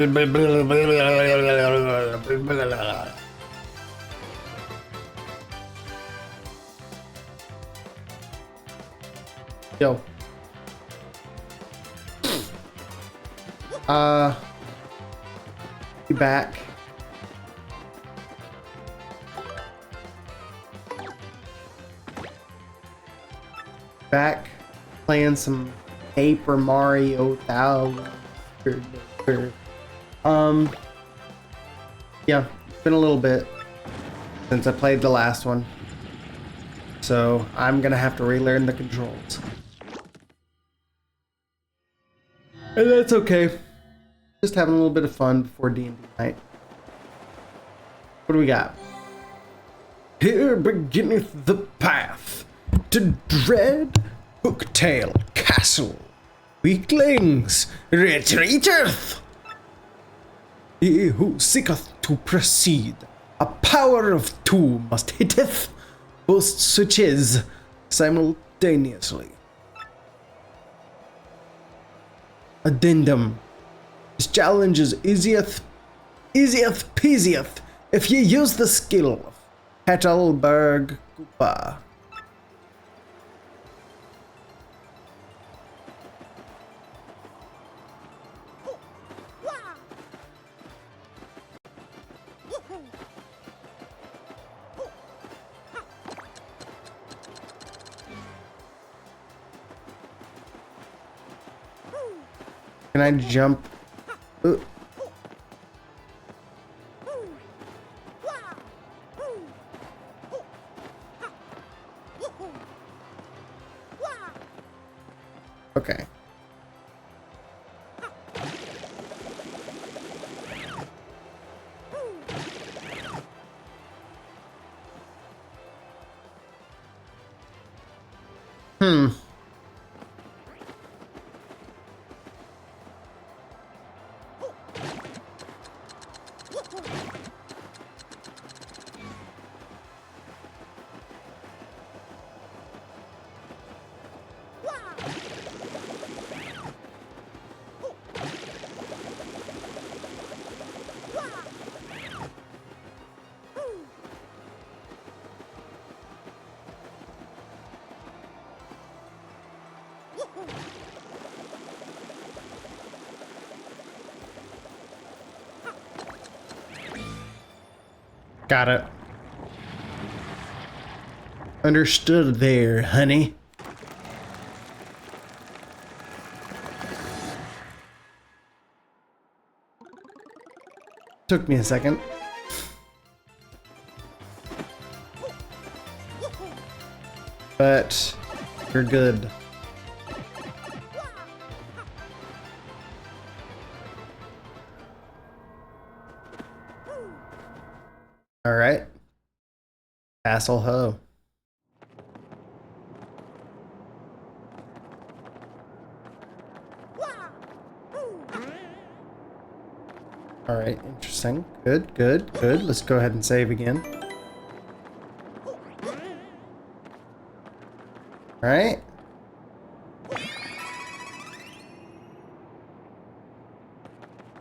Yo. You back? Back playing some Paper Mario 1000. Yeah, it's been a little bit since I played the last one. So I'm gonna have to relearn the controls. And that's okay. Just having a little bit of fun before D&D night. What do we got? Here beginneth the path to dread Hooktail Castle. Weaklings, retreateth! He who seeketh to proceed, a power of two must hitteth both switches simultaneously. Addendum. This challenge is easiest peasiest if you use the skill of Petalberg Koopa. Can I jump? Okay. Got it. Understood there, honey. Took me a second. But you're good. All right. Castle Ho. All right, interesting. Good, good, good. Let's go ahead and save again. All right.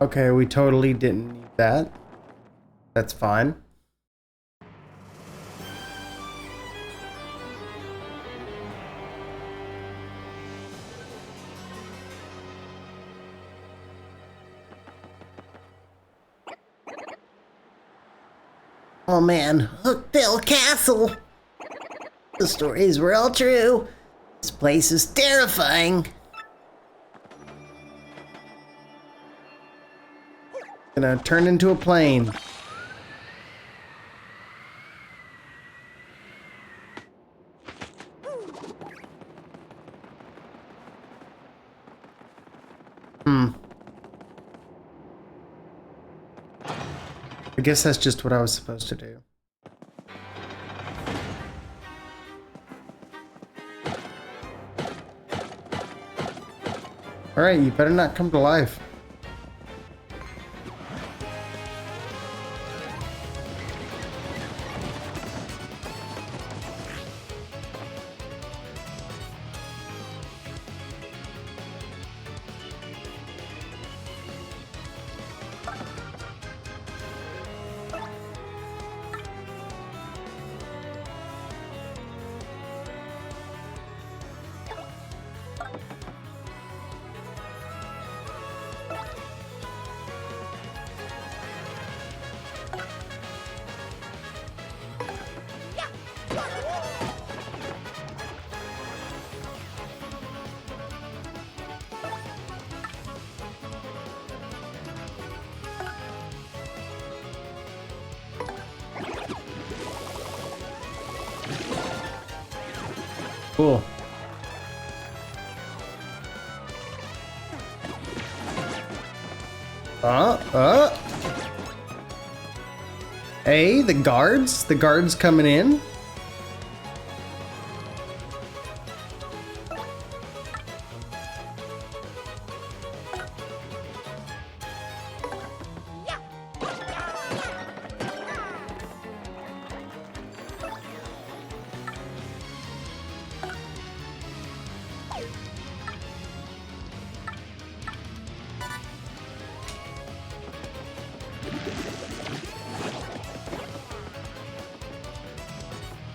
Okay, we totally didn't need that. That's fine. Oh man, Hooktail Castle! The stories were all true. This place is terrifying. Gonna turn into a plane. I guess that's just what I was supposed to do. Alright, you better not come to life. Cool. Hey, the guards? The guards coming in?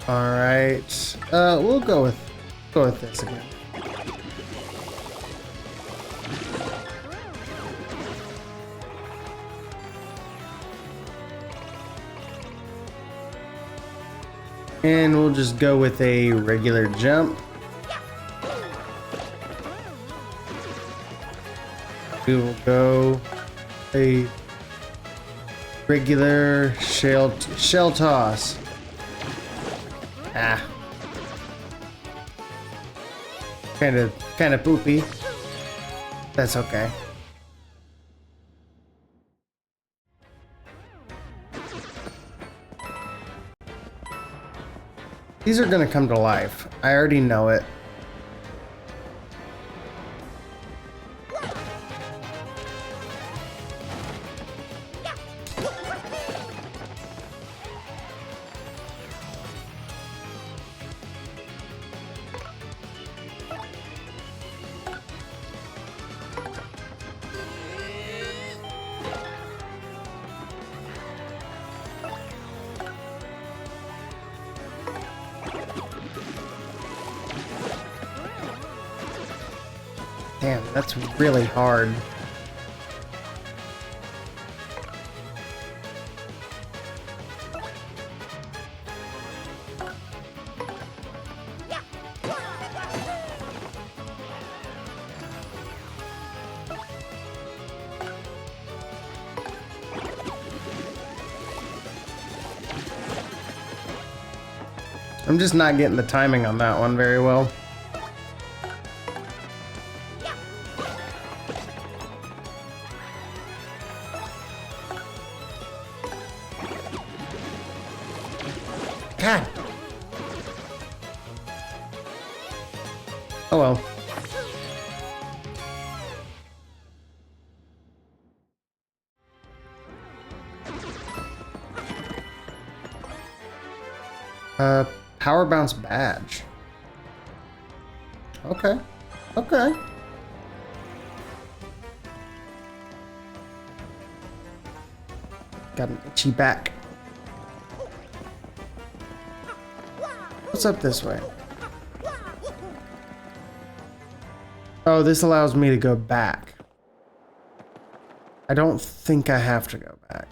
All right. We'll go with this again. And we'll just go with a regular jump. We will go a regular shell toss. Ah. Kind of poopy. That's okay. These are gonna come to life. I already know it. Damn, that's really hard. I'm just not getting the timing on that one very well. God. Oh well. Power bounce badge. Okay. Okay. Got an itchy back. What's up this way? Oh, this allows me to go back. I don't think I have to go back.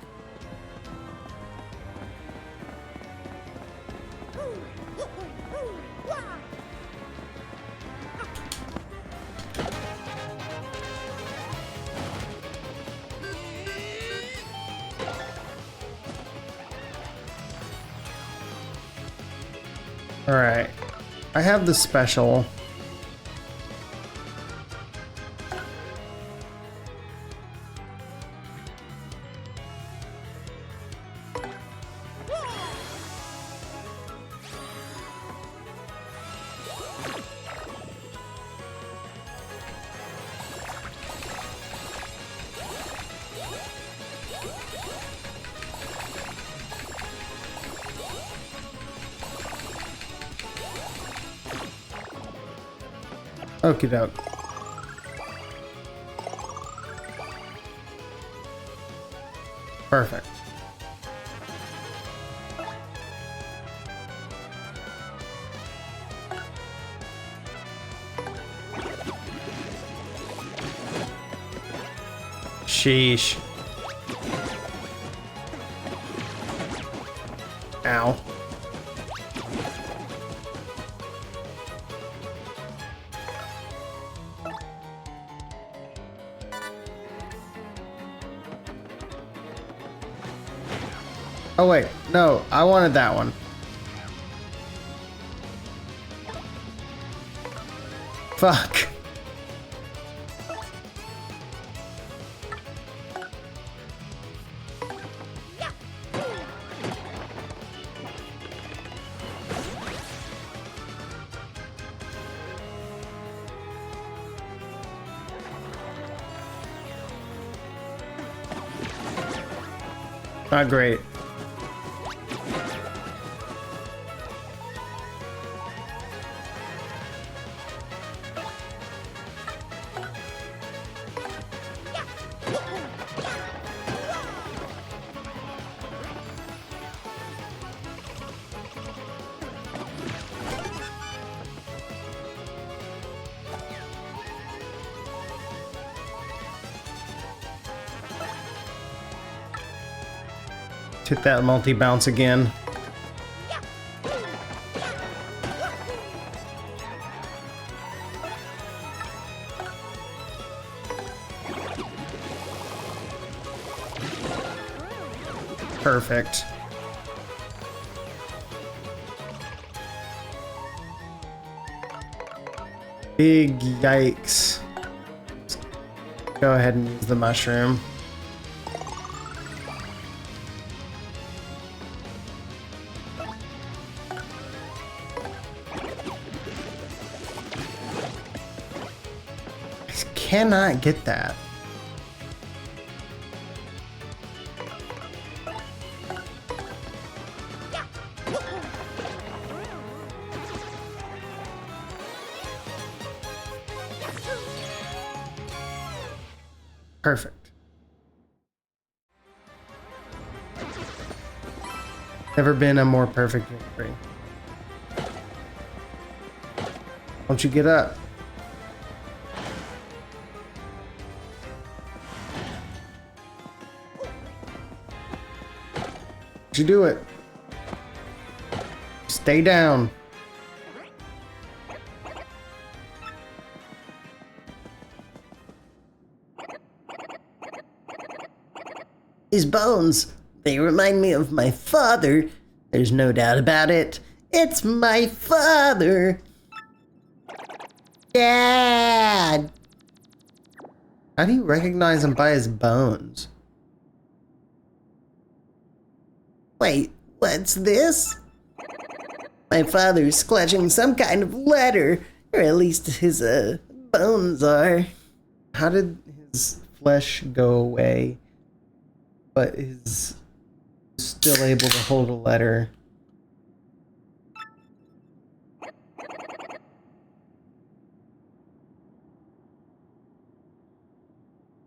All right, I have the special. Okie doke. Perfect. Sheesh. Ow. Oh wait, no, I wanted that one. Fuck. Not great. Hit that multi-bounce again. Perfect. Big yikes. Go ahead and use the mushroom. Cannot get that. Perfect. Never been a more perfect victory. Won't you get up? You do it. Stay down. These bones, they remind me of my father. There's no doubt about it. It's my father. Dad. How do you recognize him by his bones? Wait, what's this? My father's clutching some kind of letter, or at least his bones are. How did his flesh go away, but is still able to hold a letter?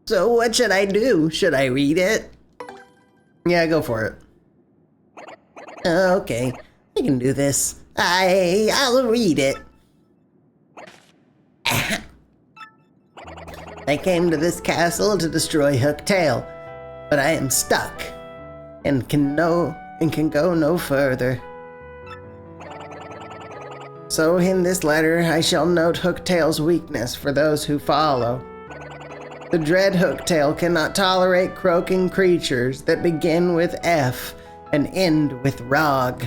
So what should I do? Should I read it? Yeah, go for it. Okay, I can do this. I'll read it. I came to this castle to destroy Hooktail, but I am stuck and can go no further. So in this letter I shall note Hooktail's weakness for those who follow. The dread Hooktail cannot tolerate croaking creatures that begin with F and end with Rog.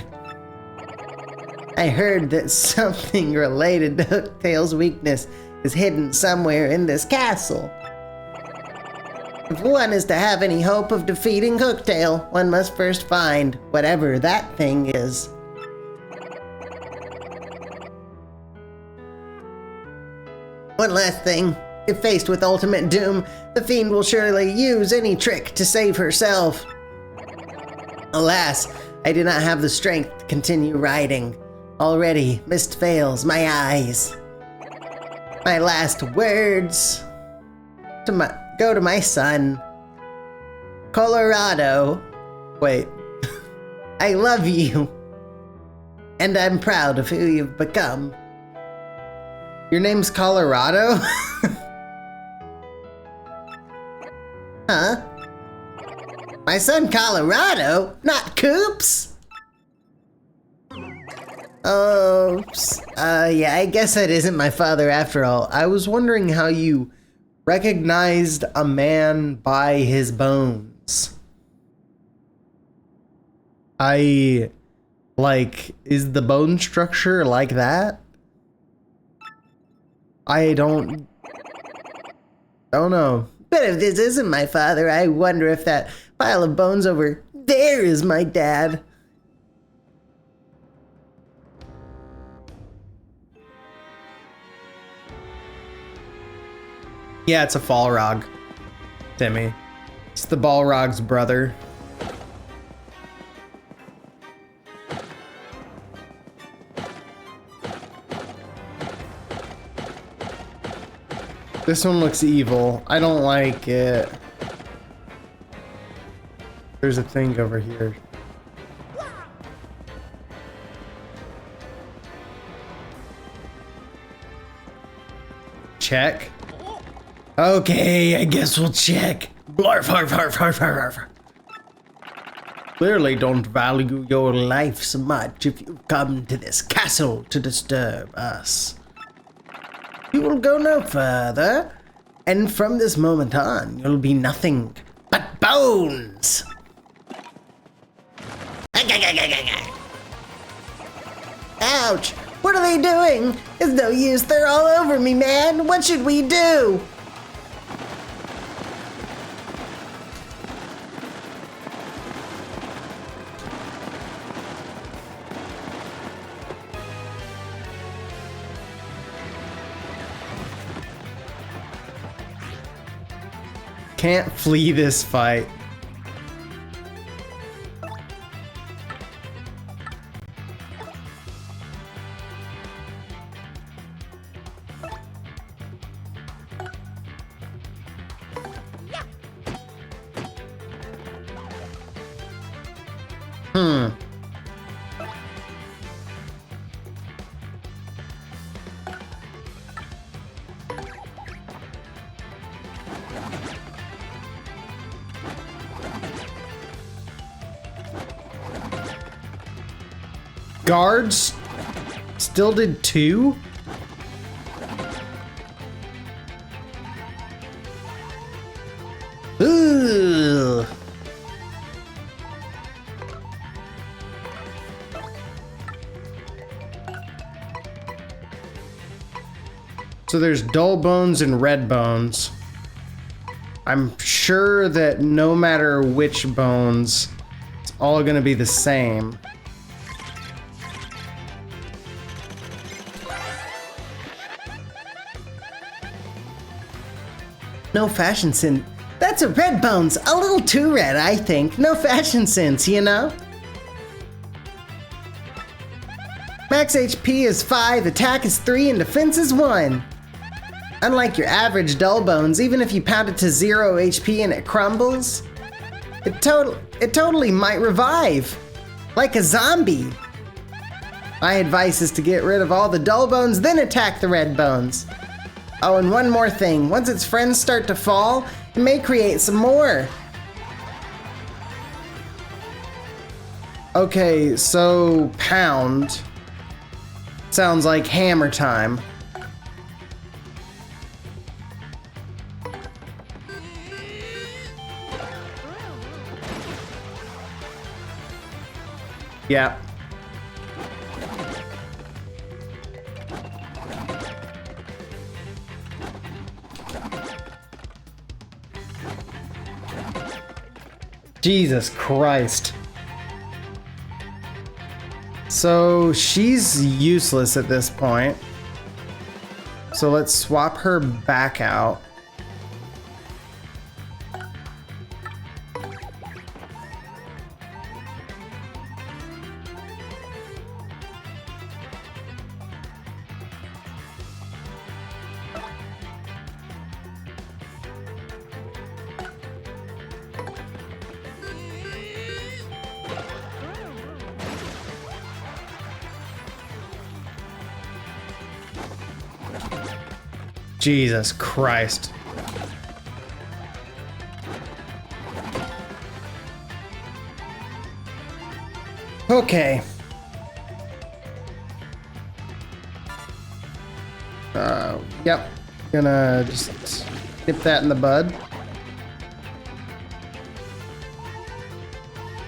I heard that something related to Hooktail's weakness is hidden somewhere in this castle. If one is to have any hope of defeating Hooktail, one must first find whatever that thing is. One last thing. If faced with ultimate doom, the fiend will surely use any trick to save herself. Alas, I do not have the strength to continue riding. Already, mist fails my eyes. My last words go to my son, Colorado. Wait. I love you, and I'm proud of who you've become. Your name's Colorado? Huh? My son Colorado? Not Coops? Oh, yeah, I guess that isn't my father after all. I was wondering how you recognized a man by his bones. Is the bone structure like that? I don't know. But if this isn't my father, I wonder if that pile of bones over there is my dad. Yeah, it's a Balrog, Timmy. It's the Balrog's brother. This one looks evil. I don't like it. There's a thing over here. Check. Okay, I guess we'll check. Blarf, harf, harf, harf, harf, harf. Clearly don't value your life so much if you've come to this castle to disturb us. You will go no further, and from this moment on, you'll be nothing but bones. Ouch! What are they doing? It's no use, they're all over me, man. What should we do? Can't flee this fight. Guards still did 2? Ugh. So there's dull bones and red bones. I'm sure that no matter which bones, it's all gonna be the same. No fashion sense. That's a red bones. A little too red, I think. No fashion sense, you know? Max HP is 5, attack is 3, and defense is 1. Unlike your average dull bones, even if you pound it to 0 HP and it crumbles, it totally might revive. Like a zombie. My advice is to get rid of all the dull bones, then attack the red bones. Oh, and one more thing. Once its friends start to fall, it may create some more. Okay, so pound sounds like hammer time. Yeah. Jesus Christ. So she's useless at this point. So let's swap her back out. Jesus Christ. Okay. Yep. Gonna just nip that in the bud.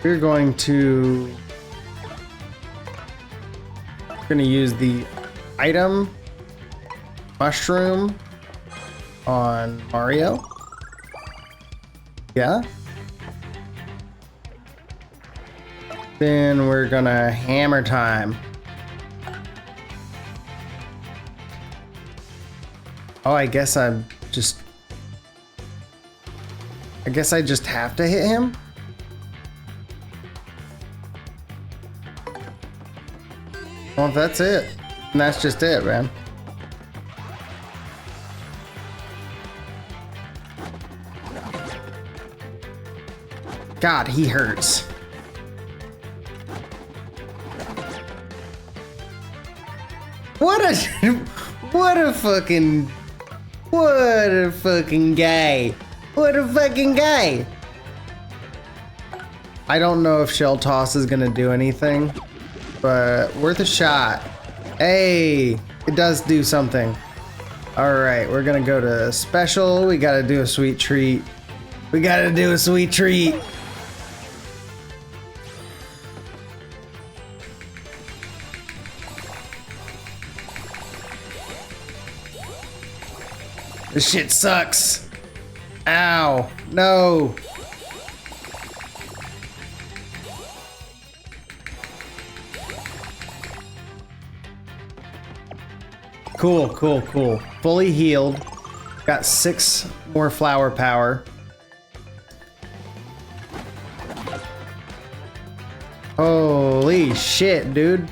We're going to... We're gonna use the item mushroom on Mario. Yeah. Then we're gonna hammer time. Oh, I guess I just have to hit him. Well, that's it. And that's just it, man. God, he hurts. What a fucking guy. What a fucking guy. I don't know if shell toss is gonna do anything, but worth a shot. Hey, it does do something. All right, we're gonna go to special. We gotta do a sweet treat. We gotta do a sweet treat. This shit sucks. Ow, no. Cool, cool, cool. Fully healed. Got 6 more flower power. Holy shit, dude.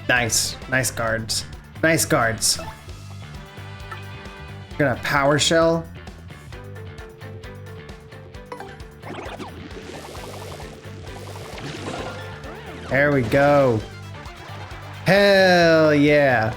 Nice. Nice guards. Nice guards. Gonna power shell. There we go. Hell yeah.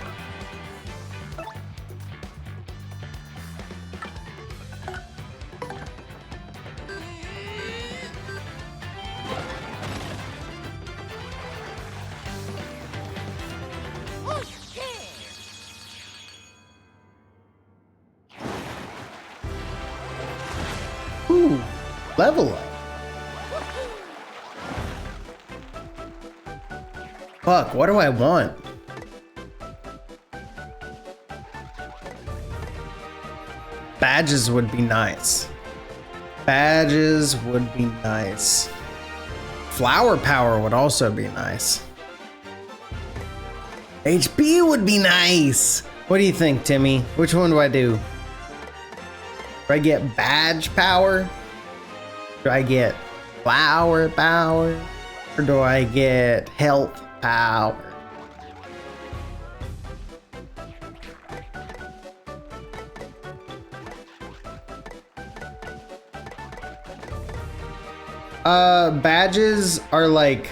Ooh, level up. Fuck, what do I want? Badges would be nice. Badges would be nice. Flower power would also be nice. HP would be nice. What do you think, Timmy? Which one do I do? Do I get badge power? Do I get flower power? Or do I get health power? Badges are like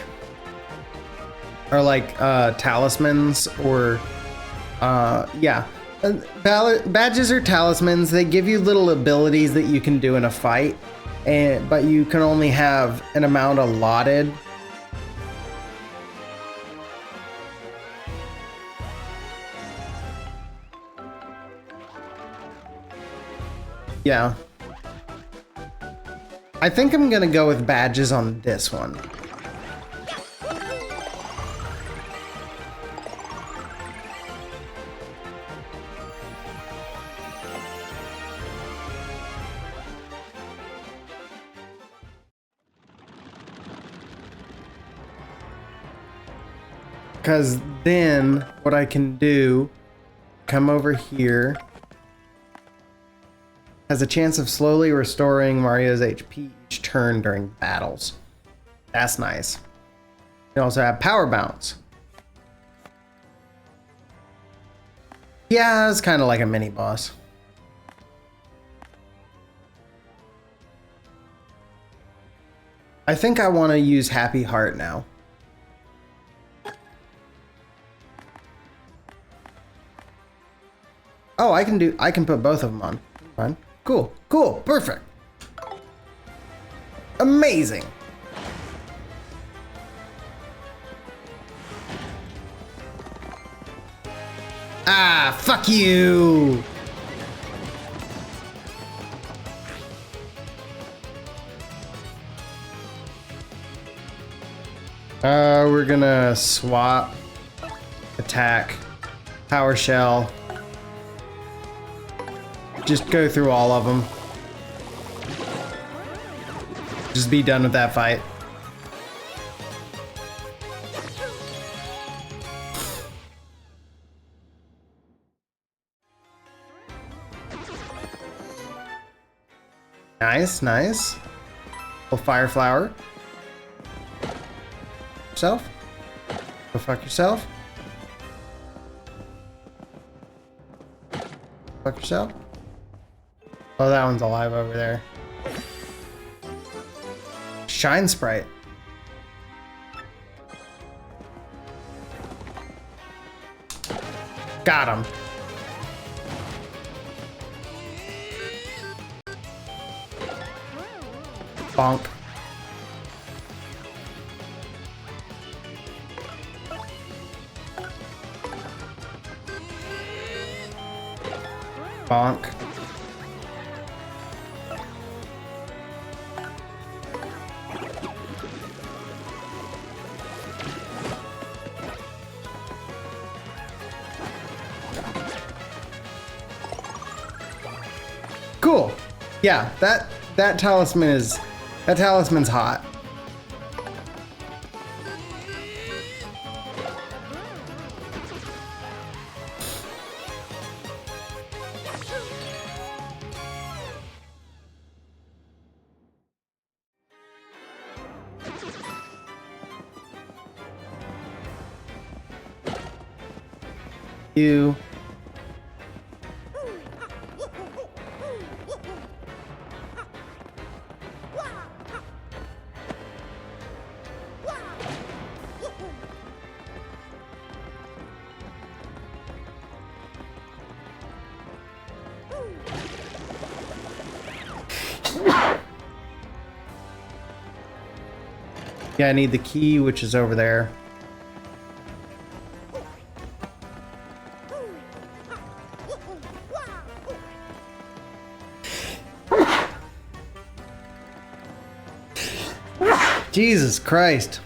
talismans or yeah. Badges are talismans. They give you little abilities that you can do in a fight, but you can only have an amount allotted. Yeah. I think I'm gonna go with badges on this one. Because then what I can do, come over here, has a chance of slowly restoring Mario's HP each turn during battles. That's nice. You also have power bounce. Yeah, it's kind of like a mini boss. I think I want to use Happy Heart now. Oh, I can put both of them on. Fine. Cool, cool, perfect. Amazing. Ah, fuck you. We're gonna swap. I attack, power shell. Just go through all of them. Just be done with that fight. Nice, nice. Little fire flower. Yourself. Go fuck yourself. Fuck yourself. Oh, that one's alive over there. Shine Sprite. Got him. Bonk. Bonk. Cool. Yeah, that talisman's hot. You. Yeah, I need the key, which is over there. Jesus Christ.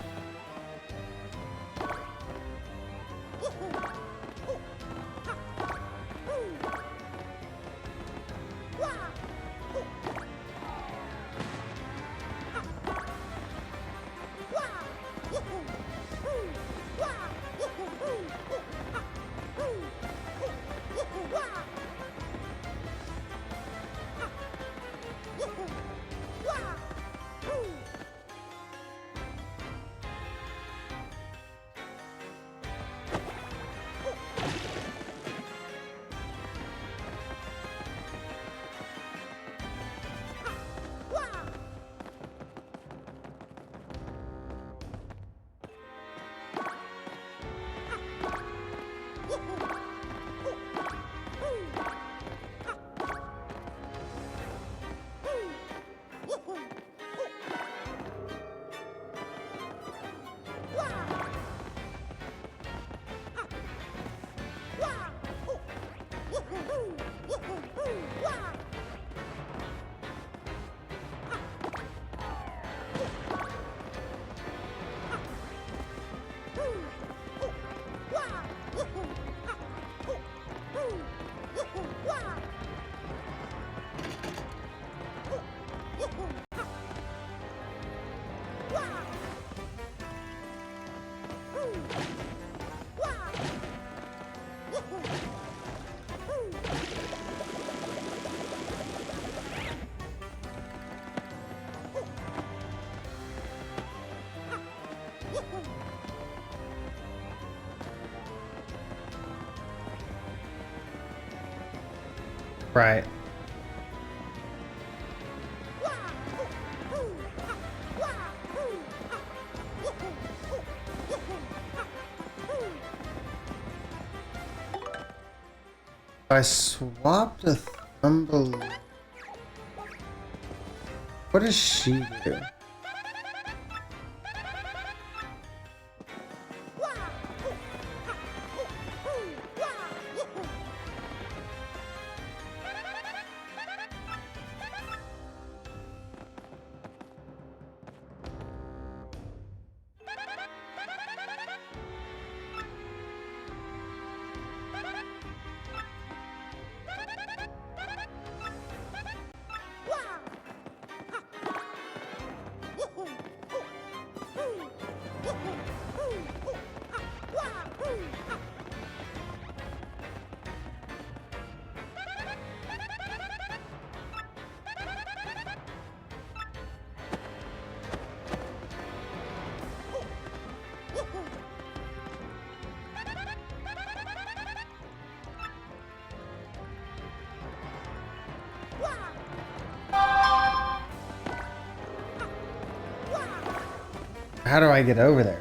Right. I swapped a Thumble. What does she do? how do I get over there?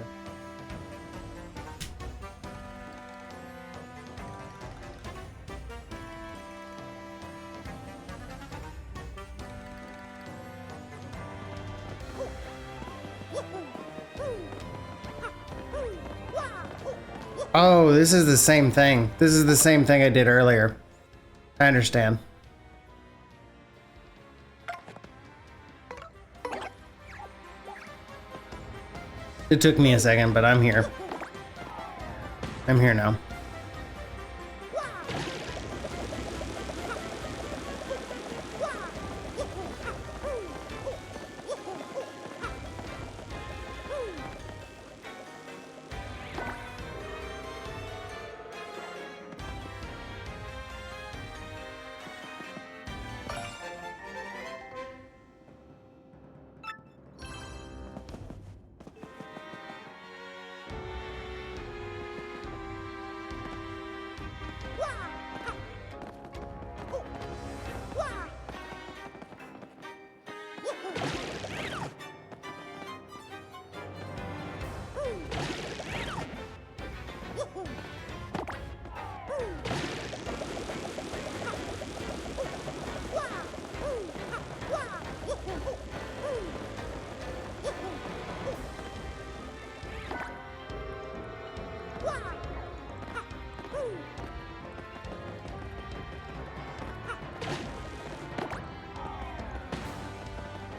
Oh, this is the same thing. This is the same thing I did earlier. I understand. It took me a second, but I'm here. I'm here now.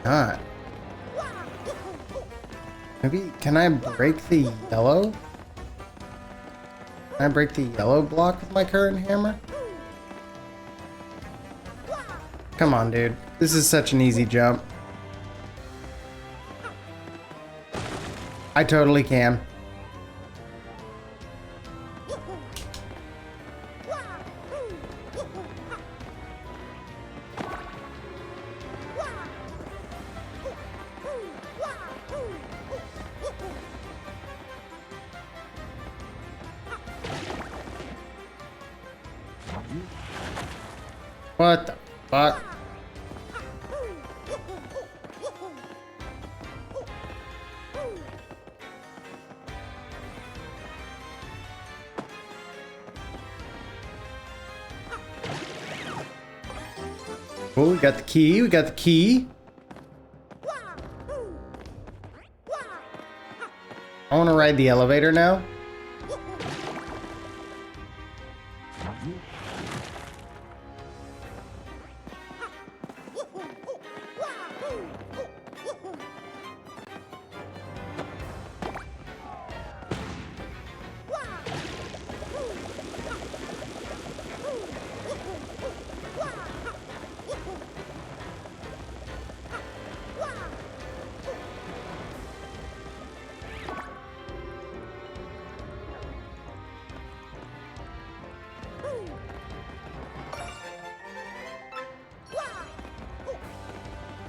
God. Maybe, can I break the yellow? Can I break the yellow block with my current hammer? Come on, dude. This is such an easy jump. I totally can. What the fuck? Oh, we got the key, we got the key. I want to ride the elevator now.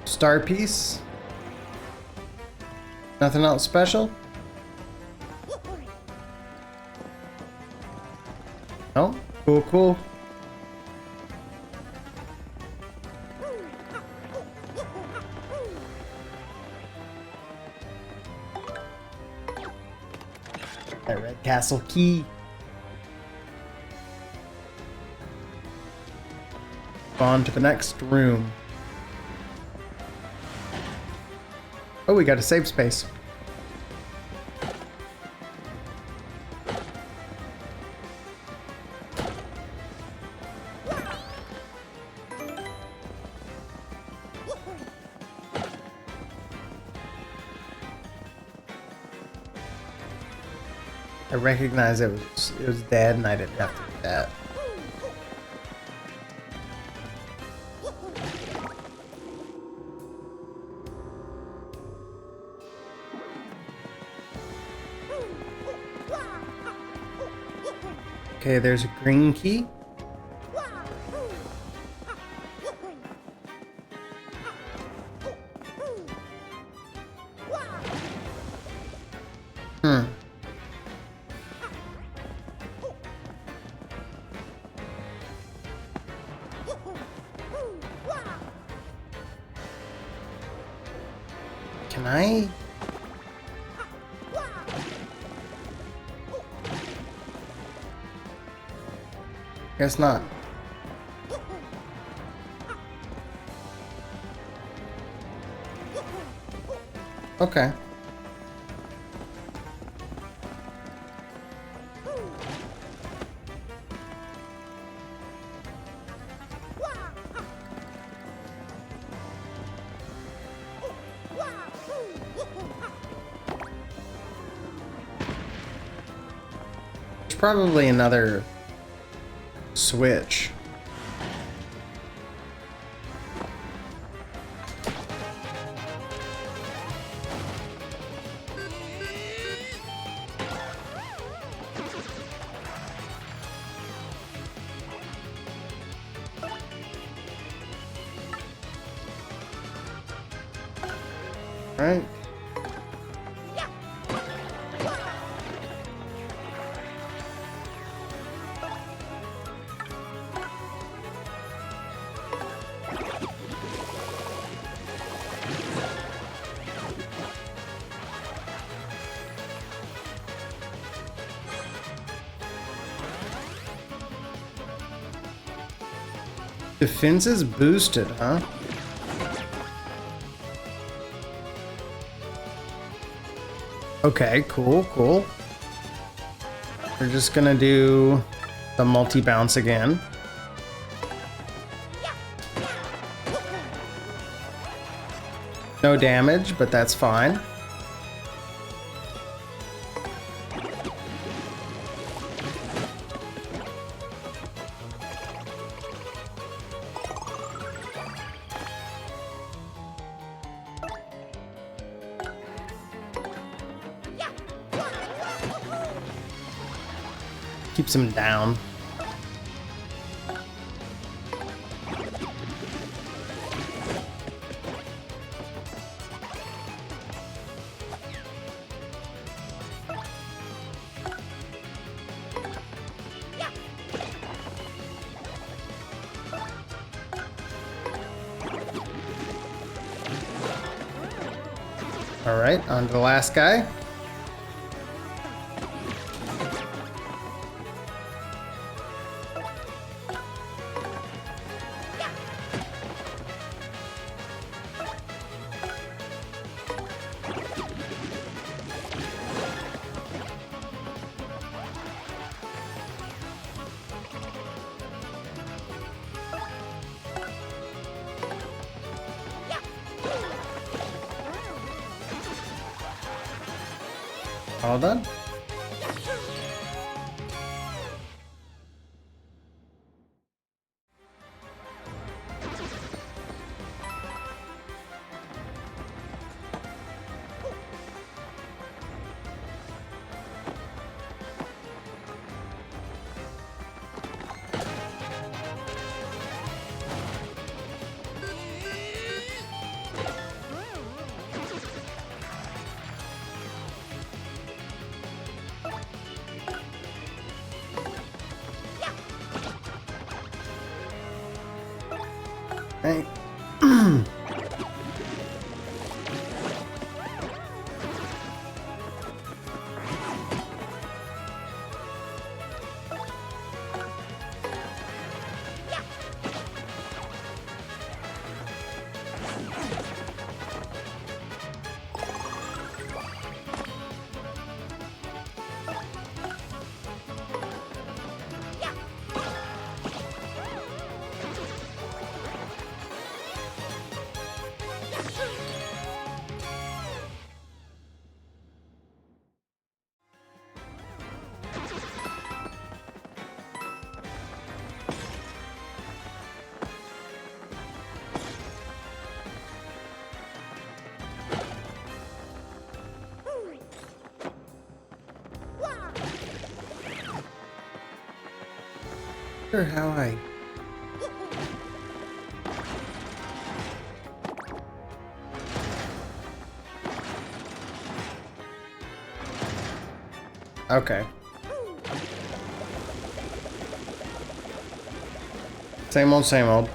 Star piece. Nothing else special? Oh, cool, cool. That red castle key. On to the next room. Oh, we got a save space. I recognize it was dead and I didn't have to do that. Okay, there's a green key. Can I? Guess not. Okay. There's probably another switch. Right? Defense is boosted, huh? Okay, cool, cool. We're just gonna do the multi-bounce again. No damage, but that's fine. Keeps him down. All right, on to the last guy. All done. Hey. Sure, how I... Okay. Same old, same old.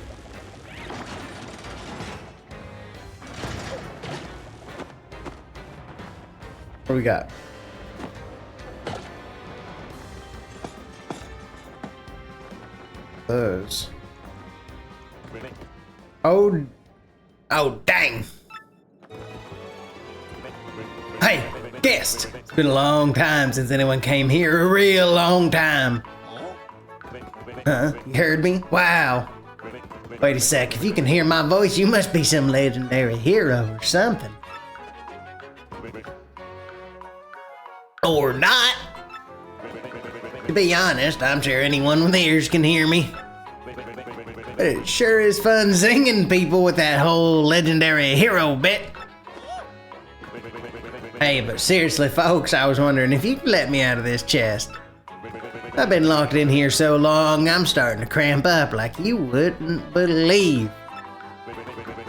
What do we got? those. Oh, dang. Hey, guest. It's been a long time since anyone came here. A real long time. Huh? You heard me? Wow. Wait a sec. If you can hear my voice, you must be some legendary hero or something. Or not. To be honest, I'm sure anyone with ears can hear me. But it sure is fun singing people with that whole legendary hero bit. Hey, but seriously, folks, I was wondering if you could let me out of this chest. I've been locked in here so long, I'm starting to cramp up like you wouldn't believe.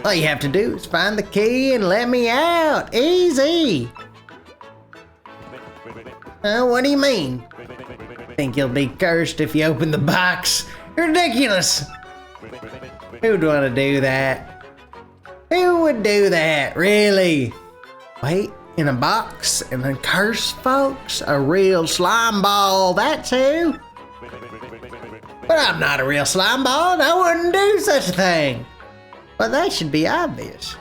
All you have to do is find the key and let me out. Easy. What do you mean? Think you'll be cursed if you open the box? Ridiculous. Who'd want to do that? Who would do that, really? Wait. In a box and a curse, folks? A real slime ball, that's who. But I'm not a real slime ball and I wouldn't do such a thing. But that should be obvious.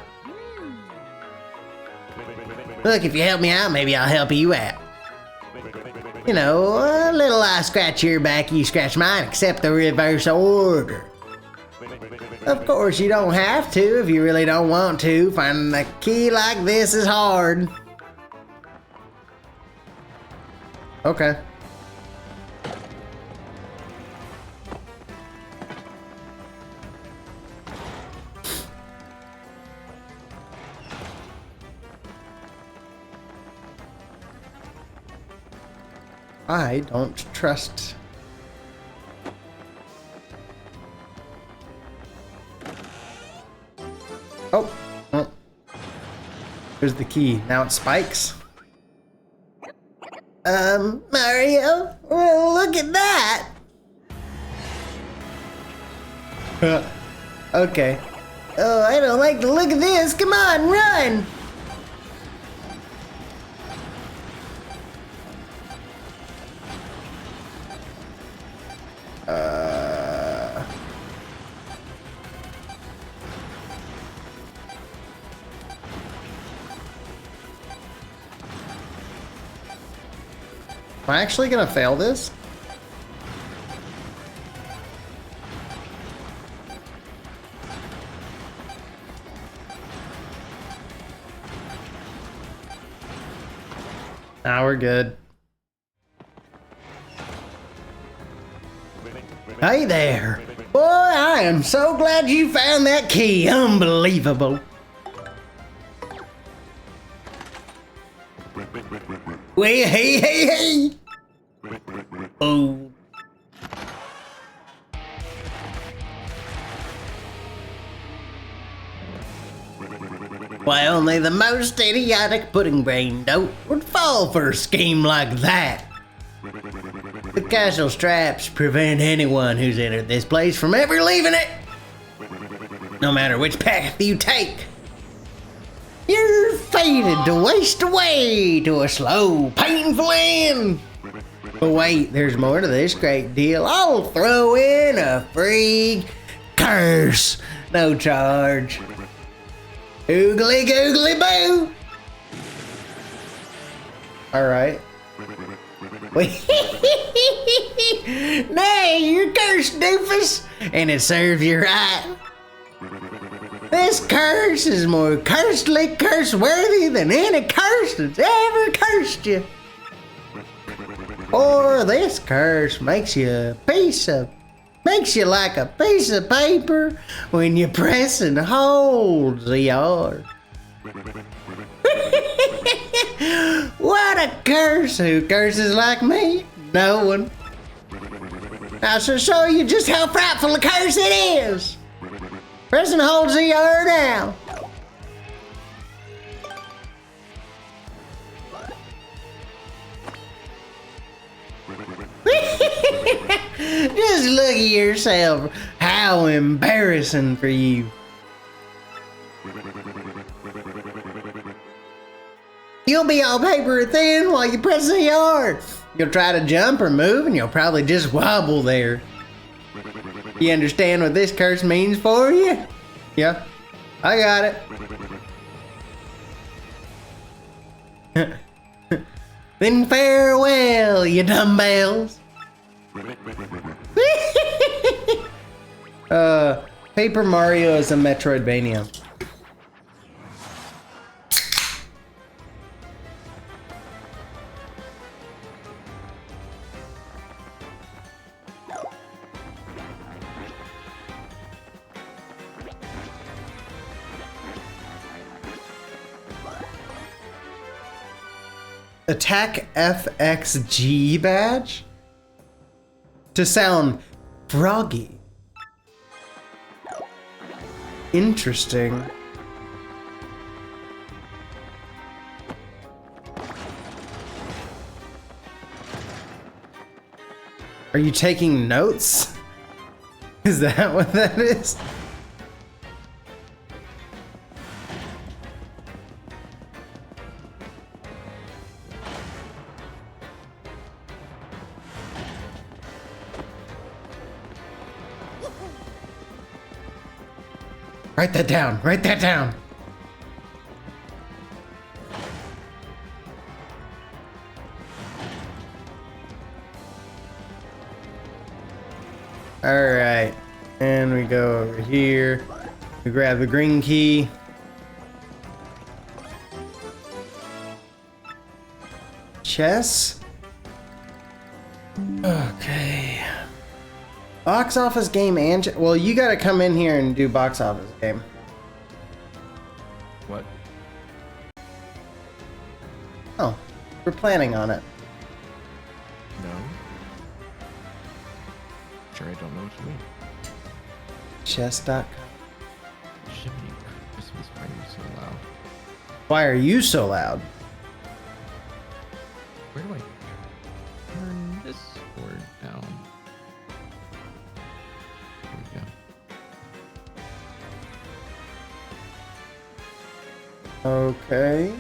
Look, if you help me out, maybe I'll help you out. You know, a little I scratch your back, you scratch mine, except the reverse order. Of course, you don't have to if you really don't want to. Finding a key like this is hard. Okay. I don't trust. Oh, well, here's the key. Now it spikes. Mario? Well, look at that! Okay. Oh, I don't like the look of this. Come on, run! Am I actually gonna fail this? Now we're good. Hey there! Boy, I am so glad you found that key. Unbelievable. Well, hey! Oh. Why, only the most idiotic pudding brain dope would fall for a scheme like that. The castle straps prevent anyone who's entered this place from ever leaving it. No matter which path you take, you're fated to waste away to a slow, painful end. But wait, there's more to this great deal. I'll throw in a free curse. No charge. Oogly googly boo. Alright. Wait. Nay, you're cursed, doofus. And it serves you right. This curse is more cursely curse-worthy than any curse that's ever cursed you. Or this curse makes you like a piece of paper when you press and hold the R. What a curse! Who curses like me? No one. I shall show you just how frightful a curse it is. Press and hold ZR now. Just look at yourself. How embarrassing for you. You'll be all paper thin while you press ZR. You'll try to jump or move and you'll probably just wobble there. You understand what this curse means for you? Yeah, I got it. Then farewell, you dumbbells. Paper Mario is a Metroidvania. Attack FXG badge? To sound froggy. Interesting. Are you taking notes? Is that what that is? Write that down. Write that down. All right. And we go over here. We grab the green key. Chess. Okay. Box office game and well, you gotta come in here and do box office game. What? Oh, we're planning on it. No. Sure, I don't know what you mean. Chess.com. Jiminy Christmas, why are you so loud? Why are you so loud? Where do I turn this board down? There we go. Okay.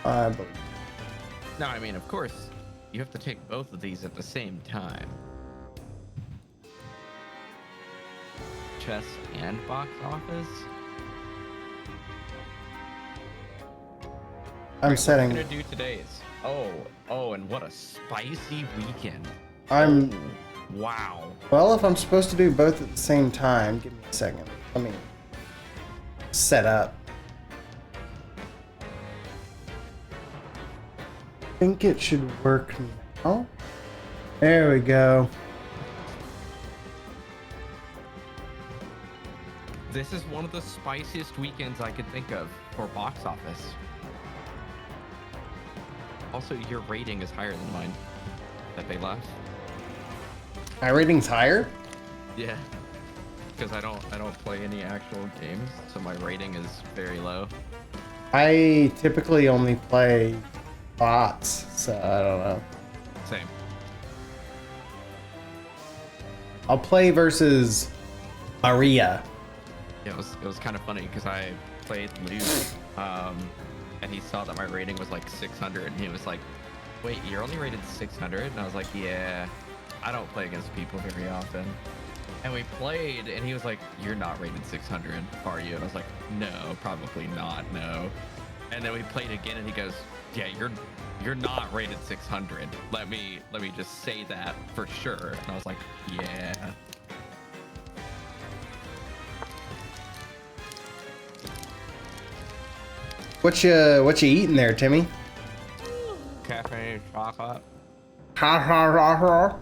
I believe. No, I mean, of course, you have to take both of these at the same time. Chess and box office. I'm setting. What are we gonna do today's? Oh, and what a spicy weekend. I'm. Oh, wow. Well, if I'm supposed to do both at the same time, give me a second. Let me set up. I think it should work now. There we go. This is one of the spiciest weekends I could think of for box office. Also, your rating is higher than mine. That they left. My rating's higher? Yeah. Because I don't play any actual games, so my rating is very low. I typically only play bots, so I don't know. Same. I'll play versus Maria. Yeah, it was kind of funny because I played Luke, and he saw that my rating was like 600, and he was like, "Wait, you're only rated 600?" And I was like, "Yeah, I don't play against people very often." And we played, and he was like, "You're not rated 600, are you?" And I was like, "No, probably not, no." And then we played again, and he goes, "Yeah, you're not rated 600. Let me just say that for sure." And I was like, "Yeah." What you eating there, Timmy? Cafe chocolate. Ha ha ha ha.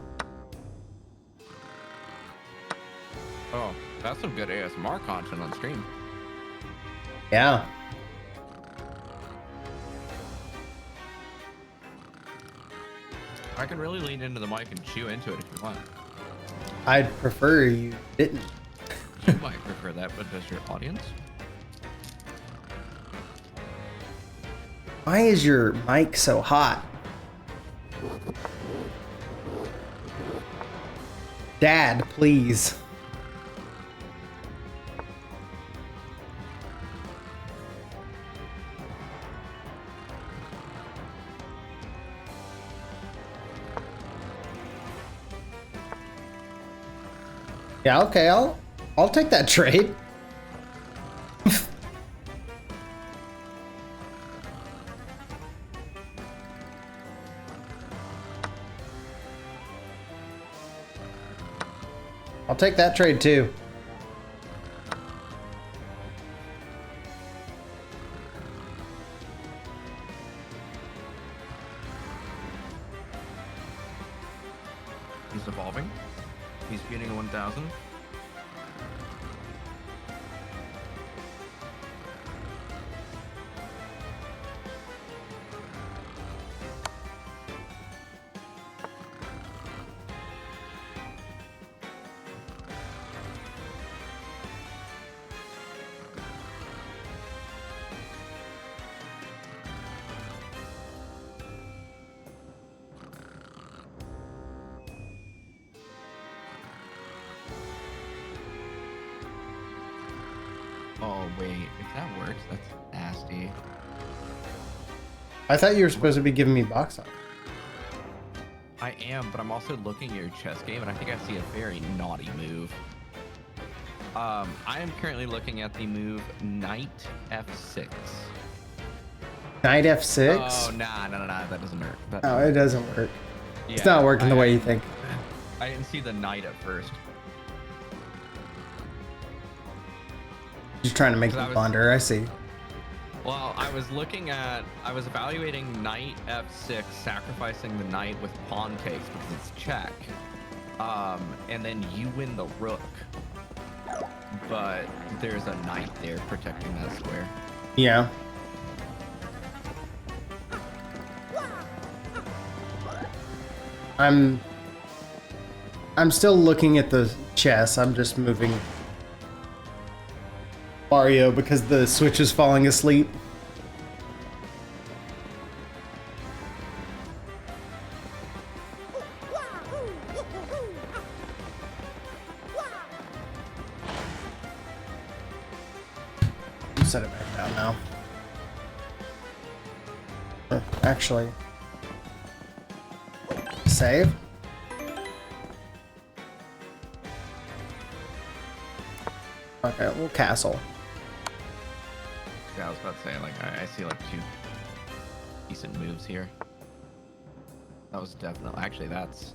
Oh, that's some good ASMR content on stream. Yeah. I can really lean into the mic and chew into it if you want. I'd prefer you didn't. You might prefer that, but does your audience? Why is your mic so hot? Dad, please. Yeah, okay, I'll take that trade. I'll take that trade too. He's evolving. He's beating a 1000. Oh wait, if that works, that's nasty. I thought you were supposed to be giving me box art. I am, but I'm also looking at your chess game, and I think I see a very naughty move. I am currently looking at the move Knight F6. Knight F6? Oh, nah, that doesn't work. No, it doesn't work. It's Yeah, not working the way you think. I didn't see the knight at first. Just trying to make me blunder, I see. Well, I was evaluating knight F6, sacrificing the knight with pawn takes because it's check. And then you win the rook. But there's a knight there protecting that square. Yeah. I'm still looking at the chess. I'm just moving Mario because the Switch is falling asleep. You set it back down now. Actually, save. Okay, a little castle. Yeah, I was about to say, like, I see like two decent moves here. That was definitely, actually, that's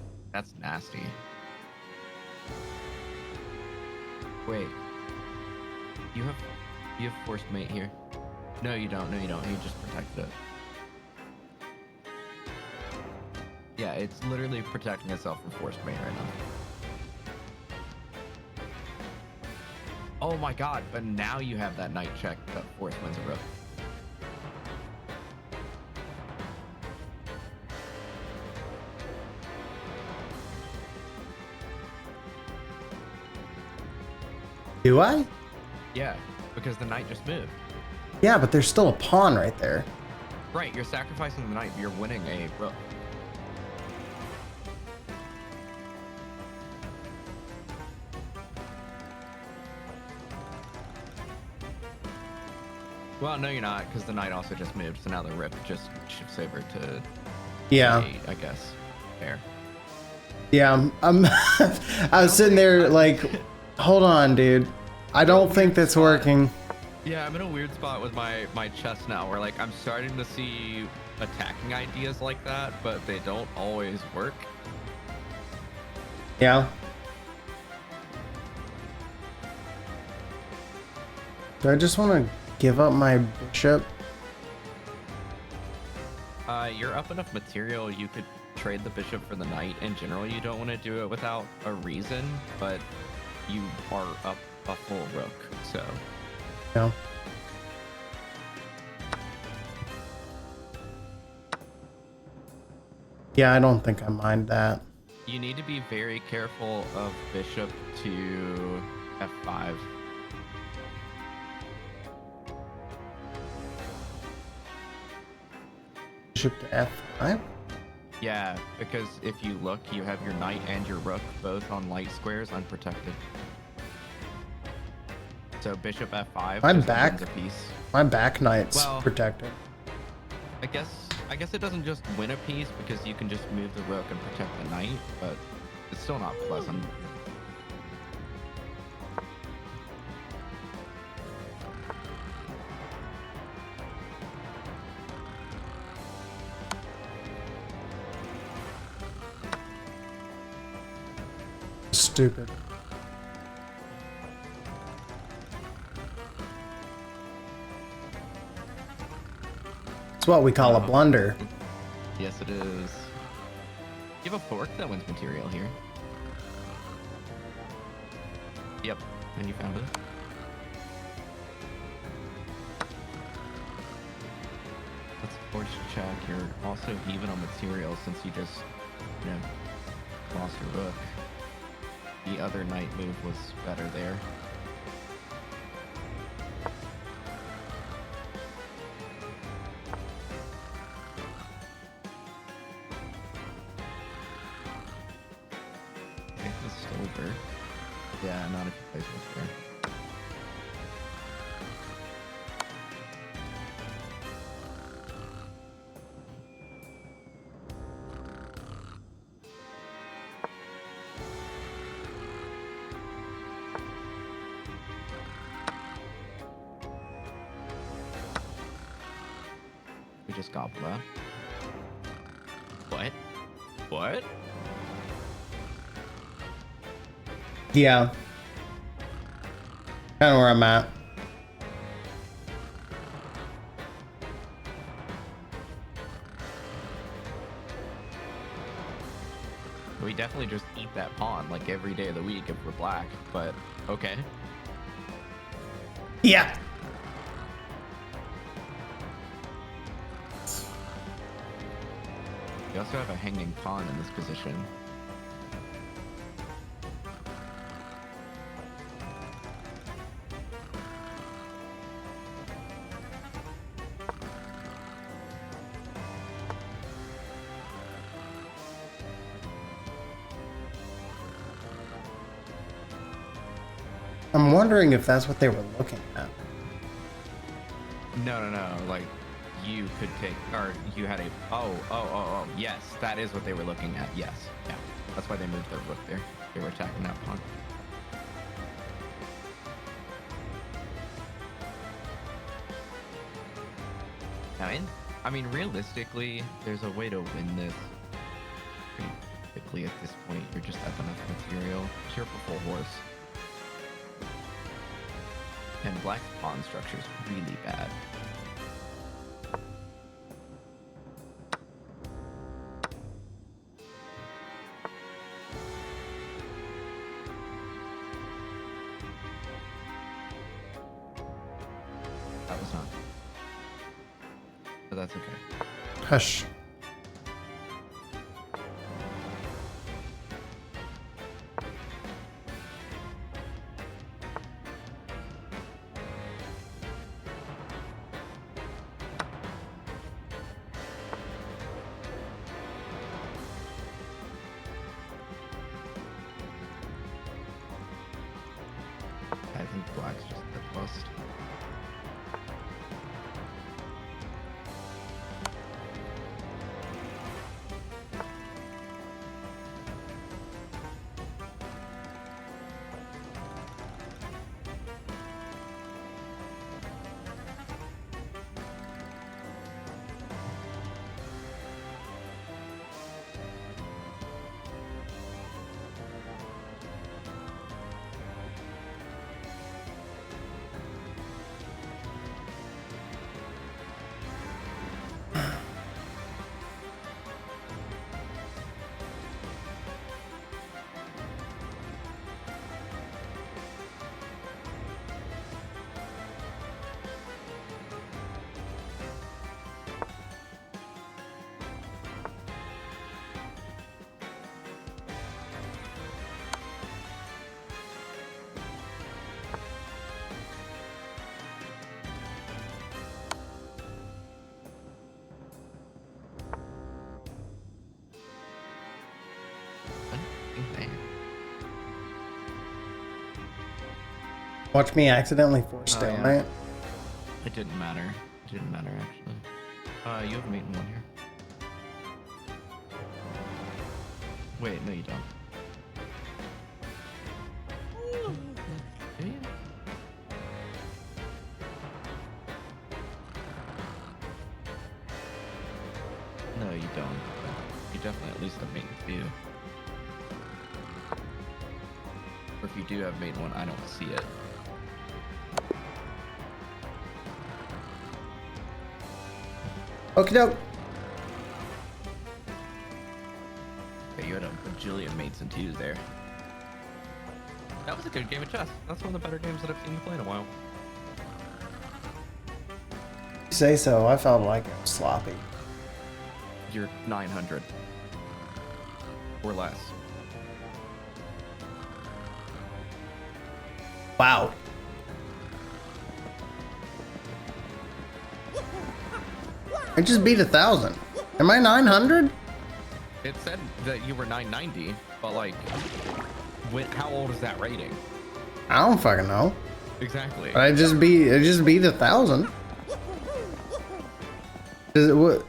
nasty. Wait, you have forced mate here? No, you don't. No, you don't. You just protected it. Yeah, it's literally protecting itself from forced mate right now. Oh my god, but now you have that knight check that force wins a rook. Do I? Yeah, because the knight just moved. Yeah, but there's still a pawn right there. Right, you're sacrificing the knight, you're winning a rook. Well, no, you're not, because the knight also just moved, so now the rook just shifts over to Yeah. 8, I guess. Fair. Yeah, I'm I was sitting there like, hold on, dude. I don't think that's working. Yeah, I'm in a weird spot with my chess now, where like I'm starting to see attacking ideas like that, but they don't always work. Yeah. Do I just want to give up my bishop? You're up enough material, you could trade the bishop for the knight. In general, you don't want to do it without a reason, but you are up a full rook, so. Yeah. Yeah, I don't think I mind that. You need to be very careful of bishop to f5. Bishop to f5? Yeah, because if you look, you have your knight and your rook both on light squares unprotected. So bishop f5 I'm just back. wins a piece. My back knight's Well- protected. I guess it doesn't just win a piece because you can just move the rook and protect the knight, but it's still not pleasant. Stupid. It's what we call a blunder. Yes, it is. You have a fork that wins material here. Yep, and you found it. Let's force check. You're also even on material since you just, you know, lost your book. The other knight move was better there. Take the silver. Yeah, not if you place it there. We just gobbled that. What? What? Yeah. Kind of where I'm at. We definitely just eat that pawn like every day of the week if we're black, but okay. Yeah. We also have a hanging pawn in this position. I'm wondering if that's what they were looking at. No, like you could take, or you had a, oh, yes, that is what they were looking at, yes, yeah. That's why they moved their rook there. They were attacking that pawn. Now, I mean, realistically, there's a way to win this pretty quickly at this point. You're just up enough material. Cheer for full horse. And black pawn structure is really bad. That was not. But that's okay. Hush. I think black's just the bust. Watch me accidentally force Oh, stalemate. yeah. It didn't matter. It didn't matter, actually. You have mate in one here. Wait, no you don't. Do you? No, you don't. You definitely at least have mate in two. if you do have made one, I don't see it. Okie doke. Okay, you had a bajillion mates and twos there. That was a good game of chess. That's one of the better games that I've seen you play in a while. You say so. I felt like it was sloppy. You're 900 or less. Wow. I just beat 1,000. Am I 900? It said that you were 990, but like, how old is that rating? I don't fucking know. Exactly. But I just beat 1,000. Does it, what?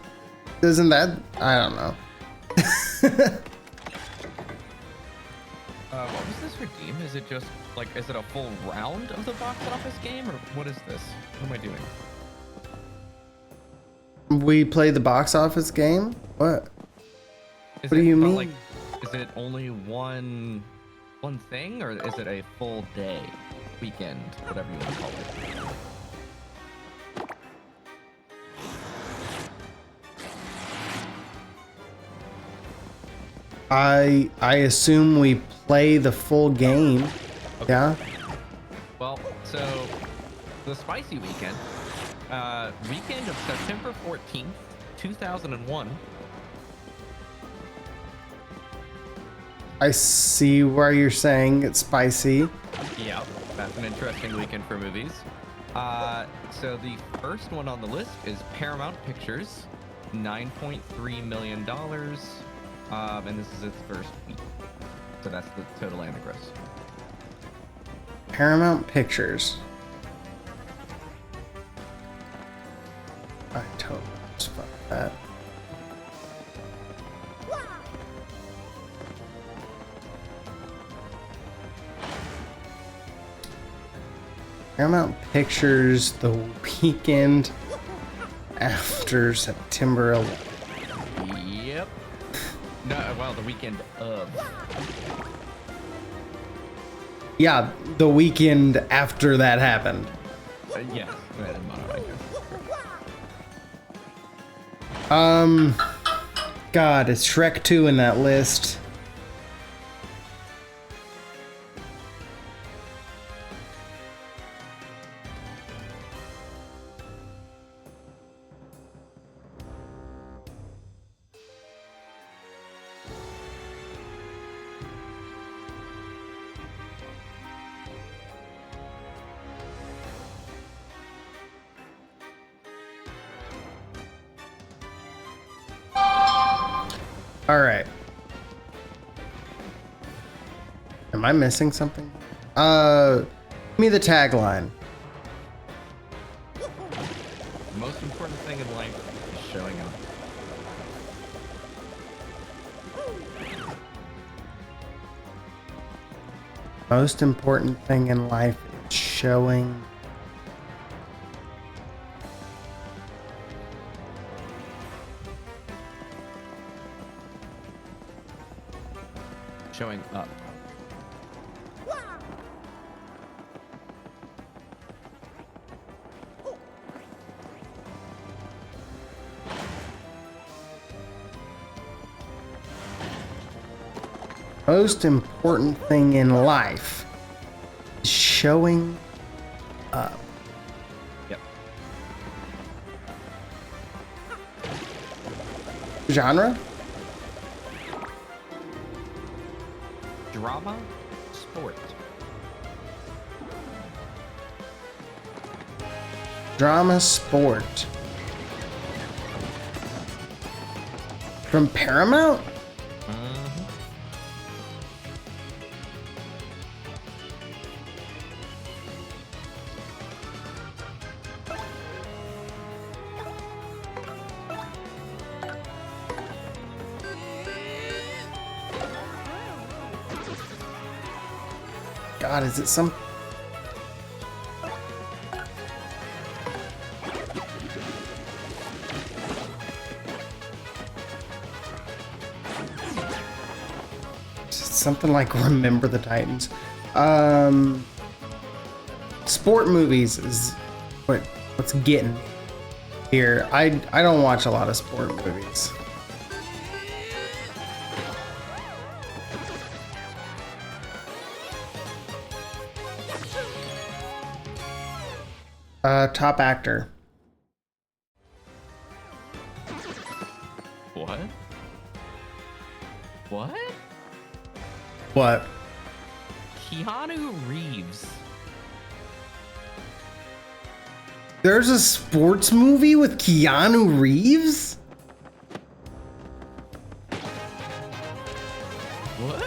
Isn't that? I don't know. What was this redeem? Is it just like, is it a full round of the box office game, or what is this? What am I doing? We played the box office game? What? Is What do it you not, mean? Like, is it only one thing, or is it a full day, weekend, whatever you want to call it? I assume we play the full game. Okay. Yeah. Well, so the spicy weekend, weekend of September 14th, 2001. I see where you're saying it's spicy. Yeah, that's an interesting weekend for movies. So the first one on the list is Paramount Pictures, $9.3 million. And this is its first week. So that's the total and the gross. Paramount Pictures. I totally just fucked that. Paramount Pictures the weekend after September 11th. Yep. No, well, the weekend of. Yeah, the weekend after that happened. Yes. God, is Shrek 2 in that list? All right. Am I missing something? Give me the tagline. The most important thing in life is showing up. Most important thing in life is showing. Showing up. Most important thing in life is showing up. Yep. Genre? Drama, sport. Drama sport. From Paramount? God, is it some... Something like Remember the Titans. Sport movies is what's getting me here. I don't watch a lot of sport movies. Top actor. What? What? What? Keanu Reeves. There's a sports movie with Keanu Reeves? What?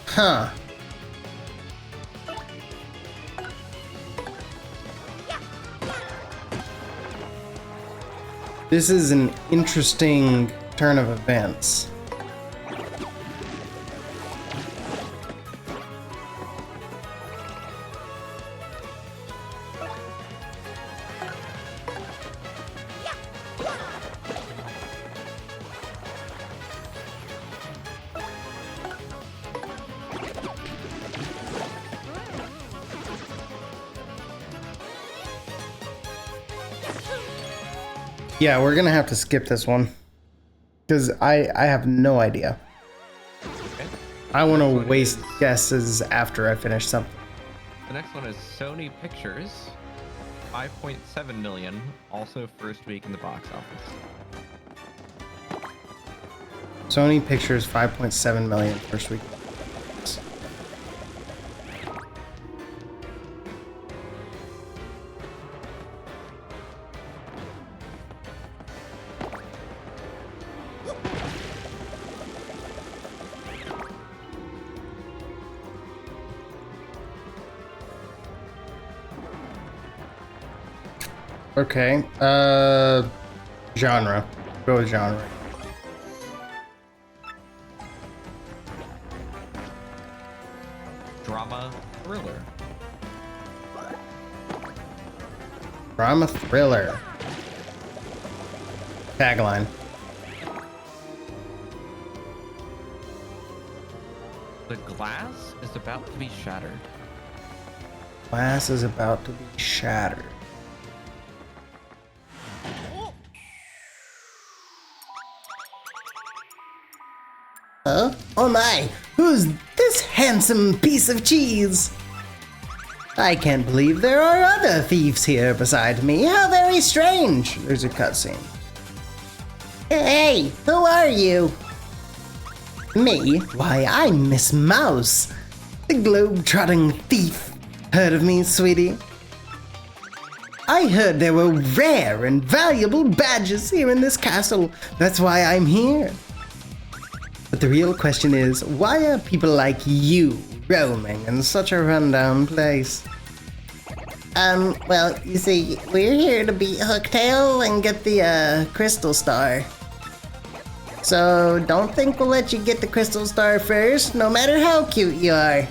Huh. This is an interesting turn of events. Yeah, we're gonna have to skip this one because I have no idea. Okay. I want Next to one waste is- guesses after I finish something. The next one is Sony Pictures. 5.7 million, also first week in the box office. Sony Pictures 5.7 million first week. Okay. Genre. Go with genre. Drama thriller. Drama thriller. Tagline. The glass is about to be shattered. Glass is about to be shattered. Huh? Oh my, who's this handsome piece of cheese? I can't believe there are other thieves here beside me. How very strange. There's a cutscene. Hey, who are you? Me? Why, I'm Miss Mouse, the globe-trotting thief. Heard of me, sweetie? I heard there were rare and valuable badges here in this castle. That's why I'm here. But the real question is, why are people like you roaming in such a rundown place? Well, you see, we're here to beat Hooktail and get the, Crystal Star. So, don't think we'll let you get the Crystal Star first, no matter how cute you are.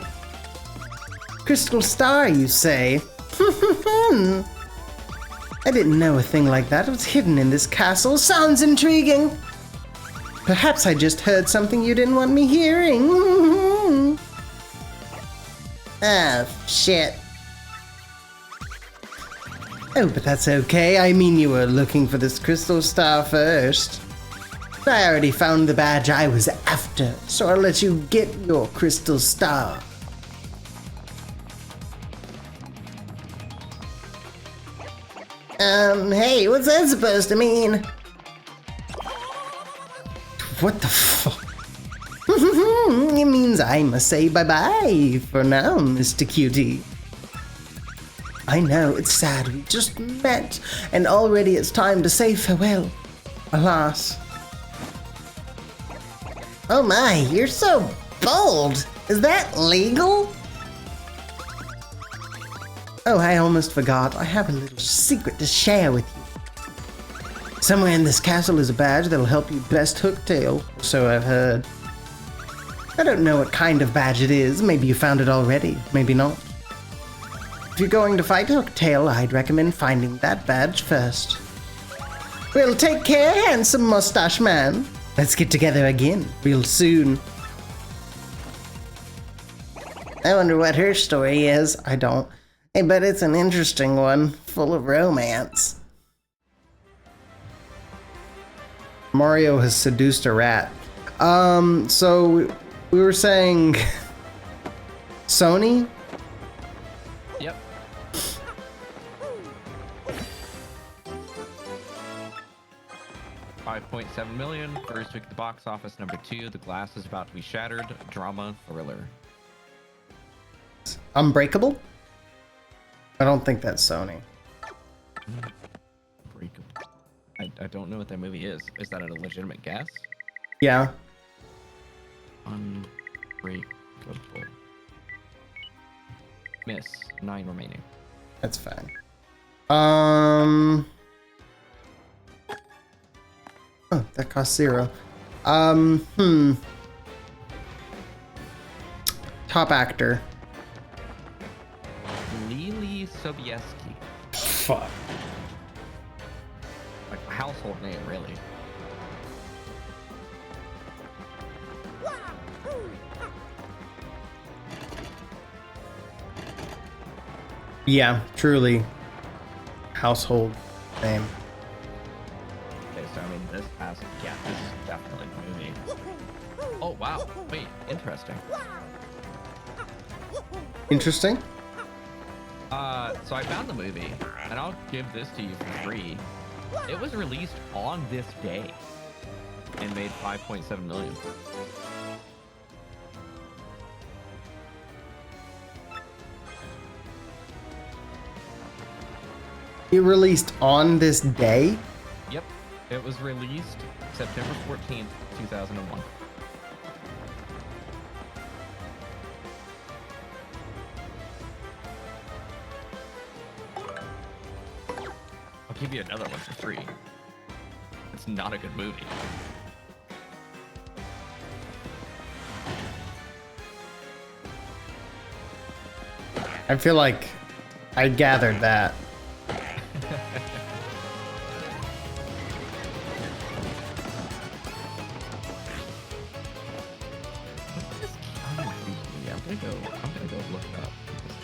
Crystal Star, you say? I didn't know a thing like that was hidden in this castle. Sounds intriguing. Perhaps I just heard something you didn't want me hearing. Oh, shit. Oh, but that's okay. I mean, you were looking for this Crystal Star first. I already found the badge I was after, so I'll let you get your Crystal Star. Hey, what's that supposed to mean? What the fuck? It means I must say bye-bye for now, Mr. Cutie. I know, it's sad, we just met, and already it's time to say farewell. Alas. Oh my, you're so bold! Is that legal? Oh, I almost forgot. I have a little secret to share with you. Somewhere in this castle is a badge that'll help you best Hooktail, so I've heard. I don't know what kind of badge it is. Maybe you found it already, maybe not. If you're going to fight Hooktail, I'd recommend finding that badge first. Well, take care, handsome mustache man. Let's get together again real soon. I wonder what her story is. I don't. I bet it's an interesting one, full of romance. Mario has seduced a rat. So we were saying Sony? Yep. $5.7 million. First week at the box office. Number 2, The Glass is About to Be Shattered. Drama thriller. Unbreakable? I don't think that's Sony. Breakable. I don't know what that movie is. Is that a legitimate guess? Yeah. Unbreakable. Miss. 9 remaining. That's fine. Oh, that cost 0. Top actor. Lily Sobieski. Fuck. Like a household name, really. Yeah, truly. Household name. Okay, so I mean, this is definitely the movie. Oh wow! Wait, interesting. Interesting. So I found the movie, and I'll give this to you for free. It was released on this day, and made $5.7 million. It released on this day? Yep, it was released September 14th, 2001. I'll give you another one for free. It's not a good movie. I feel like I gathered that. I'm gonna go look it up because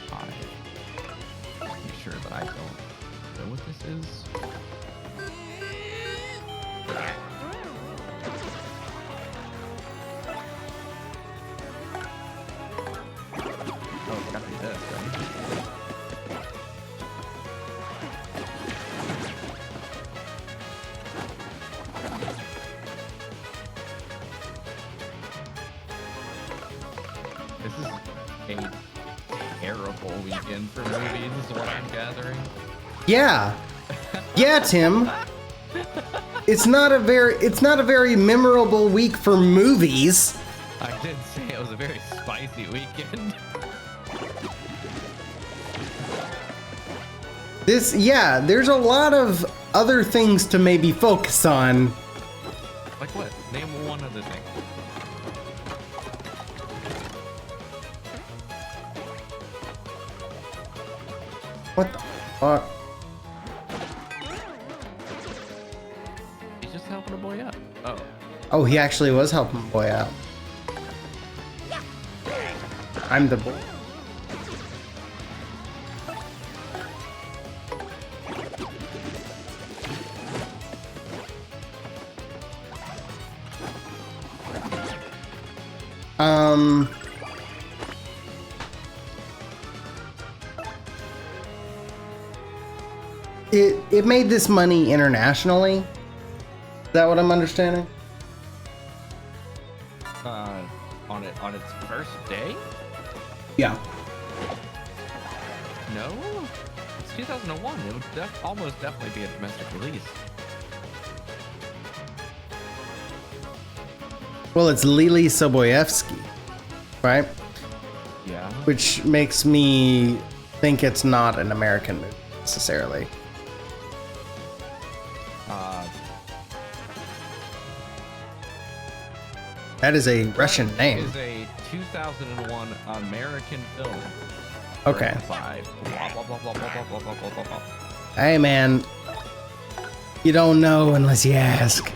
I make sure that I don't know what this is. Oh, it's gotta be this, right? This is a terrible weekend for movies, is what I'm gathering. Yeah. Yeah, Tim. It's not a very memorable week for movies. I did say it was a very spicy weekend. There's a lot of other things to maybe focus on. Like what? Name one other thing. What the fuck? He's just helping a boy out. Oh. Oh, he actually was helping the boy out. I'm the boy. It made this money internationally. Is that what I'm understanding? On its first day? Yeah. No, it's 2001. It would almost definitely be a domestic release. Well, it's Lily Soboyevsky, right? Yeah. Which makes me think it's not an American movie necessarily. That is a Russian name. It is a 2001 American film. Okay. By blah, blah, blah, blah, blah, blah, blah, blah, blah, blah. Hey, man. You don't know unless you ask.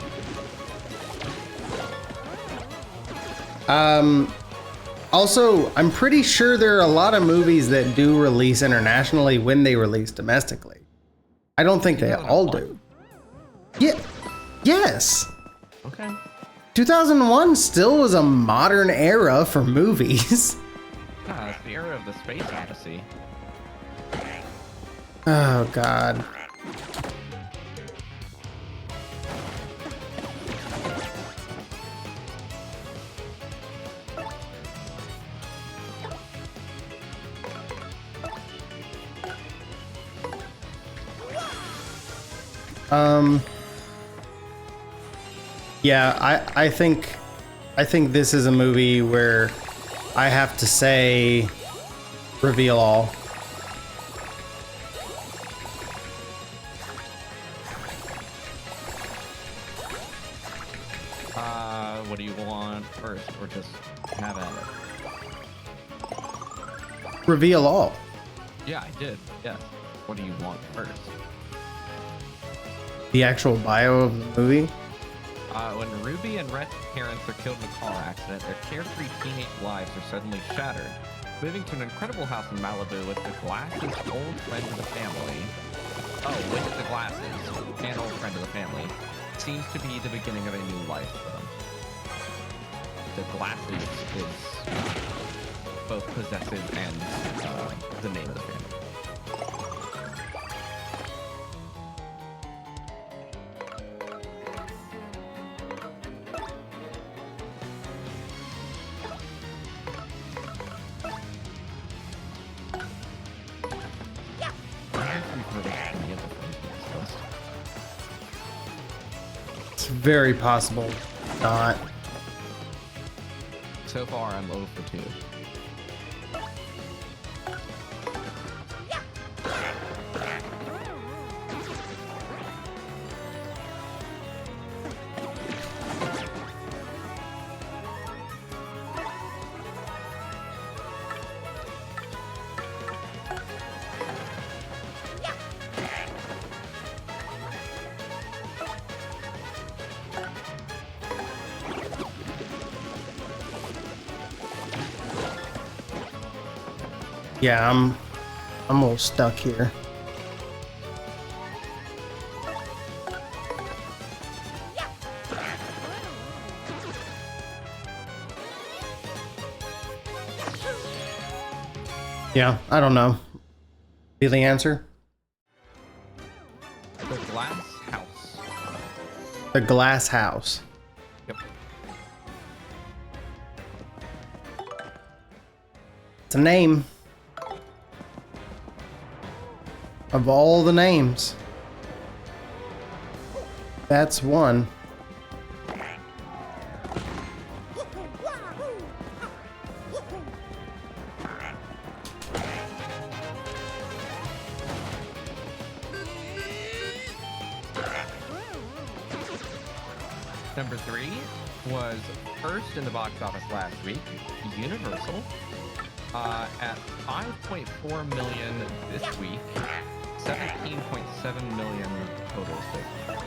Also, I'm pretty sure there are a lot of movies that do release internationally when they release domestically. I don't think they all do. Yeah. Yes. Okay. 2001 still was a modern era for movies. Ah, it's the era of the Space Odyssey. Oh, God. Yeah, I think this is a movie where I have to say reveal all. What do you want first, or just have at it? Reveal all. Yeah, I did. Yes. What do you want first? The actual bio of the movie. When Ruby and Rhett's parents are killed in a car accident, their carefree teenage lives are suddenly shattered. Moving to an incredible house in Malibu with the Glasses' old friend of the family. Oh, with the Glasses, an old friend of the family, seems to be the beginning of a new life for them. The Glasses is both possessive and the name of the family. It's very possible not. So far, I'm 0 for 2. Yeah, I'm a little stuck here. Yeah, I don't know. Be the answer? The Glass House. The Glass House. Yep. It's a name. Of all the names, that's one. Number 3 was first in the box office last week, Universal, at 5.4 million this week, 17.7 million total so far.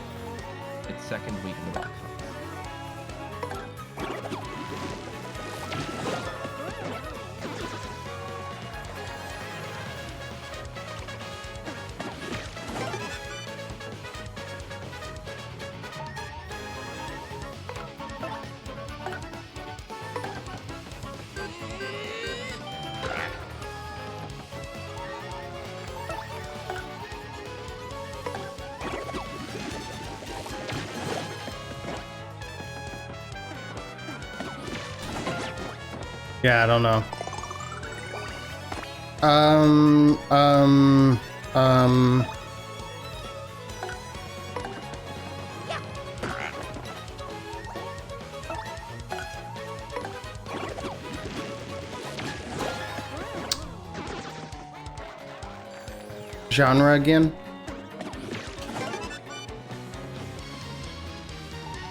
Its second week in the box office. Yeah, I don't know. Genre again?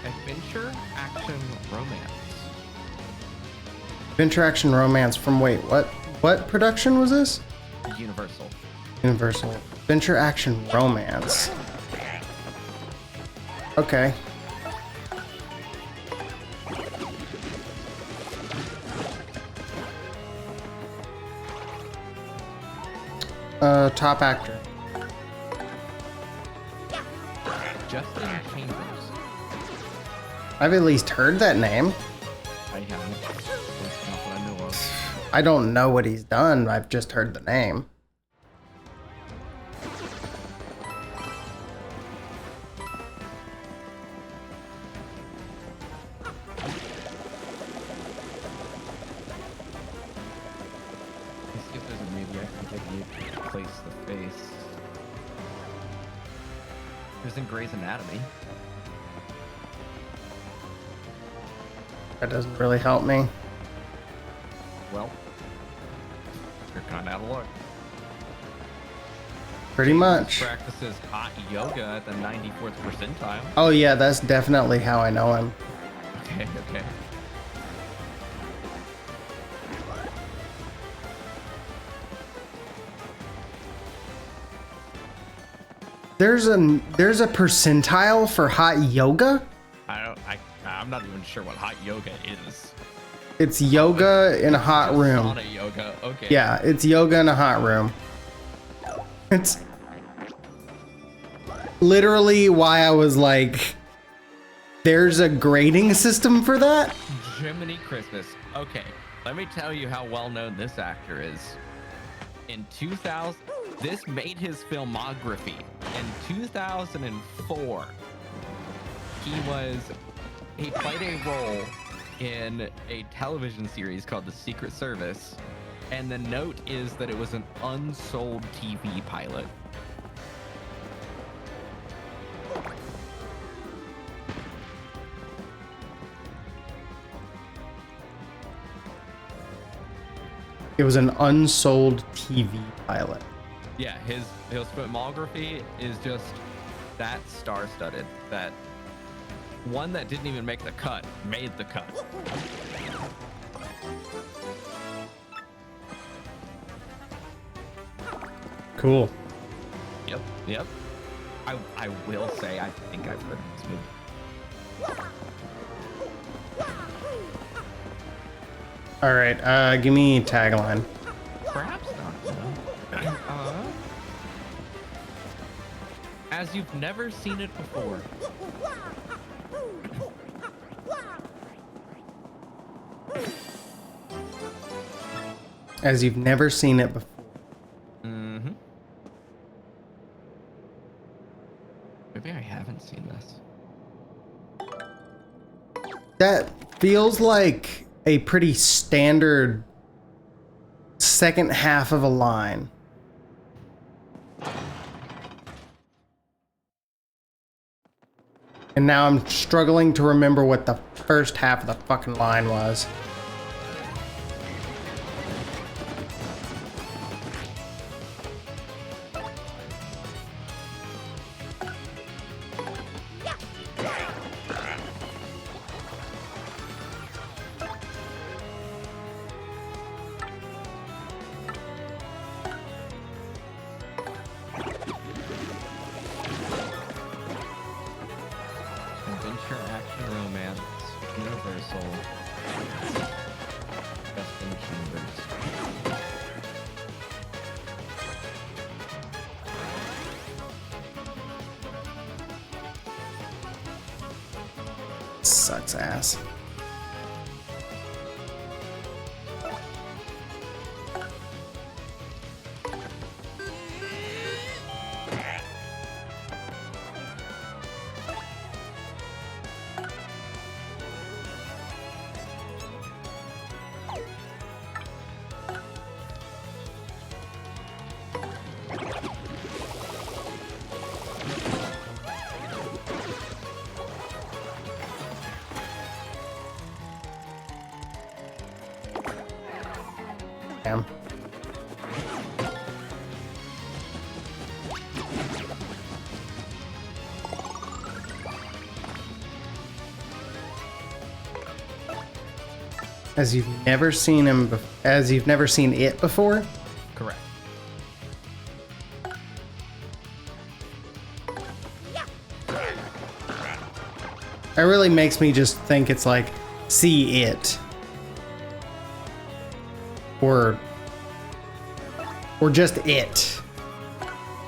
Adventure, action, romance. Adventure action romance from what production was this? Universal. Universal. Adventure action romance. Okay. Top actor. Justin Chambers. I've at least heard that name. I haven't. That's not what I know of. I don't know what he's done. I've just heard the name. Let's see if there's a maybe I can place the face. It was in Grey's Anatomy. That doesn't really help me. Well, you're kind of out of luck. Pretty much. Practices hot yoga at the 94th percentile. Oh yeah, that's definitely how I know him. Okay, okay. There's a percentile for hot yoga? I'm not even sure what hot yoga is. It's yoga in a hot room. Sauna yoga. Okay. Yeah, it's yoga in a hot room. It's literally why I was like, there's a grading system for that? Jiminy Christmas. Okay, let me tell you how well known this actor is. In 2000, this made his filmography. In 2004, he played a role in a television series called The Secret Service, and the note is that it was an unsold TV pilot. It was an unsold TV pilot. Yeah, his filmography is just that star-studded. That one that didn't even make the cut made the cut. Cool. Yep. I will say I think I've heard of this movie. All right, give me tagline. Perhaps not. No. As you've never seen it before. As you've never seen it before. Mm-hmm. Maybe I haven't seen this. That feels like a pretty standard second half of a line. And now I'm struggling to remember what the first half of the fucking line was. Adventure, action, romance, universal, Justin Chambers. Sucks ass. Damn. As you've never seen as you've never seen it before? Correct. It really makes me just think it's like, see it. Or just it.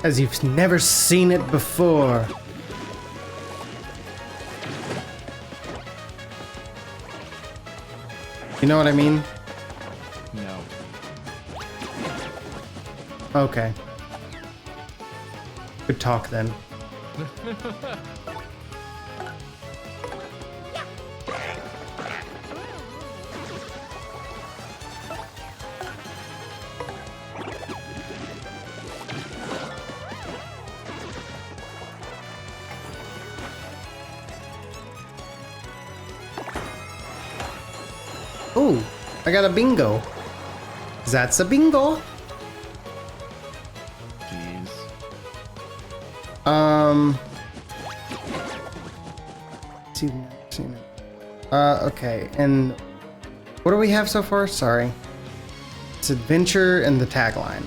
As you've never seen it before. You know what I mean? No. Okay. Good talk then. Ooh, I got a bingo. That's a bingo. Jeez. Seen it. Okay, and what do we have so far? Sorry. It's adventure and the tagline.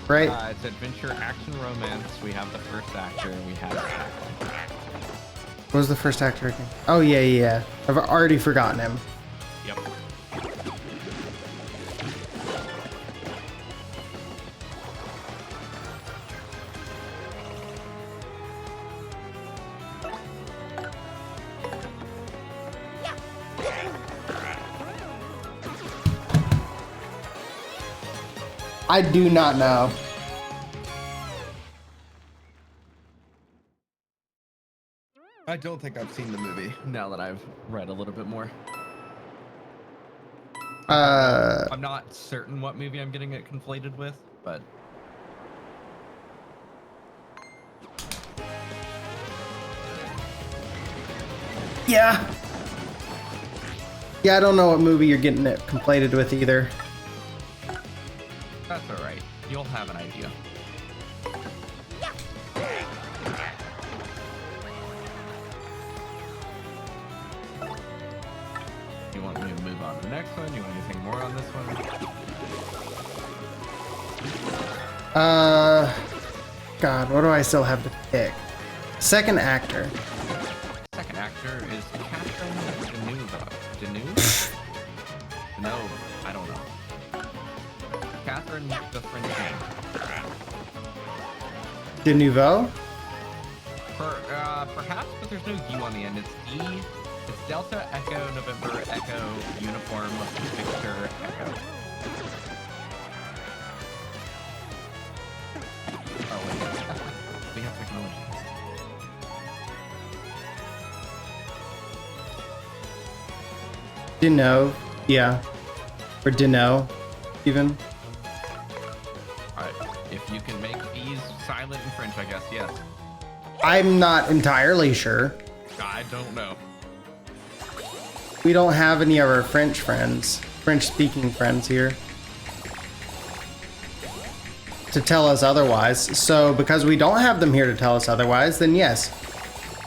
Right? It's adventure, action, romance. We have the first actor, and we have the tagline. What was the first actor again? Oh, yeah. I've already forgotten him. Yep. I do not know. I don't think I've seen the movie now that I've read a little bit more. I'm not certain what movie I'm getting it conflated with, but Yeah, I don't know what movie you're getting it conflated with either. that's all right. You'll have an idea. You want me to move on to the next one? You want anything more on this one? God, what do I still have to pick? Second actor. Second actor is Catherine Deneuve. No, I don't know. Catherine the French name. De Nouveau? Perhaps, but there's no U on the end. It's D. It's Delta Echo November Echo Uniform Victor Echo. Oh wait, we have technology. Deneuve, yeah. Or Deno, even. Alright, if you can make B's silent in French, I guess, yes. I'm not entirely sure. I don't know. We don't have any of our French friends, French-speaking friends here, to tell us otherwise. So because we don't have them here to tell us otherwise, then yes.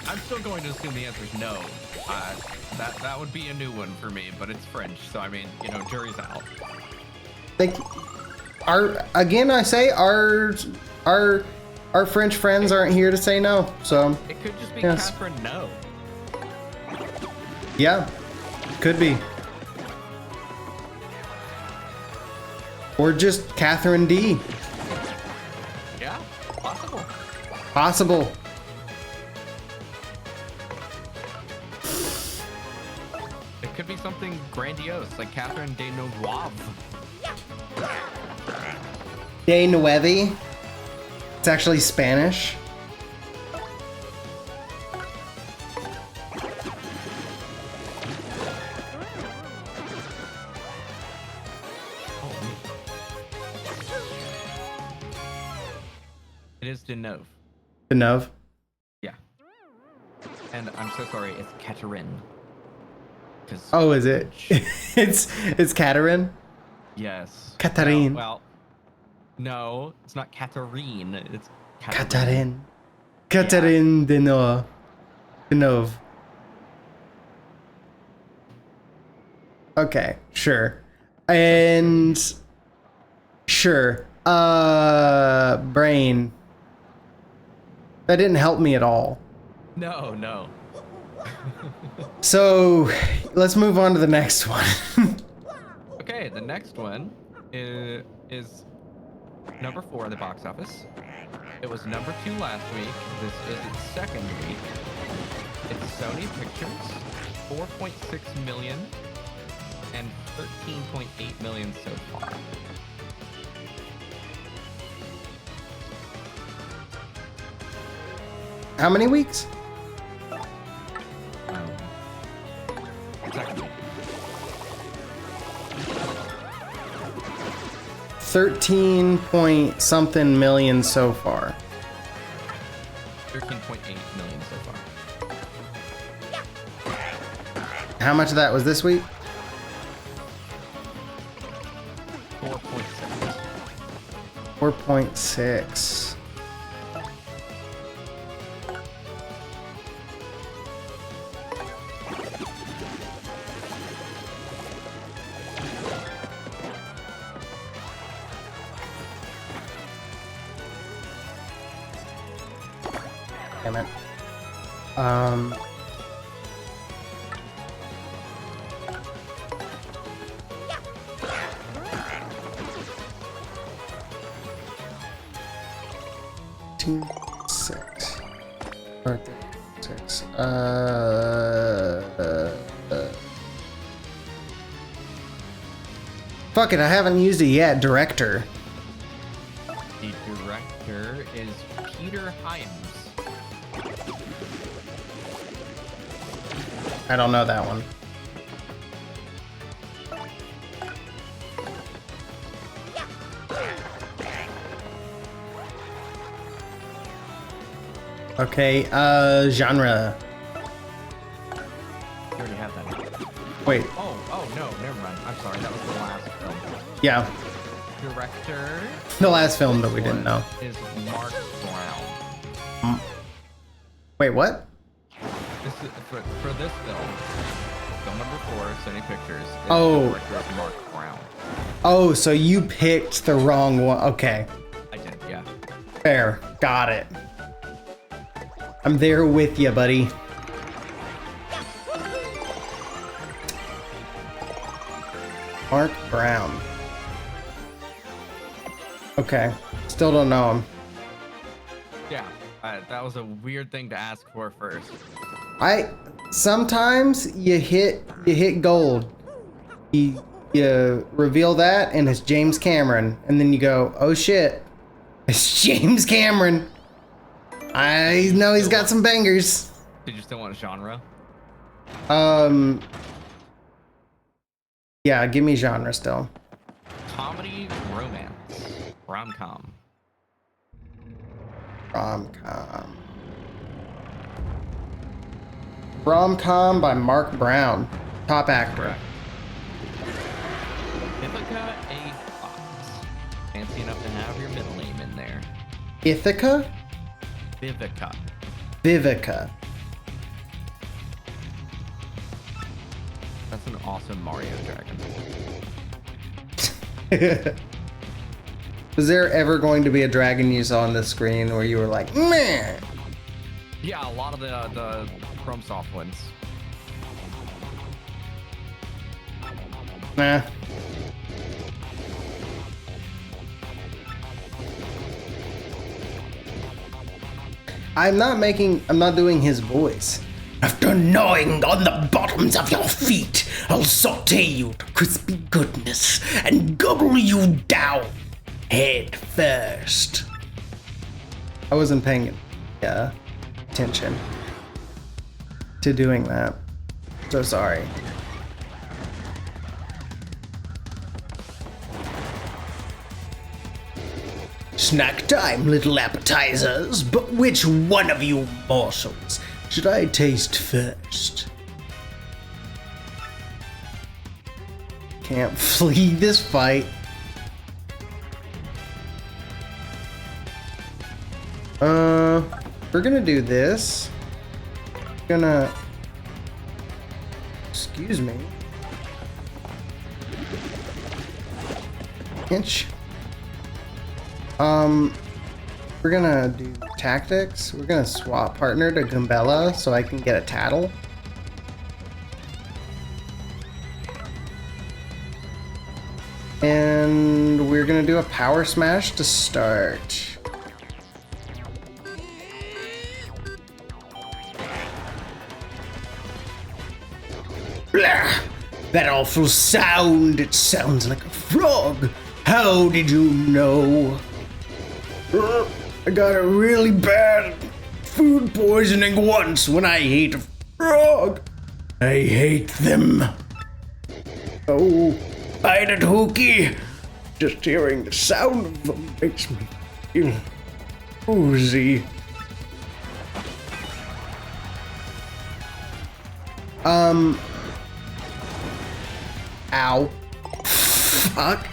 I'm still going to assume the answer is no. That would be a new one for me, but it's French, so I mean, you know, jury's out. Like, our French friends aren't here to say no. So It could just be yes. Catherine No. Yeah, could be. Or just Catherine D. Yeah, possible. Possible. It could be something grandiose, like Catherine Deneuve. De Nueve. It's actually Spanish. It is Deneuve. Deneuve. Yeah. And I'm so sorry, it's Catherine. Oh, is it? it's Catherine. Yes. Catherine. Well, no, it's not Catherine. It's Catherine. Catherine Deneuve. Deneuve. Okay, sure. And sure. Brain. That didn't help me at all. No, no. So, let's move on to the next one. Okay, the next one is number 4 in the box office. It was number 2 last week. This is its second week. It's Sony Pictures, 4.6 million and 13.8 million so far. How many weeks? Second week. 13 point something million so far. 13.8 million so far. How much of that was this week? 4.6. 4.6. Damn it. Six. Or 36. Fuck it, I haven't used it yet. Director. The director is Peter Hyams. I don't know that one. Okay, genre. You already have that. Wait, Oh, no, never mind. I'm sorry, that was the last film. yeah, Director the last film that we didn't know. is Mark Brown. Wait, what? This is for this film. Film number 4, Sony Pictures. Oh. The director is Mark Brown. Oh, so you picked the wrong one. Okay, I did, yeah. fair. Got it. I'm there with you, buddy. Mark Brown. Okay, still don't know him. Yeah, that was a weird thing to ask for first. Sometimes you hit gold. You reveal that and it's James Cameron, and then you go, oh shit, it's James Cameron. I know he's got some bangers. Did you still want a genre? Yeah, give me genre still. Comedy, romance, rom-com. Rom-com. Rom-com by Mark Brown. Top actor. Ithaca A. Fox. Fancy enough to have your middle name in there. Ithaca? Vivica. Vivica. That's an awesome Mario dragon. Was there ever going to be a dragon you saw on the screen where you were like, meh? Yeah, a lot of the FromSoft ones. Nah. I'm not doing his voice. After gnawing on the bottoms of your feet, I'll saute you to crispy goodness and gobble you down head first. I wasn't paying attention to doing that. So sorry. Snack time, little appetizers, but which one of you morsels should I taste first? Can't flee this fight. We're gonna do this. Excuse me. Inch. We're gonna do tactics. We're gonna swap partner to Gumbella so I can get a tattle. And we're gonna do a power smash to start. Blah! That awful sound, it sounds like a frog. How did you know? I got a really bad food poisoning once when I ate a frog. I hate them. Oh, bite it, Hookie. Just hearing the sound of them makes me feel woozy. Ow. Fuck.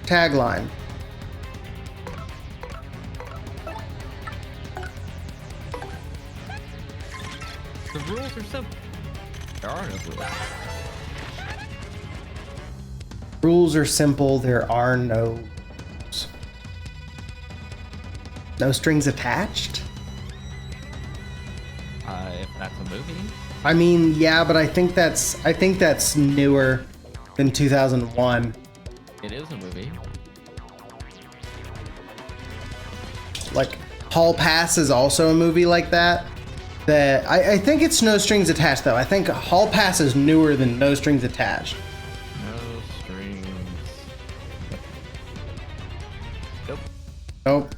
Tagline. The rules are simple. There are no rules. Rules are simple. There are no rules. No strings attached? If that's a movie. I mean, yeah, but I think that's newer than 2001. It is a movie. Like, Hall Pass is also a movie like that. That I think it's No Strings Attached though. I think Hall Pass is newer than No Strings Attached. No strings. Nope. Nope.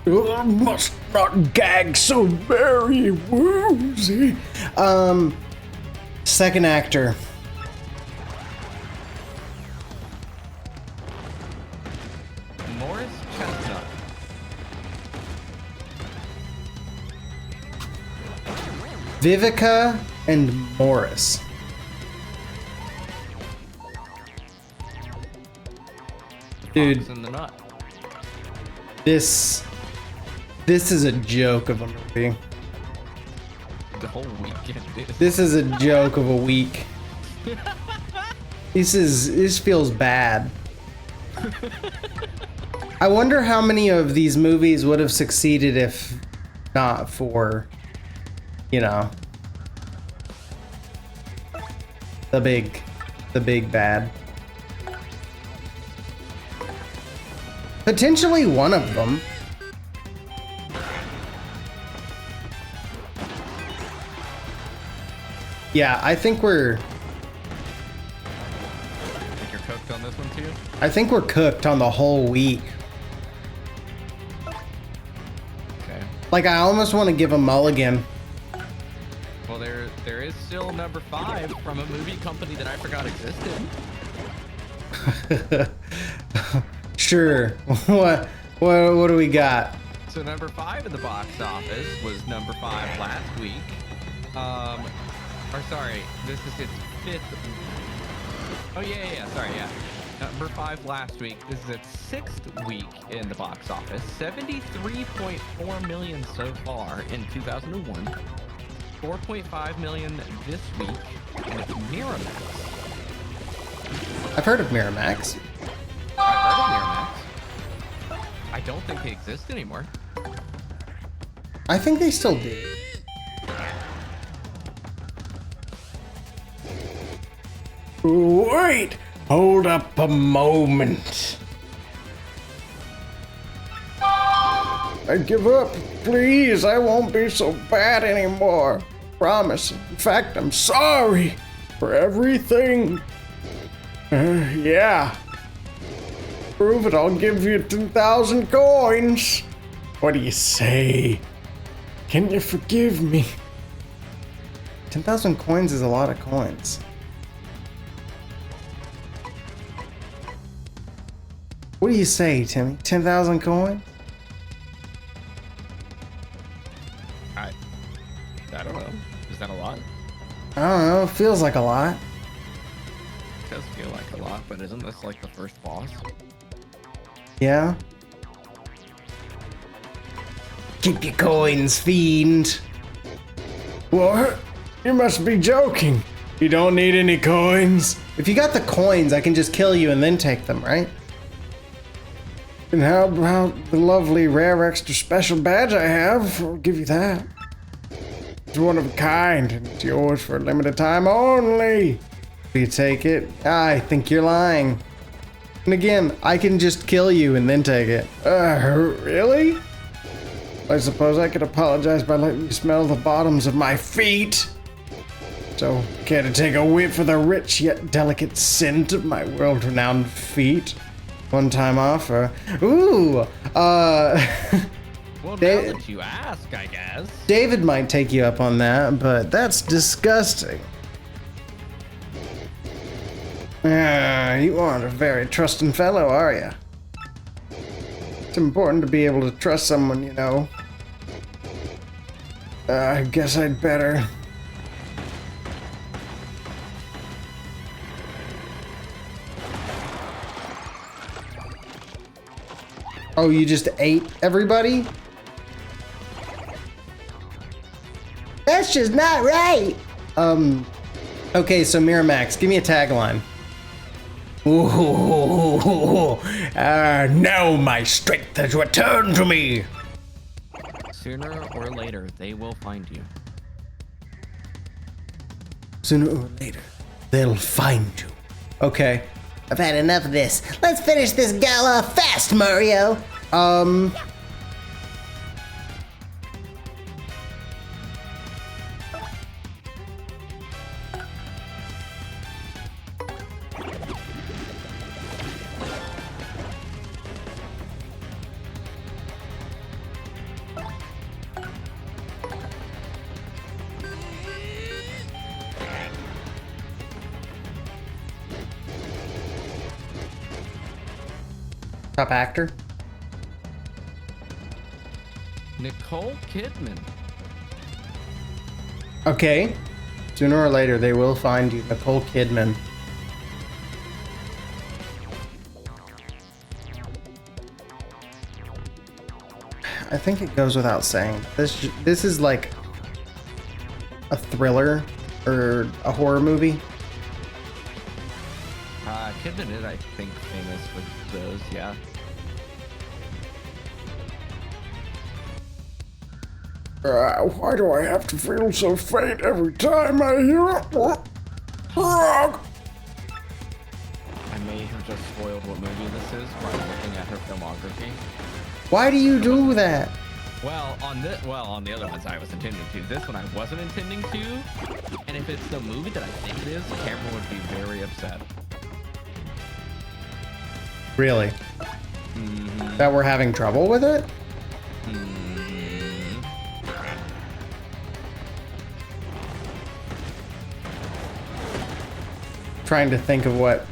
I must not gag so very woozy. Second actor. Morris Chestnut. Vivica and Morris. Dude, Fox in the nut. This is a joke of a movie. The whole weekend. This is a joke of a week. This feels bad. I wonder how many of these movies would have succeeded if not for, you know, the big bad. Potentially one of them. Yeah, I think we're Think you're cooked on this one too? I think we're cooked on the whole week. Okay. Like, I almost want to give a mulligan. Well, there is still number 5 from a movie company that I forgot existed. Sure. What do we got? So number 5 in the box office was number 5 last week. Or sorry, this is its 5th. Oh yeah, sorry, yeah. Number 5 last week. This is its 6th week in the box office. 73.4 million so far in 2001. 4.5 million this week, and it's Miramax. I've heard of Miramax. I've heard of Miramax. I don't think they exist anymore. I think they still do. Wait! Hold up a moment. I give up. Please, I won't be so bad anymore. Promise. In fact, I'm sorry for everything. Yeah. Prove it, I'll give you 2,000 coins. What do you say? Can you forgive me? 10,000 coins is a lot of coins. What do you say, Timmy? 10,000 coins? I don't know. Is that a lot? I don't know. It feels like a lot. It does feel like a lot, but isn't this like the first boss? Yeah. Keep your coins, fiend. What? You must be joking. You don't need any coins. If you got the coins, I can just kill you and then take them, right? And how about the lovely rare extra special badge I have? I'll give you that. It's one of a kind, and it's yours for a limited time only. Will you take it? I think you're lying. And again, I can just kill you and then take it. Really? I suppose I could apologize by letting you smell the bottoms of my feet. So, care to take a whiff for the rich yet delicate scent of my world-renowned feet? One-time offer. Ooh, Well, now that you ask, I guess. David might take you up on that, but that's disgusting. You aren't a very trusting fellow, are you? It's important to be able to trust someone, you know. I guess I'd better. Oh, you just ate everybody? That's just not right. Okay, so Miramax, give me a tagline. Ooh, now my strength has returned to me. Sooner or later, they will find you. Sooner or later, they'll find you. Okay. I've had enough of this. Let's finish this gala fast, Mario. Top actor. Nicole Kidman. Okay. Sooner or later, they will find you. Nicole Kidman. I think it goes without saying. This is like a thriller or a horror movie. Kidman is, I think, famous with those, yeah. Why do I have to feel so faint every time I hear a frog? I may have just spoiled what movie this is by looking at her filmography. Why do you do that? Well, on the other ones I was intending to. This one I wasn't intending to. And if it's the movie that I think it is, Cameron would be very upset. Really? Mm-hmm. That we're having trouble with it? Mm-hmm. Trying to think of what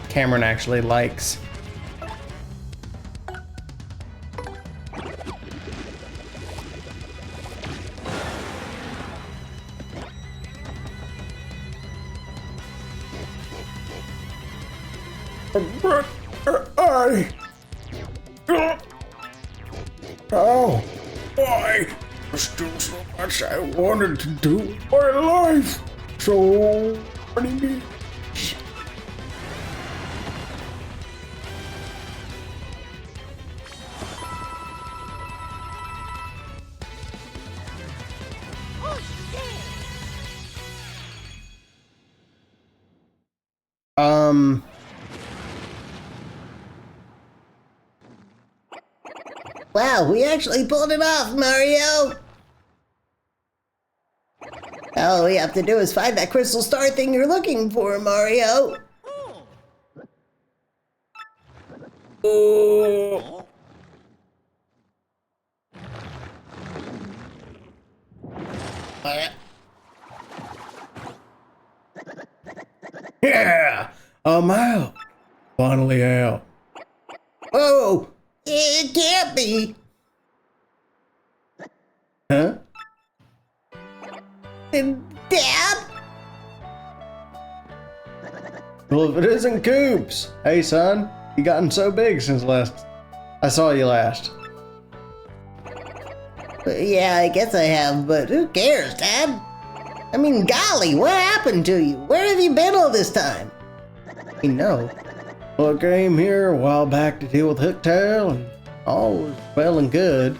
Cameron actually likes. But why? There's still so much I wanted to do with my life. So many needs. Wow, we actually pulled it off, Mario! All we have to do is find that crystal star thing you're looking for, Mario. Oh. Yeah, I'm out. Finally out. Oh, it can't be. Huh? Dad? Well, if it isn't Coops. Hey, son, you gotten so big since last I saw you last. Yeah, I guess I have, but who cares, Dad? I mean, golly, what happened to you? Where have you been all this time? You know. Well, I came here a while back to deal with Hooktail, and all was well and good.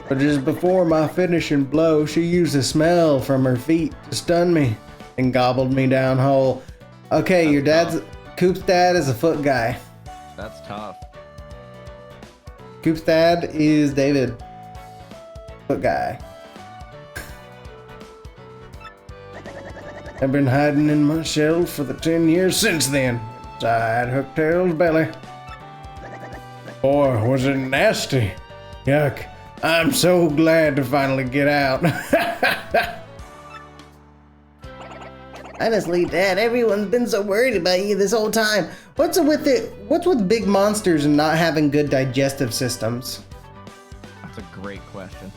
But just before my finishing blow, she used the smell from her feet to stun me and gobbled me down whole. Okay, That's your dad's tough. Coop's dad is a foot guy. That's tough. Coop's dad is David. Foot guy. I've been hiding in my shell for the 10 years since then. Inside Hooktail's belly. Boy, was it nasty. Yuck. I'm so glad to finally get out. Honestly, Dad, everyone's been so worried about you this whole time. What's with big monsters and not having good digestive systems? That's a great question.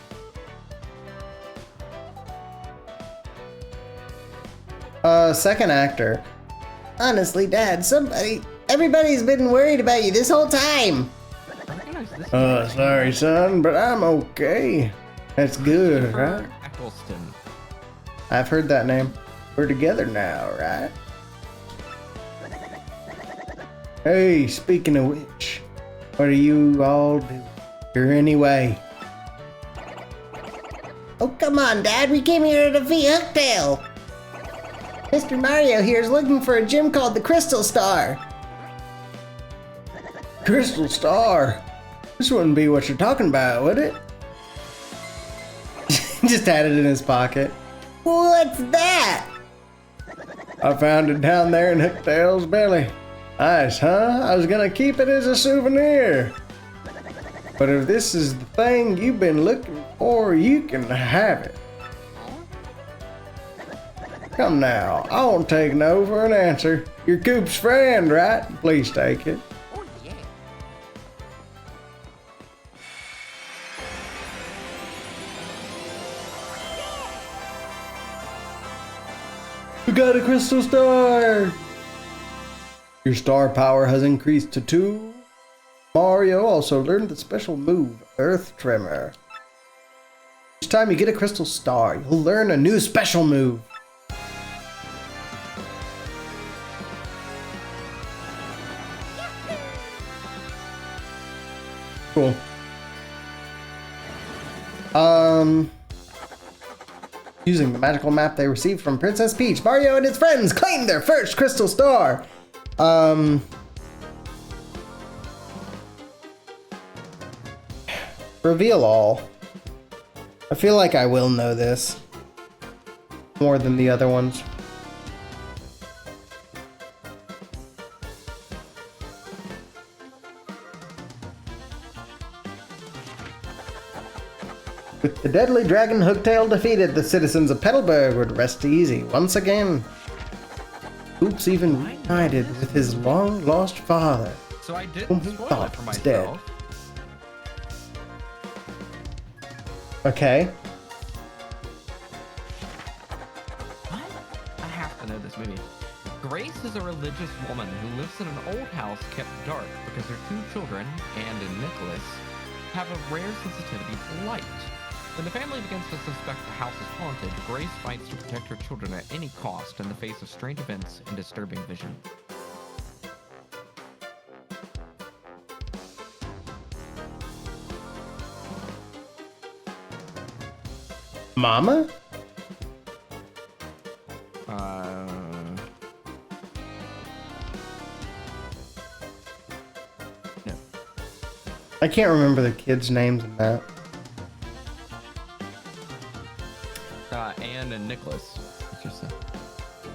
Second actor. Honestly, Dad, everybody's been worried about you this whole time. I recognize this. Sorry, son, but I'm okay. That's good, right? Eccleston. I've heard that name. We're together now, right? Hey, speaking of which, what are you all doing here anyway? Oh, come on, Dad, we came here to defeat Hooktail. Mr. Mario here is looking for a gem called the Crystal Star. Crystal Star? This wouldn't be what you're talking about, would it? Just had it in his pocket. What's that? I found it down there in Hooktail's belly. Nice, huh? I was gonna keep it as a souvenir. But if this is the thing you've been looking for, you can have it. Come now, I won't take no for an answer. You're Coop's friend, right? Please take it. Oh, yeah. You got a crystal star! Your star power has increased to 2. Mario also learned the special move, Earth Tremor. Each time you get a crystal star, you'll learn a new special move. Cool. Using the magical map they received from Princess Peach, Mario and his friends claimed their first crystal star. Reveal all. I feel like I will know this more than the other ones. With the deadly dragon Hooktail defeated, the citizens of Petalburg would rest easy once again. Oops even reunited with his long-lost father, So I whom didn't he spoil it thought for was dead. myself. Okay. What? I have to know this movie. Grace is a religious woman who lives in an old house kept dark because her 2 children, Anne and Nicholas, have a rare sensitivity to light. When the family begins to suspect the house is haunted, Grace fights to protect her children at any cost in the face of strange events and disturbing vision. Mama? No. I can't remember the kids' names in that. Anne and Nicholas. It's just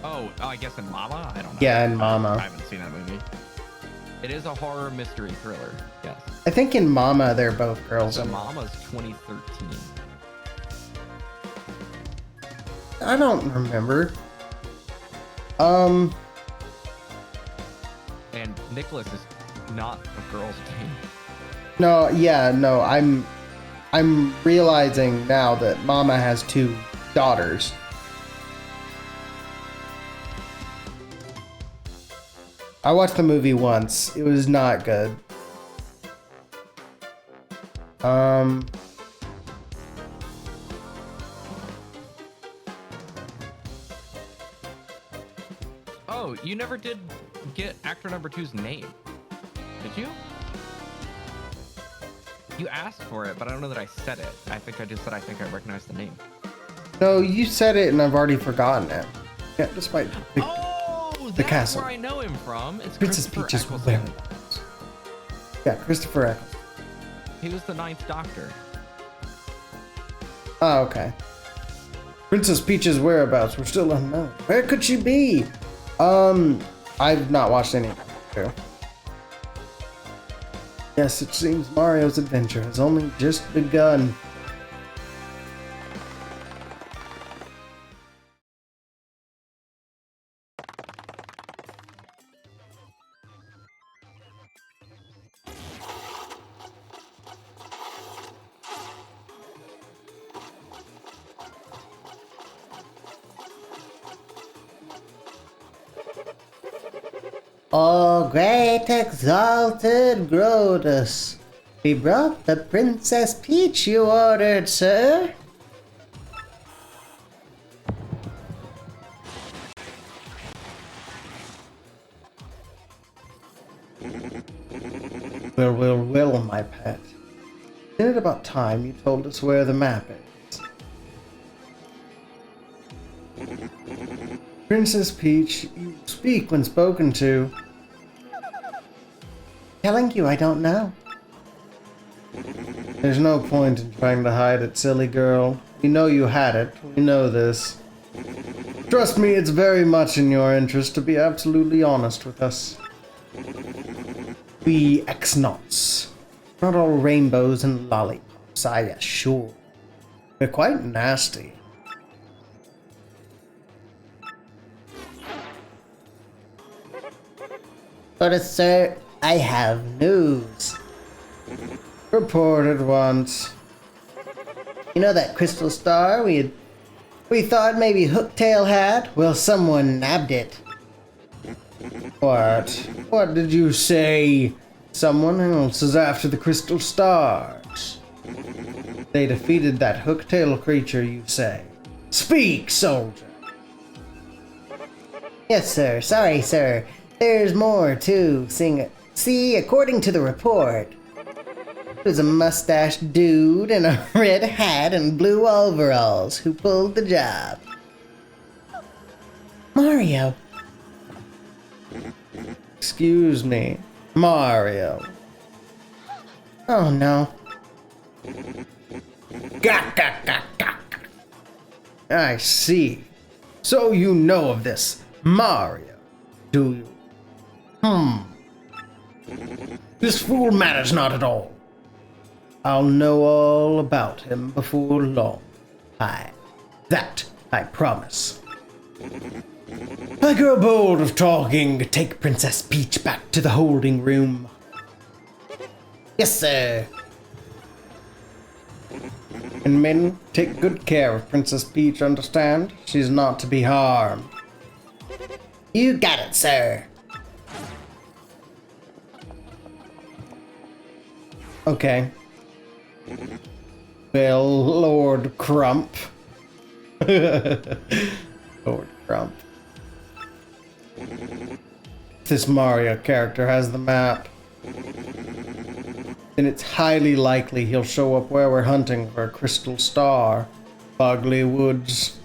I guess in Mama? I don't know. Yeah, and I Mama. haven't seen that movie. It is a horror mystery thriller, yes. I think in Mama they're both girls. So in it. Mama's 2013. I don't remember. And Nicholas is not a girl's name. No, yeah, no, I'm realizing now that Mama has 2 daughters. I watched the movie once. It was not good. Oh, you never did get actor number 2's name, did you? You asked for it, but I don't know that I said it. I think I just said I think I recognize the name. No, you said it and I've already forgotten it. Yeah, despite The the castle. Where I know him from. It's Princess Christopher Peach's Eccleston. whereabouts. Yeah, Christopher Eccleston. He was the 9th Doctor. Oh, okay. Princess Peach's whereabouts were still unknown. Where could she be? I've not watched any of it. Yes, it seems Mario's adventure has only just begun. Oh, great exalted Grodus, we brought the Princess Peach you ordered, sir. Well, my pet. Isn't it about time you told us where the map is? Princess Peach, you speak when spoken to. Telling you I don't know. There's no point in trying to hide it, silly girl. We know you had it. We know this. Trust me, it's very much in your interest to be absolutely honest with us. We X-Nauts. Not all rainbows and lollipops, I assure. We're quite nasty. But sir, I have news. Report at once. You know that crystal star we thought maybe Hooktail had? Well, someone nabbed it. What? What did you say? Someone else is after the crystal stars. They defeated that hooktail creature, you say. Speak, soldier! Yes, sir. Sorry, sir. There's more, too. See, according to the report, it was a mustached dude in a red hat and blue overalls who pulled the job. Mario. Excuse me. Mario. Oh, no. Gah, gah, gah, gah. I see. So you know of this Mario, do you? This fool matters not at all. I'll know all about him before long. That I promise. I grow bold of talking. Take Princess Peach back to the holding room. Yes, sir. And men, take good care of Princess Peach, understand? She's not to be harmed. You got it, sir. Okay. Well, Lord Crump. Lord Crump. This Mario character has the map. Then it's highly likely he'll show up where we're hunting for a crystal star. Bogly Woods.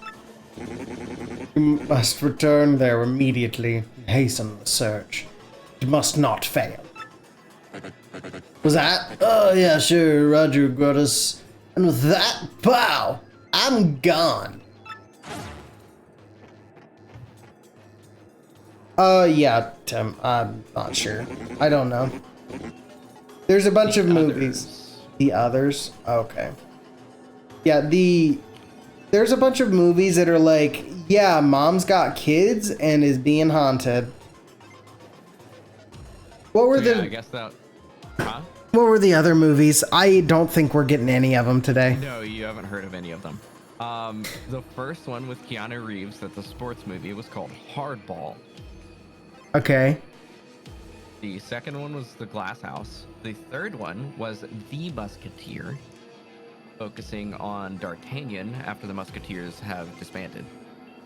We must return there immediately and hasten the search. It must not fail. Was that? Oh yeah, sure, Roger Grotus. And with that, pow! I'm gone. Yeah, Tim, I'm not sure. I don't know. There's a bunch of movies. The others? Okay. Yeah, there's a bunch of movies that are like, yeah, mom's got kids and is being haunted. What were I guess that. Huh? What were the other movies? I don't think we're getting any of them today. No, you haven't heard of any of them. The first one with Keanu Reeves, that's a sports movie, was called Hardball. Okay. The second one was The Glass House. The third one was The Musketeer, focusing on D'Artagnan after the Musketeers have disbanded.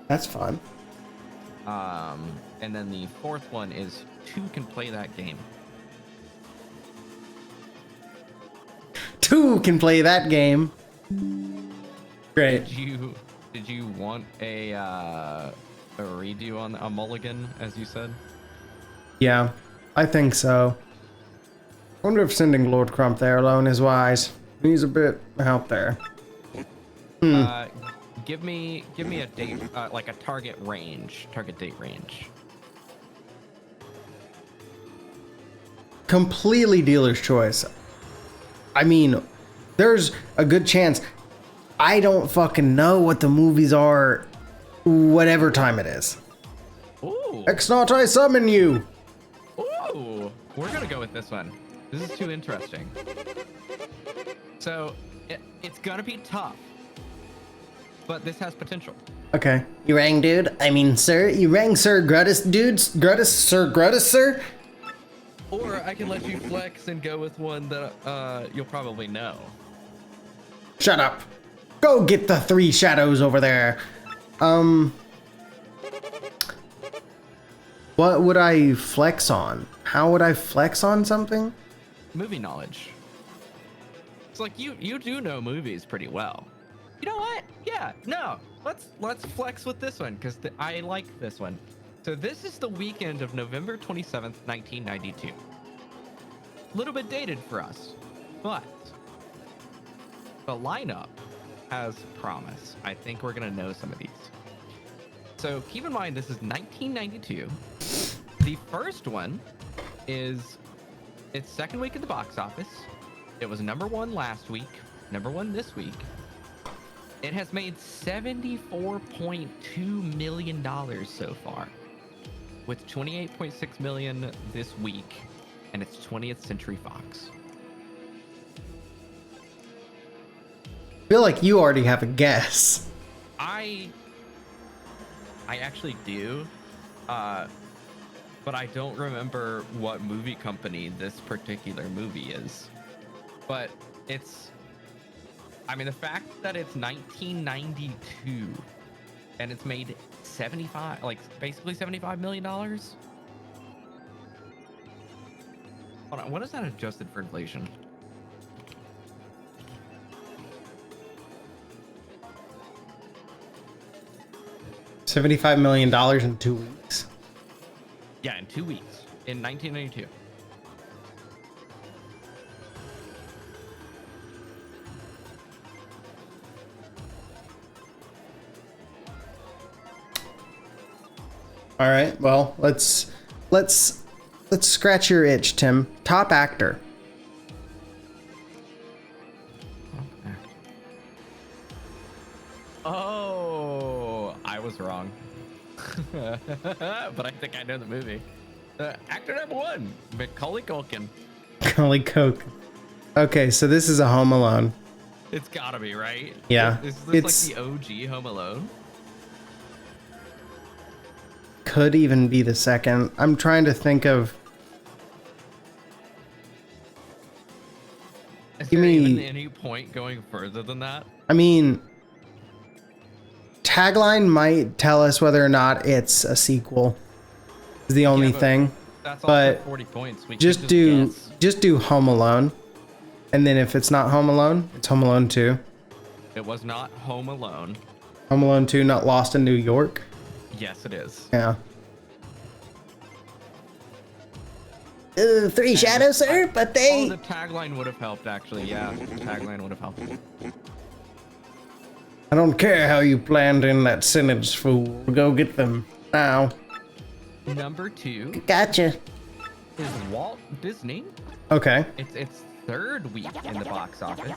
That's fun. And then the fourth one is Two Can Play That Game. Two can play that game. Great. Did you want a redo on a mulligan, as you said? Yeah, I think so. Wonder if sending Lord Crump there alone is wise. He's a bit out there. Give me a date, like a target date range. Completely dealer's choice. I mean, there's a good chance I don't fucking know what the movies are, whatever time it is. Ooh. Ex not I summon you. Ooh. We're gonna go with this one. This is too interesting. So, it's gonna be tough, but this has potential. Okay. You rang, dude? I mean, sir? You rang, Sir Grutus, dudes? Grutus, Sir Grutus, sir? Or I can let you flex and go with one that you'll probably know. Shut up. Go get the three shadows over there. What would I flex on? How would I flex on something? Movie knowledge. It's like you do know movies pretty well. You know what? Yeah, no. Let's flex with this one because I like this one. So this is the weekend of November 27th, 1992. A little bit dated for us, but the lineup has promise. I think we're gonna know some of these. So keep in mind, this is 1992. The first one is its second week at the box office. It was #1 last week, #1 this week. It has made $74.2 million so far, with $28.6 million this week, and it's 20th Century Fox. I feel like you already have a guess. I actually do, but I don't remember what movie company this particular movie is. But I mean, the fact that it's 1992 and it's made basically $75 million. Hold on, what is that adjusted for inflation? $75 million in 2 weeks. Yeah, in 2 weeks, in 1992. All right. Well, let's scratch your itch, Tim. Top actor. Oh, I was wrong. But I think I know the movie. Actor #1, Macaulay Culkin. Macaulay Culkin. Okay, so this is a Home Alone. It's gotta be, right? Yeah. Is this like the OG Home Alone? Could even be the second. I'm trying to think of. Is there even any point going further than that? I mean, tagline might tell us whether or not it's a sequel. Is the only thing. That's but also 40 points. We just do Home Alone, and then if it's not Home Alone, it's Home Alone 2. It was not Home Alone. Home Alone 2, not Lost in New York. Yes, it is. Yeah. Three shadows, sir, but they. Oh, the tagline would have helped, actually. Yeah, the tagline would have helped. I don't care how you planned in that sentence, fool. Go get them now. #2 Gotcha. is Walt Disney. Okay. It's its third week in the box office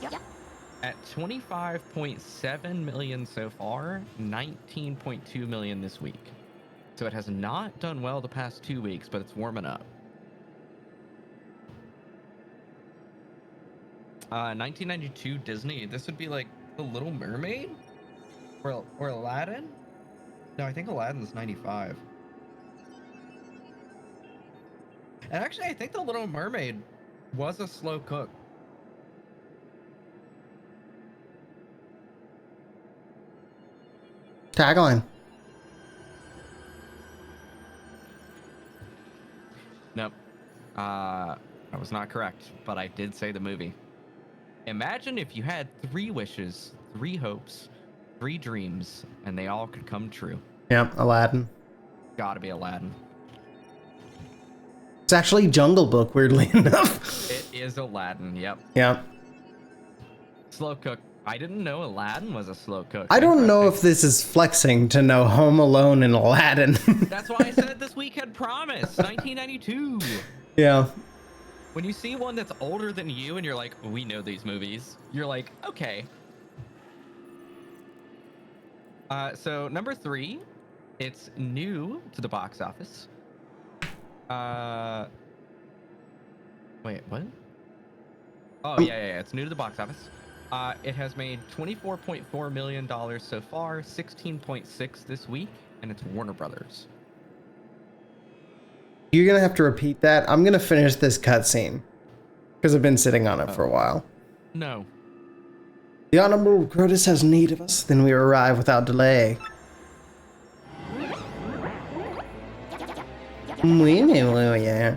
at 25.7 million so far, 19.2 million this week. So it has not done well the past 2 weeks, but it's warming up. 1992 Disney. This would be like The Little Mermaid or Aladdin. No, I think Aladdin's 95. And actually, I think The Little Mermaid was a slow cook. Tagline. Nope. I was not correct, but I did say the movie. Imagine if you had 3 wishes, 3 hopes, 3 dreams, and they all could come true. Yep, Aladdin. Gotta be Aladdin. It's actually Jungle Book, weirdly enough. It is Aladdin, yep. Yep. Slow cook. I didn't know Aladdin was a slow cook. I don't know if this is flexing to know Home Alone and Aladdin. That's why I said this week had promise. 1992. Yeah. When you see one that's older than you and you're like, we know these movies, you're like, okay. So number 3, it's new to the box office. Wait, what? Oh, yeah, it's new to the box office. It has made $24.4 million so far, 16.6 this week, and it's Warner Brothers. You're gonna have to repeat that. I'm gonna finish this cutscene because I've been sitting on it for a while. No. The Honorable Crotus has need of us, then we arrive without delay. Yeah.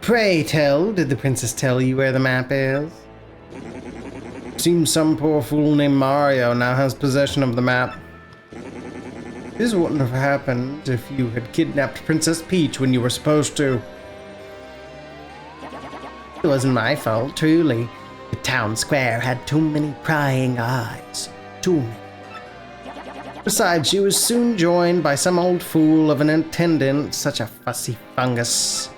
Pray tell, did the princess tell you where the map is? Seems some poor fool named Mario now has possession of the map. This wouldn't have happened if you had kidnapped Princess Peach when you were supposed to. It wasn't my fault, truly. The town square had too many prying eyes. Too many. Besides, she was soon joined by some old fool of an attendant, such a fussy fungus.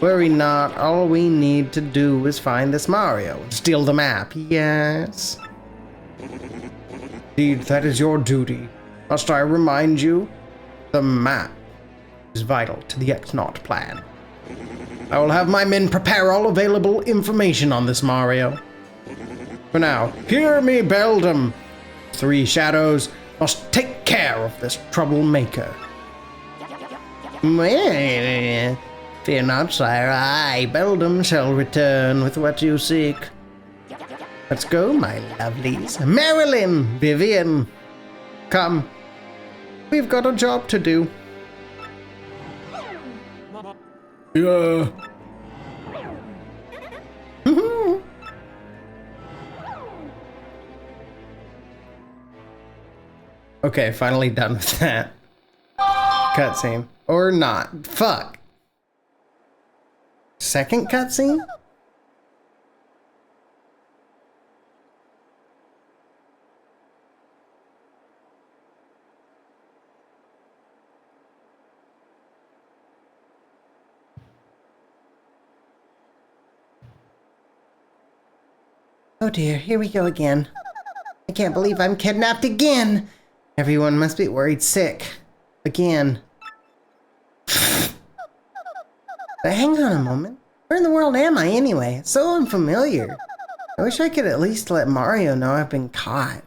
Worry not, all we need to do is find this Mario and steal the map, yes? Indeed, that is your duty. Must I remind you? The map is vital to the X-Naught plan. I will have my men prepare all available information on this Mario. For now, hear me, Beldam. 3 shadows must take care of this troublemaker. Fear not, sire. I, Beldam, shall return with what you seek. Let's go, my lovelies. Marilyn, Vivian, come. We've got a job to do. Yeah. Okay, finally done with that. Cutscene. Or not. Fuck. Second cutscene? Oh dear, here we go again. I can't believe I'm kidnapped again! Everyone must be worried sick. Again. But hang on a moment. Where in the world am I anyway? It's so unfamiliar. I wish I could at least let Mario know I've been caught.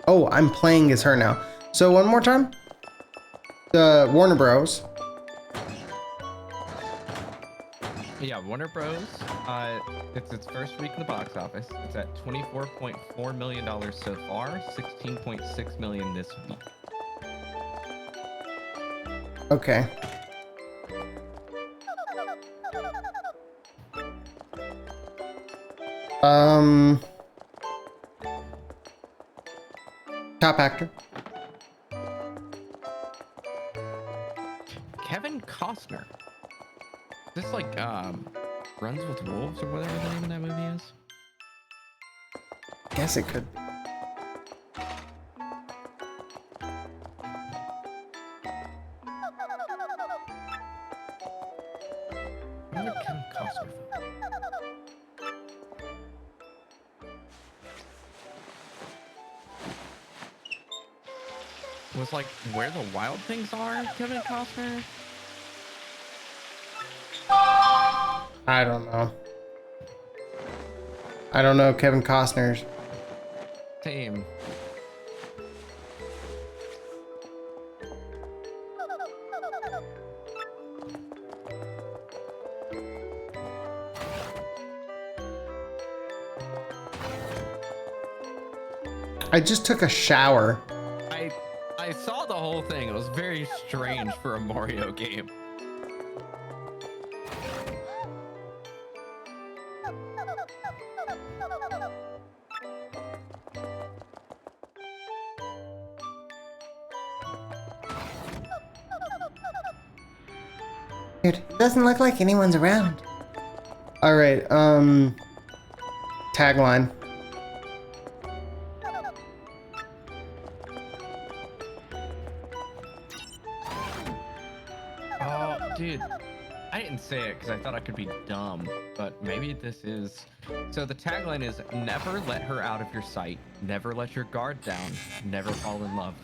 Oh, I'm playing as her now. So one more time. The Warner Bros. Yeah, Warner Bros. It's its first week in the box office. It's at $24.4 million so far, $16.6 million this week. Okay. Top actor. Kevin Costner. Is this like Runs with Wolves or whatever the name of that movie is? Guess it could be. I wonder Kevin Costner. Was like Where the Wild Things Are, Kevin Costner? I don't know. I don't know Kevin Costner's. Same. I just took a shower. I saw the whole thing. It was very strange for a Mario game. Dude, it doesn't look like anyone's around. All right, tagline. Oh, dude. I didn't say it because I thought I could be dumb, but maybe this is... So the tagline is, never let her out of your sight, never let your guard down, never fall in love.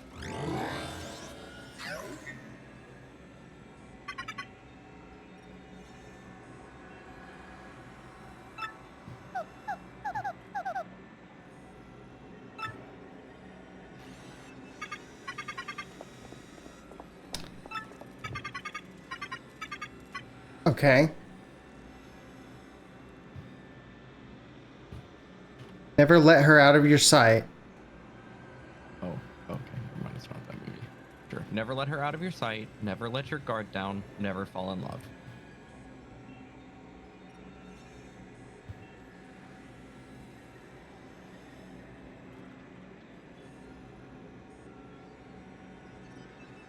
Okay. Never let her out of your sight. Oh, okay. Never mind. It's not that movie. Sure. Never let her out of your sight, never let your guard down, never fall in love.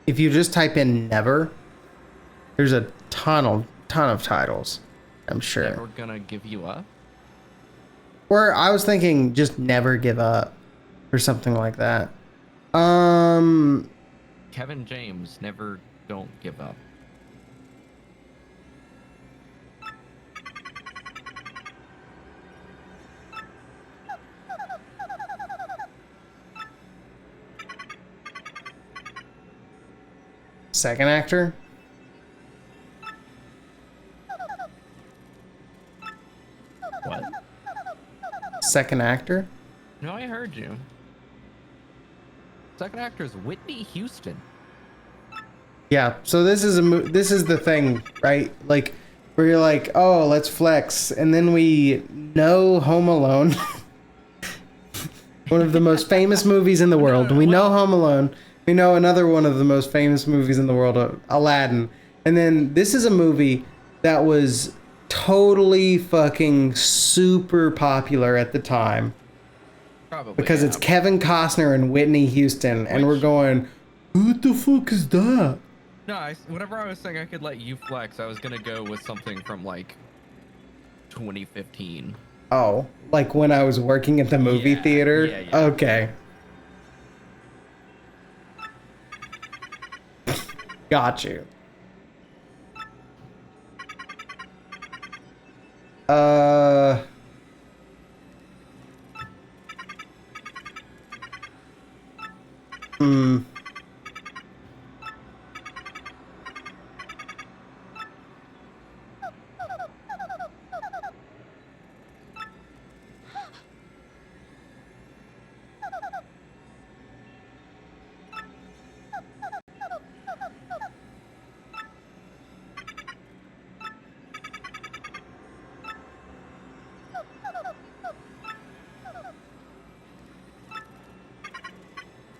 If you just type in never, there's a ton of titles, I'm sure. Never gonna give you up? Or I was thinking just never give up or something like that. Kevin James, never don't give up. Second actor? What? Second actor? No, I heard you. Second actor is Whitney Houston. Yeah, so this is this is the thing, right? Like where you're like, "Oh, let's flex." And then we know Home Alone. One of the most famous movies in the world. We know Home Alone. We know another one of the most famous movies in the world, Aladdin. And then this is a movie that was totally fucking super popular at the time. Probably. Because it's Kevin Costner and Whitney Houston. And we're going, what the fuck is that? No, whenever I was saying I could let you flex, I was gonna go with something from like 2015. Oh, like when I was working at the movie theater? Yeah. Okay. Got you.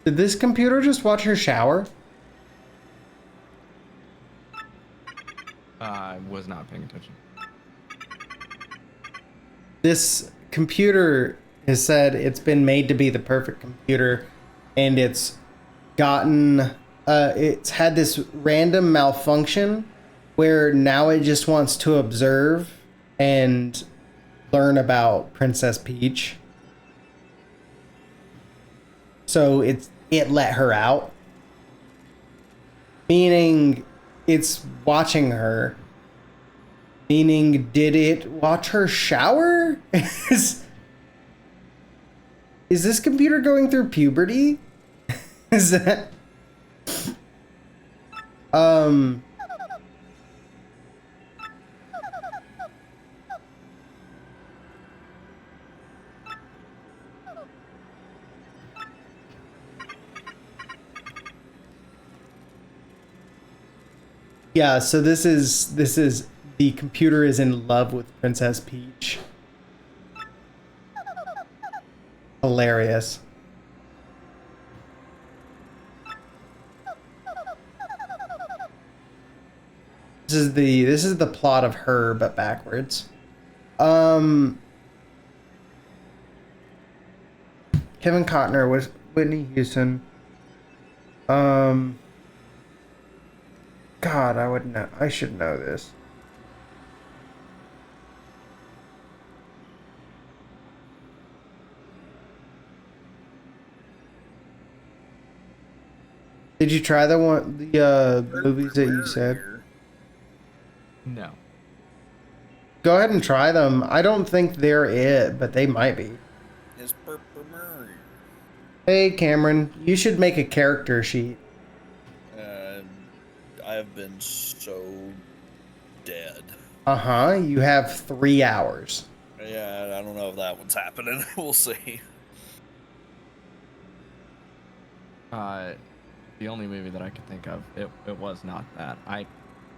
Did this computer just watch her shower? I was not paying attention. This computer has said it's been made to be the perfect computer, and it's gotten it's had this random malfunction where now it just wants to observe and learn about Princess Peach. So it let her out, meaning it's watching her. Meaning, did it watch her shower? Is this computer going through puberty? Is that... Yeah, so this is the computer is in love with Princess Peach. Hilarious. This is the plot of Her, but backwards. Kevin Costner was Whitney Houston. God, I would know. I should know this. Did you try the movies that you said? No. Go ahead and try them. I don't think they're it, but they might be. It's Purple Mario. Hey, Cameron, you should make a character sheet. I have been so dead. Uh-huh, you have 3 hours. Yeah, I don't know if that one's happening. We'll see. The only movie that I could think of, it was not that.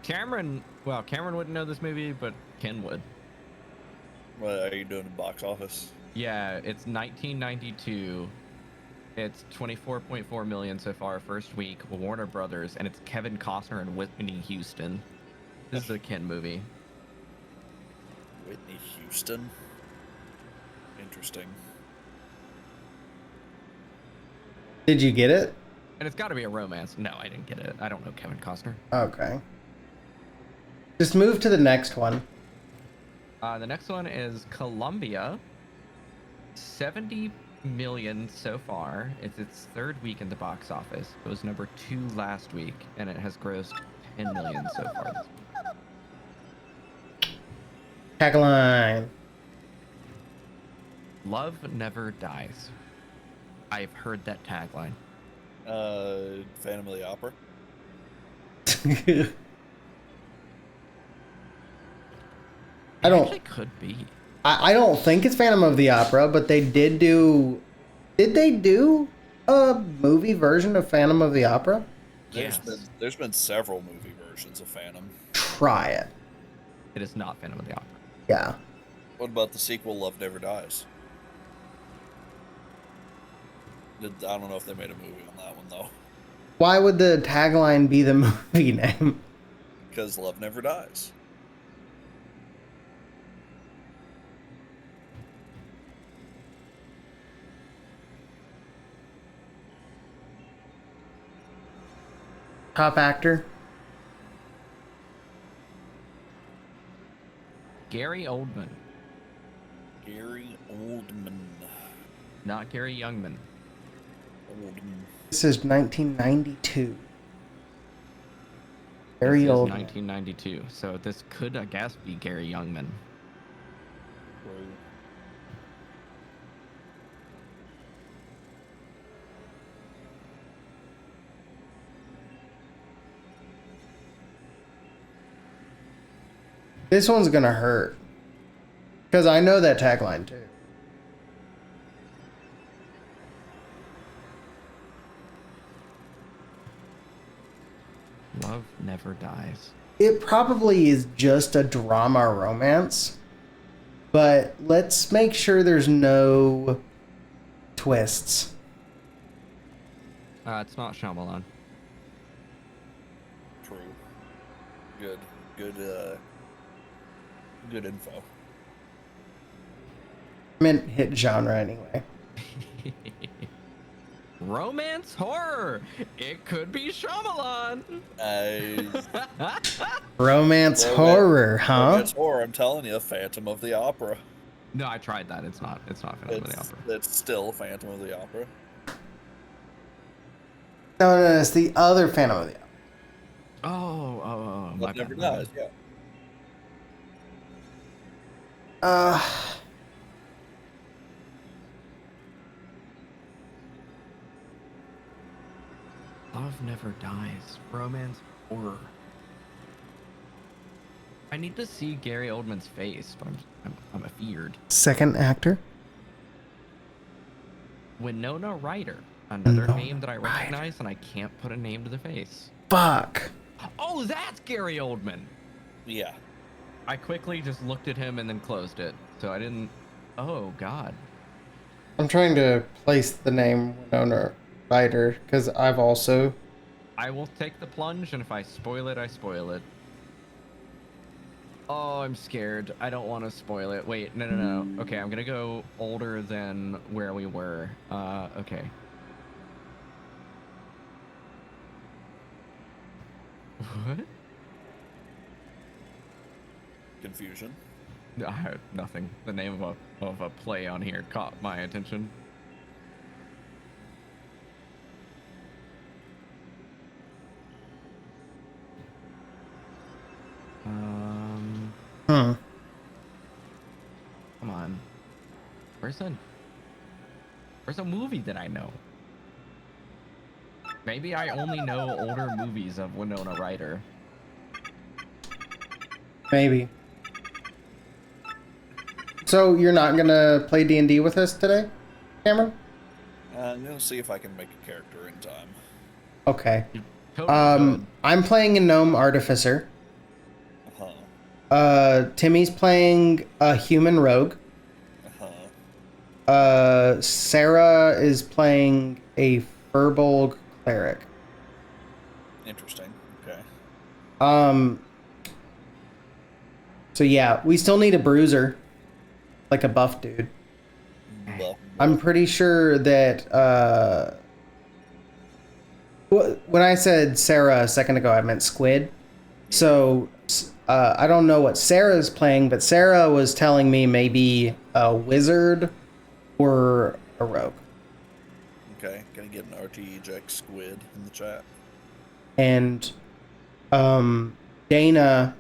Cameron wouldn't know this movie, but Ken would. What are you doing in box office? Yeah, it's 1992. It's 24.4 million so far first week. Warner Brothers, and it's Kevin Costner and Whitney Houston. This is a Ken movie. Whitney Houston. Interesting. Did you get it? And it's got to be a romance. No, I didn't get it. I don't know Kevin Costner. Okay. Just move to the next one. The next one is Columbia. 70 million so far. It's its third week in the box office. It was number 2 last week, and it has grossed 10 million so far this week. Tagline. Love never dies. I've heard that tagline. Phantom of the Opera. I don't. It could be. I don't think it's Phantom of the Opera, but they did do. Did they do a movie version of Phantom of the Opera? Yes. There's been several movie versions of Phantom. Try it. It is not Phantom of the Opera. Yeah. What about the sequel, Love Never Dies? I don't know if they made a movie on that one, though. Why would the tagline be the movie name? Because Love Never Dies. Top actor? Gary Oldman, Gary Oldman. not Gary Youngman. Oldman. This is 1992. This Very is old. 1992. So this could, I guess, be Gary Youngman. This one's gonna hurt. Because I know that tagline too. Love never dies. It probably is just a drama romance. But let's make sure there's no twists. It's not Shyamalan. True. Good info. I meant hit genre anyway. Romance horror. It could be Shyamalan. Romance horror, huh? It's horror. I'm telling you, Phantom of the Opera. No, I tried that. It's not Phantom of the Opera. It's still Phantom of the Opera. No, it's the other Phantom of the Opera. Oh. Love Never Dies, yeah. Love never dies. Romance horror. I need to see Gary Oldman's face, but I'm afeared. Second actor? Winona Ryder. Another Winona name that I recognize, and I can't put a name to the face. Fuck. Oh, that's Gary Oldman. Yeah. I quickly just looked at him and then closed it. So I didn't. Oh, God. I'm trying to place the name Winona Ryder because I've also. I will take the plunge, and if I spoil it, I spoil it. Oh, I'm scared. I don't want to spoil it. Wait, no. Okay, I'm gonna go older than where we were. Okay. What? Confusion. I had nothing. The name of a play on here caught my attention. Hmm. Come on. Where's a movie that I know? Maybe I only know older movies of Winona Ryder. Maybe. So you're not gonna play D&D with us today, Cameron? I'm gonna see if I can make a character in time. Okay. You totally could. I'm playing a gnome artificer. Uh-huh. Timmy's playing a human rogue. Uh-huh. Sarah is playing a furbolg cleric. Interesting. Okay. So yeah, we still need a bruiser, like a buff dude. Buff. I'm pretty sure that when I said Sarah a second ago, I meant Squid. So I don't know what Sarah's playing, but Sarah was telling me maybe a wizard or a rogue. Okay. Gonna get an RT eject squid in the chat. And Dana,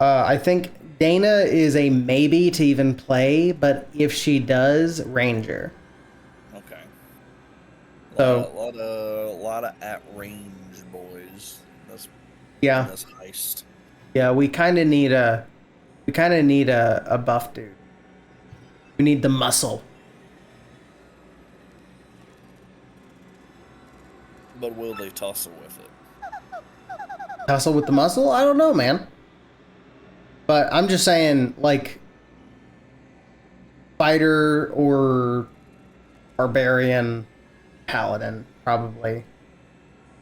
I think Dana is a maybe to even play, but if she does, Ranger. Okay. So lot of at range boys. That's yeah, in this heist. yeah, we kind of need a buff dude. We need the muscle. But will they tussle with it? Tussle with the muscle? I don't know, man. But I'm just saying, like, fighter or barbarian paladin probably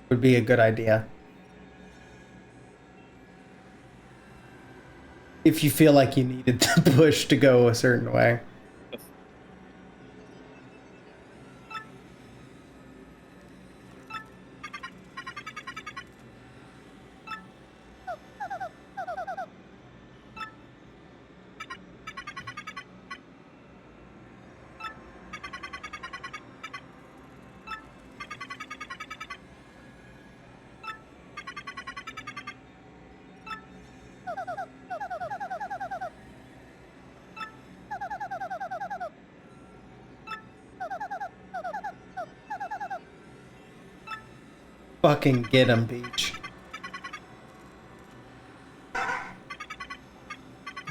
would be a good idea. If you feel like you needed the push to go a certain way. Fucking get him, Beach.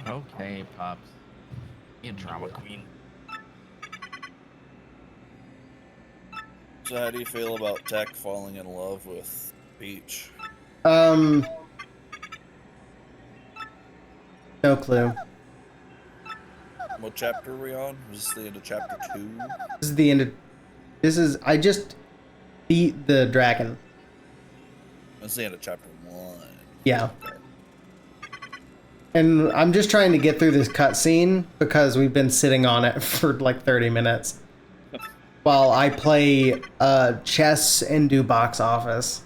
Okay, Pops. You drama queen. So how do you feel about Tech falling in love with Peach? No clue. What chapter are we on? Was this the end of chapter 2? This is the end of... I just beat the dragon. That's the end of chapter 1. Yeah. Okay. And I'm just trying to get through this cutscene because we've been sitting on it for like 30 minutes. While I play chess and do box office.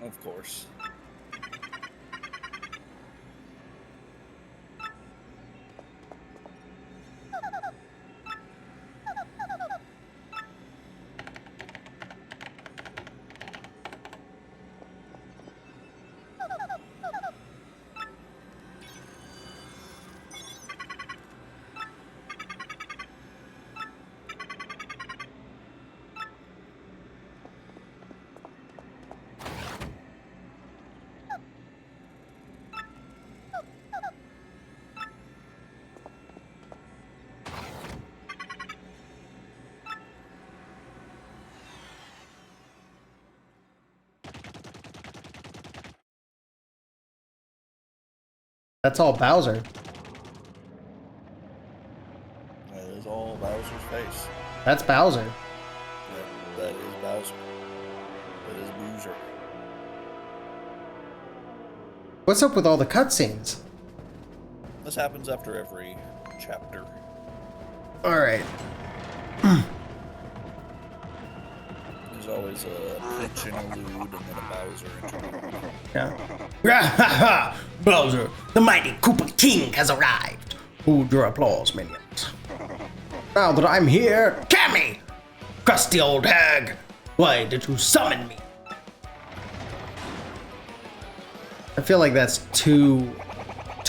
Of course. That's all Bowser. That is all Bowser's face. That's Bowser. That is Bowser. That is Boozer. What's up with all the cutscenes? This happens after every chapter. Alright. There's always a Peach and a Lude and then a Bowser interlude. Yeah. Bowser, the mighty Koopa King has arrived. Hold your applause, minions. Now that I'm here, Cammy! Crusty old hag, why did you summon me? I feel like that's too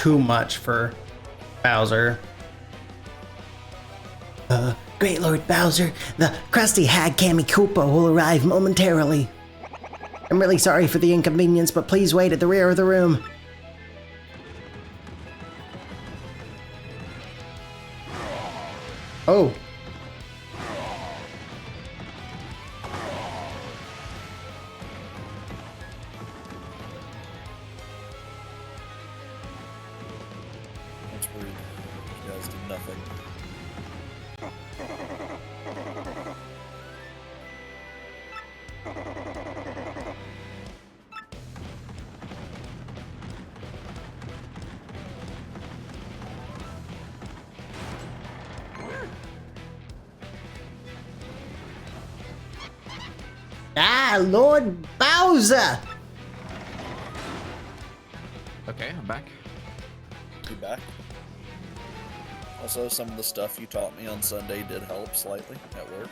much for Bowser. Great Lord Bowser, the crusty hag Cammy Koopa will arrive momentarily. I'm really sorry for the inconvenience, but please wait at the rear of the room. Oh. That's rude. You guys did nothing. Ah, Lord Bowser! Okay, I'm back. You back? Also, some of the stuff you taught me on Sunday did help slightly at work.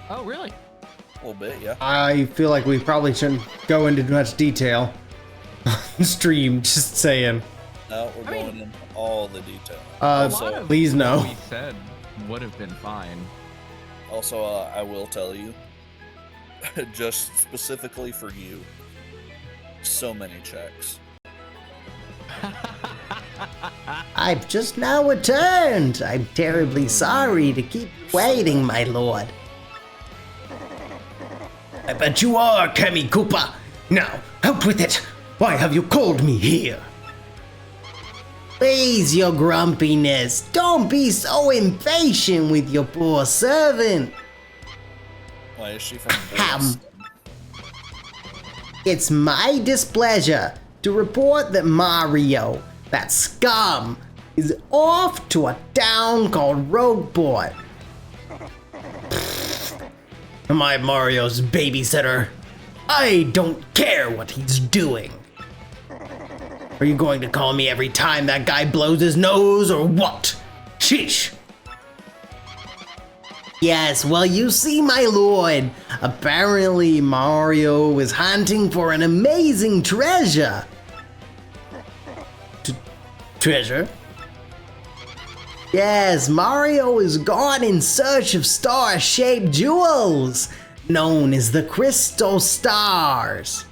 Oh, really? A little bit, yeah. I feel like we probably shouldn't go into much detail on stream, just saying. No, we're going into all the detail. A lot Also, of please no. what we said would have been fine. also, I will tell you, just specifically for you, so many checks. I've just now returned. I'm terribly sorry to keep you waiting, my lord. I bet you are, Cammy Koopa. Now, out with it. Why have you called me here? Please, your grumpiness. Don't be so impatient with your poor servant. Why is she from Ham. Boston? It's my displeasure to report that Mario, that scum, is off to a town called Rogueport. Am I Mario's babysitter? I don't care what he's doing. Are you going to call me every time that guy blows his nose or what? Sheesh. Yes, well, you see, my lord, apparently Mario is hunting for an amazing treasure. Treasure? Yes, Mario is gone in search of star-shaped jewels, known as the Crystal Stars.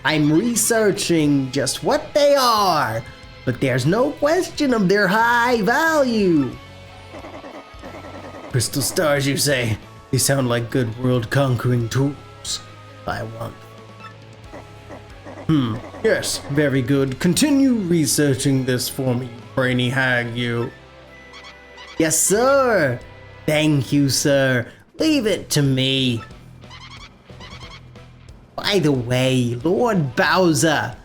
I'm researching just what they are, but there's no question of their high value. Crystal stars, you say? They sound like good world-conquering tools. I want. Yes, very good. Continue researching this for me, brainy hag, you. Yes, sir. Thank you, sir. Leave it to me. By the way, Lord Bowser,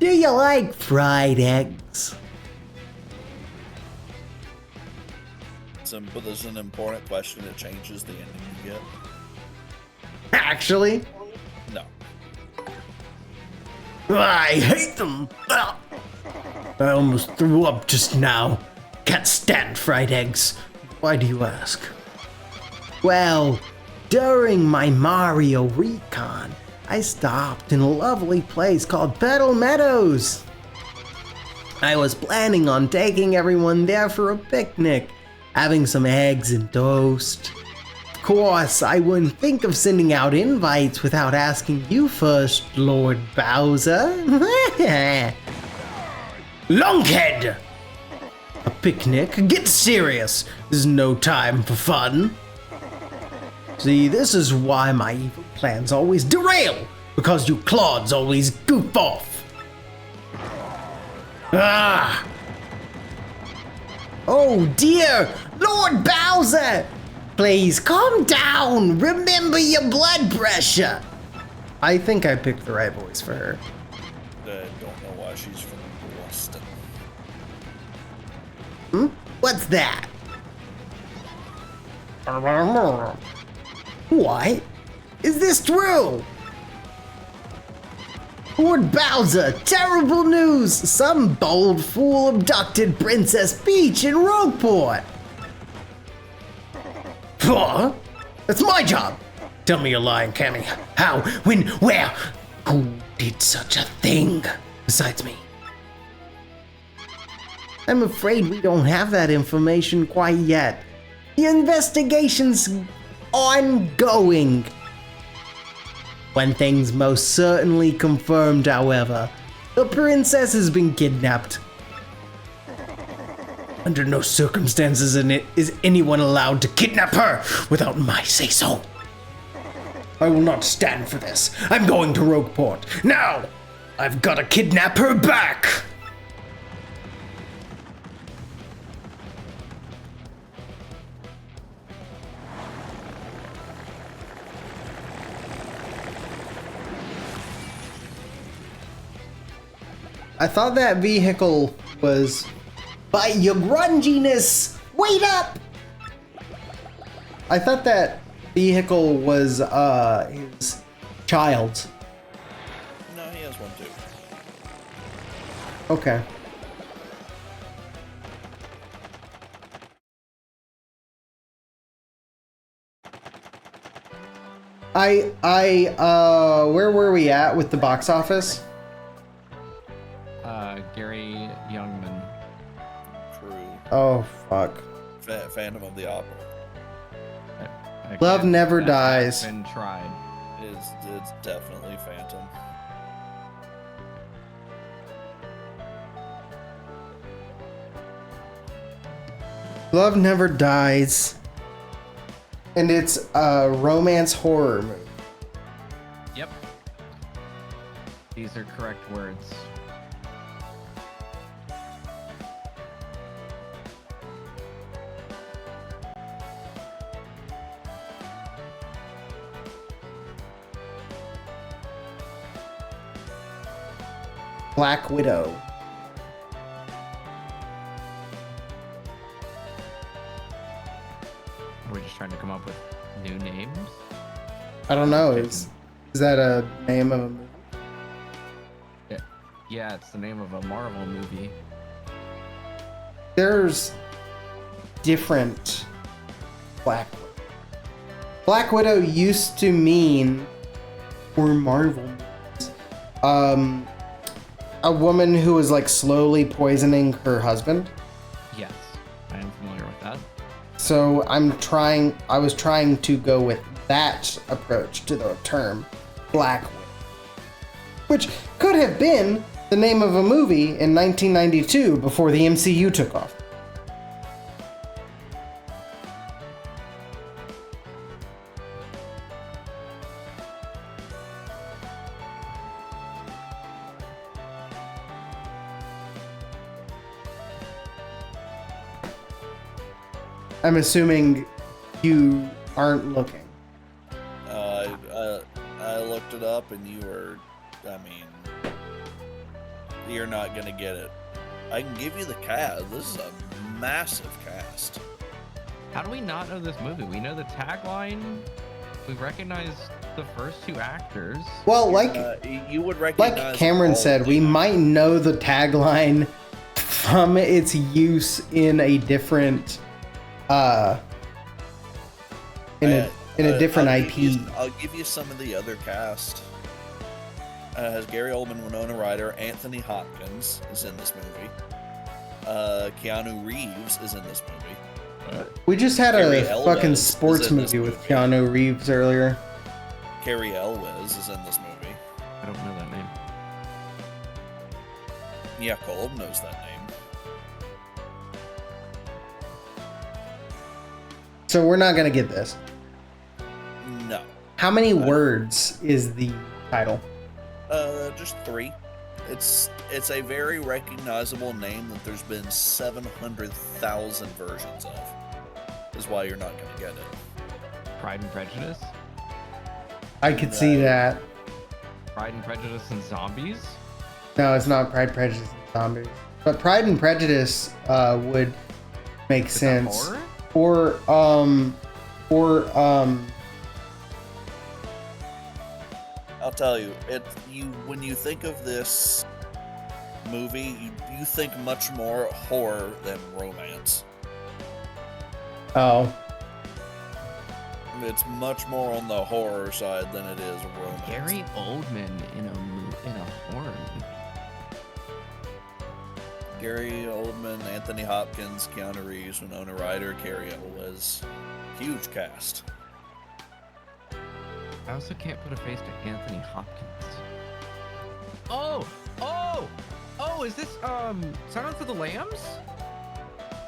do you like fried eggs? But there's an important question that changes the ending you get. Actually, No. I hate them. Ugh. I almost threw up just now. Can't stand fried eggs. Why do you ask? Well, during my Mario recon, I stopped in a lovely place called Petal Meadows. I was planning on taking everyone there for a picnic, having some eggs and toast. Of course, I wouldn't think of sending out invites without asking you first, Lord Bowser. Lunkhead! A picnic? Get serious. This is no time for fun. See, this is why my evil plans always derail, Because you clods always goof off. Ah! Oh dear! Lord Bowser! Please calm down! Remember your blood pressure! I think I picked the right voice for her. I don't know why she's from Boston. What's that? What? Is this true? Lord Bowser, terrible news! Some bold fool abducted Princess Peach in Rogueport! Huh? That's my job. Tell me you're lying, Cammy. How? When? Where? Who did such a thing besides me? I'm afraid we don't have that information quite yet. The investigation's ongoing. One thing's most certainly confirmed, however. The princess has been kidnapped. Under no circumstances is anyone allowed to kidnap her without my say-so. I will not stand for this. I'm going to Rogueport. Now! I've got to kidnap her back! I thought that vehicle was... By your grunginess! Wait up! I thought that vehicle was, his child's. No, he has one too. Okay. Where were we at with the box office? Gary Youngman. True. Oh, fuck. Phantom of the Opera. Love Never That Dies. has been tried. It's definitely Phantom. Love Never Dies. And it's a romance horror movie. Yep. These are correct words. Black Widow. Are we just trying to come up with new names? I don't know. Is that a name of a movie? Yeah, it's the name of a Marvel movie. There's different Black Widow. Black Widow used to mean, for Marvel movies, a woman who was like slowly poisoning her husband. Yes, I am familiar with that. So I was trying to go with that approach to the term Black Widow, which could have been the name of a movie in 1992 before the MCU took off. I'm assuming you aren't looking. I looked it up, and you were. I mean, you're not gonna get it. I can give you the cast. This is a massive cast. How do we not know this movie? We know the tagline. We recognize the first two actors. Well, You would recognize. like Cameron all said, of we them. might know the tagline from its use in a different in a different IP. I'll give you some of the other cast. Has Gary Oldman, Winona Ryder, Anthony Hopkins is in this movie. Keanu Reeves is in this movie. We just had Carrie a Elwes fucking is sports in this movie with movie. Keanu Reeves earlier. Carrie Elwes is in this movie. I don't know that name. Yeah, Cole knows that name. So we're not gonna get this. No. How many words is the title? Just 3. It's a very recognizable name that there's been 700,000 versions of. Is why you're not gonna get it. Pride and Prejudice? I could see that. Pride and Prejudice and Zombies? No, it's not Pride, Prejudice, and Zombies. But Pride and Prejudice would make Is that sense. horror? I'll tell you, when you think of this movie, you think much more horror than romance. Oh. It's much more on the horror side than it is romance. Gary Oldman in a horror movie. Gary Oldman, Anthony Hopkins, Keanu Reeves, Winona Ryder, Carrie Elwes. Huge cast. I also can't put a face to Anthony Hopkins. Oh, is this Silence of the Lambs?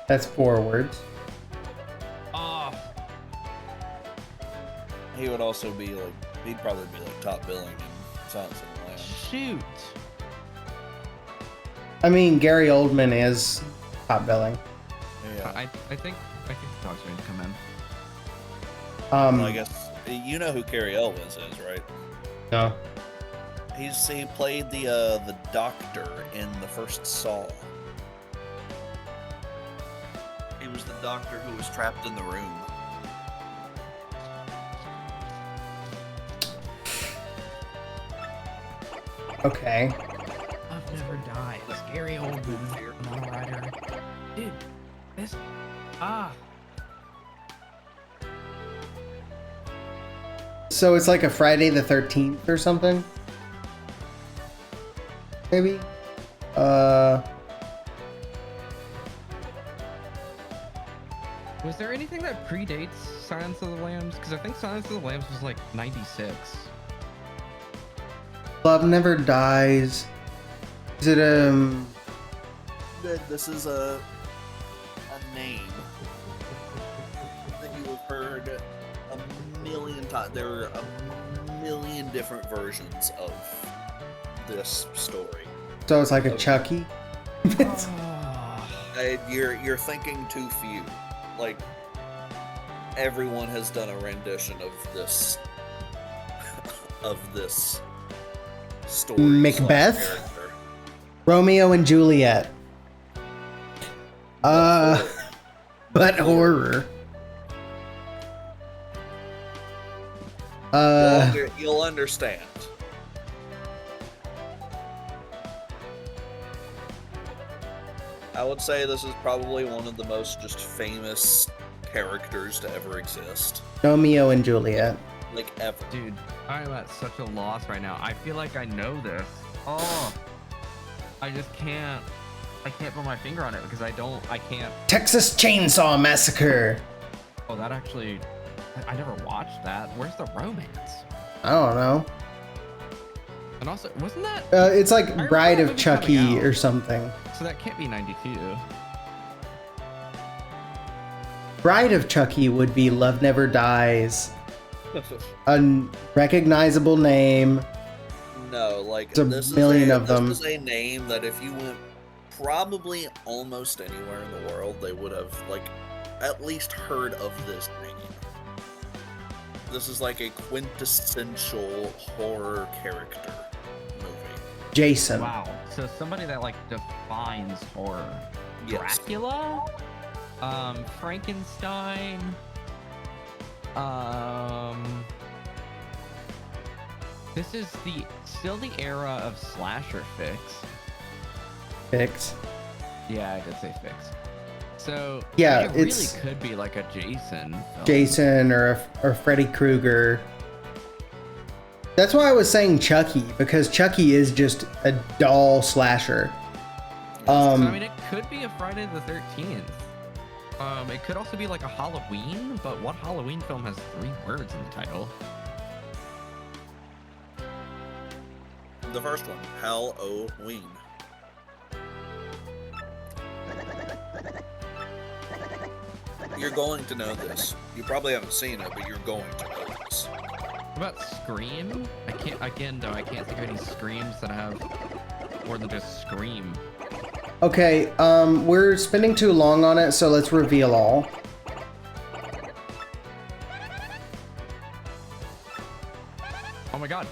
That's 4 words. Oh, He would also be like, he'd probably be like top billing in Silence of the Lambs. shoot. I mean, Gary Oldman is top billing. Yeah. I think the dog's going to come in. Well, I guess you know who Carrie Elwes is, right? No. He played the doctor in the first Saw. He was the doctor who was trapped in the room. Okay. Love Never Dies. Gary Oldman, Winona Ryder. Dude, this. So it's like a Friday the 13th or something? Maybe? Was there anything that predates Silence of the Lambs? Because I think Silence of the Lambs was like 96. Love Never Dies. Is it, This is a name that you have heard a million times. There are a million different versions of this story. so it's like a Chucky? You're thinking too few. Like, everyone has done a rendition of this story. Macbeth? Character. Romeo and Juliet. But horror. You'll understand. I would say this is probably one of the most just famous characters to ever exist. Romeo and Juliet. Like, ever. Dude, I am at such a loss right now. I feel like I know this. Oh, I just can't. I can't put my finger on it because I can't. Texas Chainsaw Massacre. Oh, that actually. I never watched that. Where's the romance? I don't know. And also, wasn't that. It's like remember Bride that of movie coming Chucky out. or something. So that can't be 92. Bride of Chucky would be Love Never Dies. A recognizable name. No, like, There's a million of them. This is a name that if you went probably almost anywhere in the world, they would have, like, at least heard of this name. This is like a quintessential horror character movie. Jason. Wow. So somebody that like defines horror. Yes. Dracula? Frankenstein? This is still the era of slasher Fix. Yeah, I did say fix. So Yeah, it really it's- could be like a Jason film. Jason or Freddy Krueger. That's why I was saying Chucky, because Chucky is just a doll slasher. So, I mean, it could be a Friday the 13th. It could also be like a Halloween, but what Halloween film has 3 words in the title? The first one, Halloween. You're going to know this. You probably haven't seen it, but you're going to know this. What about Scream? I can't think of any Screams that have more than just scream. Okay, we're spending too long on it, so let's reveal all. Oh my god.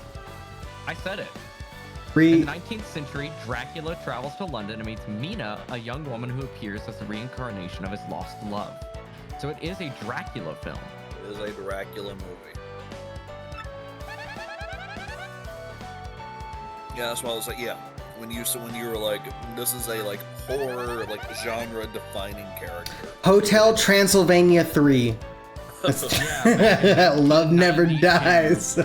I said it. In Re the 19th century, Dracula travels to London and meets Mina, a young woman who appears as the reincarnation of his lost love. So it is a Dracula film. It is a Dracula movie. Yeah, that's why I was like, yeah. When you were like, this is a like horror, like genre defining character. Hotel Transylvania 3. Love Never Dies. So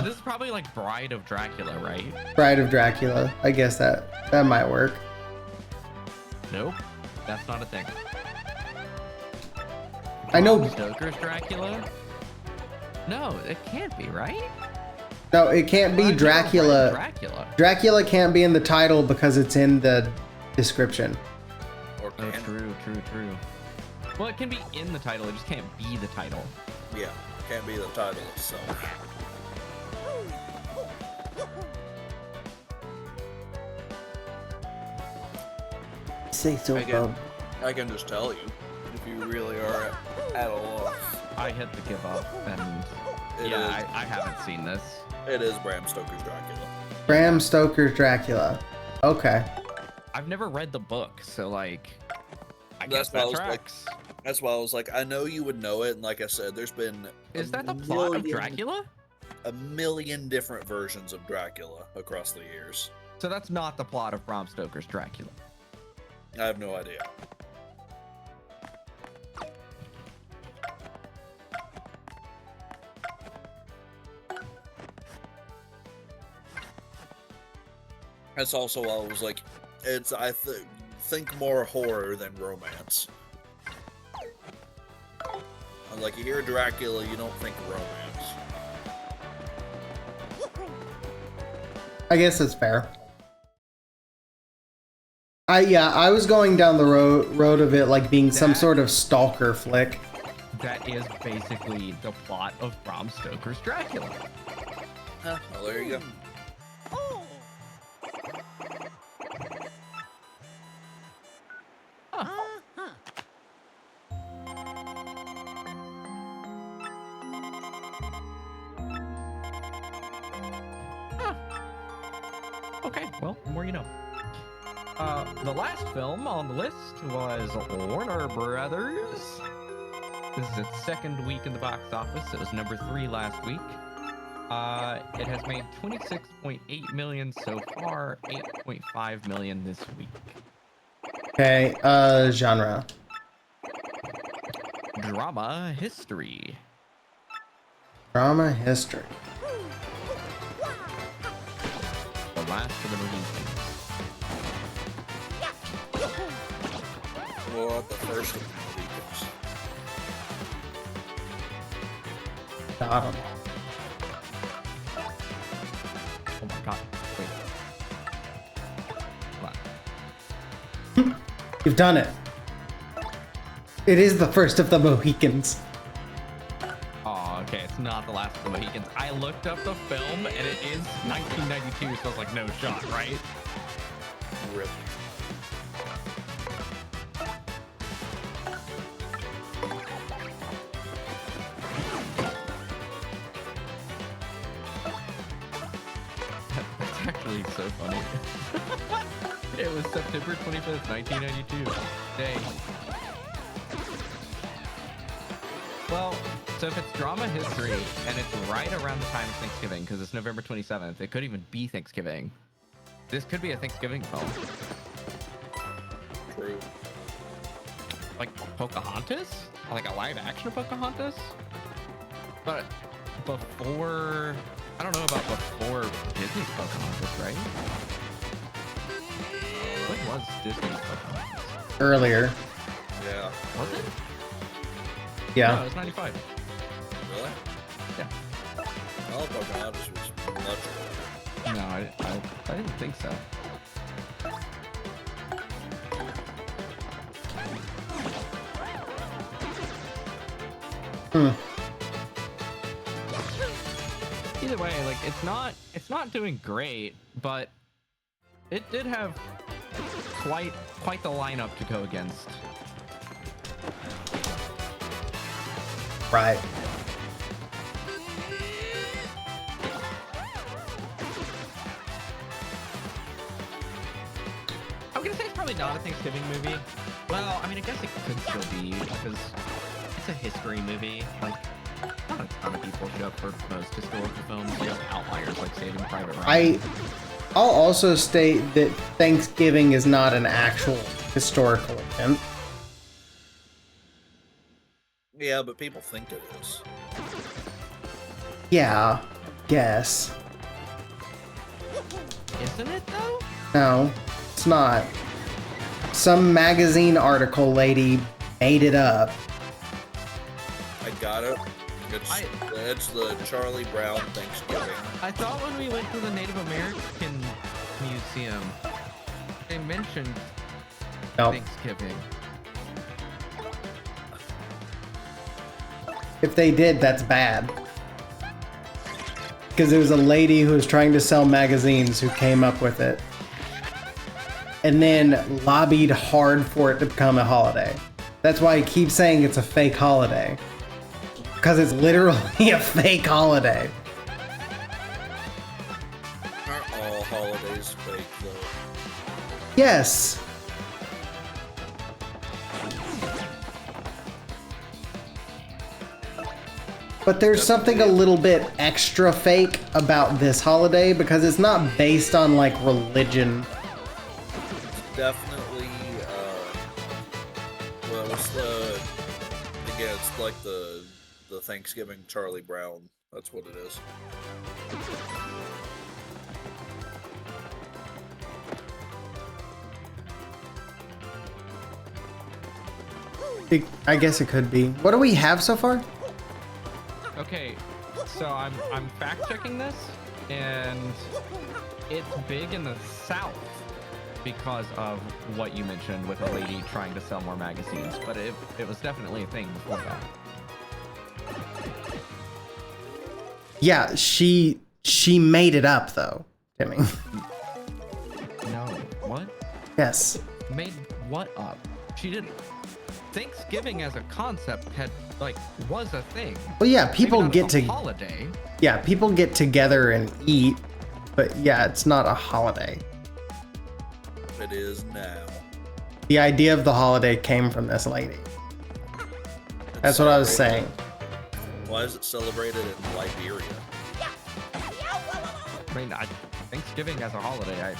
this is probably like Bride of Dracula, right? Bride of Dracula. I guess that might work. Nope. That's not a thing. I know. Bram Stoker's Dracula? No, it can't be, right? No, it can't be I've never read Dracula. Dracula. Dracula can't be in the title because it's in the description. Or Oh, can. true. Well, it can be in the title, it just can't be the title. Yeah, can't be the title itself. Say so, Again, I can just tell you if you really are at a loss. I hit the give up, and It yeah, is. I haven't seen this. It is Bram Stoker's Dracula. Bram Stoker's Dracula. Okay. I've never read the book, so like, I That's guess why I that was like- tracks. That's why I was like, I know you would know it, and like I said, there's been Is that the plot of Dracula? a million different versions of Dracula across the years. So that's not the plot of Bram Stoker's Dracula. I have no idea. That's also why I was like, think more horror than romance. I'm like, you hear Dracula, you don't think romance. I guess that's fair. I was going down the road of it like being some That- sort of stalker flick. That is basically the plot of Bram Stoker's Dracula. Huh, well, there you go. Okay, well, the more you know. The last film on the list was Warner Brothers. This is its second week in the box office. It was number 3 last week. It has made 26.8 million so far, 8.5 million this week. Okay, genre. Drama history. Drama history. The last of the Mohicans. Well, the first of the Mohicans. Got him. Oh my god. Wait. Hold on. You've done it. It is the first of the Mohicans. Oh, okay. It's not the last of the Mohicans. I looked up the film and it is 1992, so I was like, no shot, right? Rip. That's actually so funny. It was September 25th, 1992. Dang. Well, so if it's drama history and it's right around the time of Thanksgiving, because it's November 27th, it could even be Thanksgiving. This could be a Thanksgiving film. True. Like Pocahontas? Like a live action Pocahontas? But before... I don't know about before Disney's Pocahontas, right? When was Disney's Pocahontas? Earlier. Yeah. Was it? No, Yeah. it was 95. Really? Yeah. Oh, Pocahontas was much earlier. No, I didn't think so. Hmm. Either either way, like it's not doing great, but it did have quite the lineup to go against. Right. I'm gonna say it's probably not a Thanksgiving movie. Well, I mean, I guess it could still be because it's a history movie. Like, not a ton of people show up for most historical films. You have outliers like Saving Private Ryan. I'll also state that Thanksgiving is not an actual historical event. Yeah, but people think it is. Yeah, guess. Isn't it though? No, it's not. Some magazine article lady made it up. I got it. It's the Charlie Brown Thanksgiving. I thought when we went to the Native American Museum, they mentioned Nope. Thanksgiving. If they did, that's bad. Because it was a lady who was trying to sell magazines who came up with it. And then lobbied hard for it to become a holiday. That's why I keep saying it's a fake holiday. Because it's literally a fake holiday. Aren't all holidays fake, though? Yes. But there's something a little bit extra fake about this holiday because it's not based on like religion. Definitely, well, it's it's like the Thanksgiving Charlie Brown. That's what it is. I guess it could be. What do we have so far? Okay, so I'm fact checking this, and it's big in the South because of what you mentioned with a lady trying to sell more magazines, but it was definitely a thing before that. Yeah, she made it up though, Timmy. No, what? Yes. Made what up? She didn't. Thanksgiving as a concept was a thing. Well, yeah, people Maybe get not to as a holiday. Yeah, people get together and eat, but yeah, it's not a holiday. It is now. The idea of the holiday came from this lady. That's what I was saying. Why is it celebrated in Liberia? I mean, Thanksgiving as a holiday,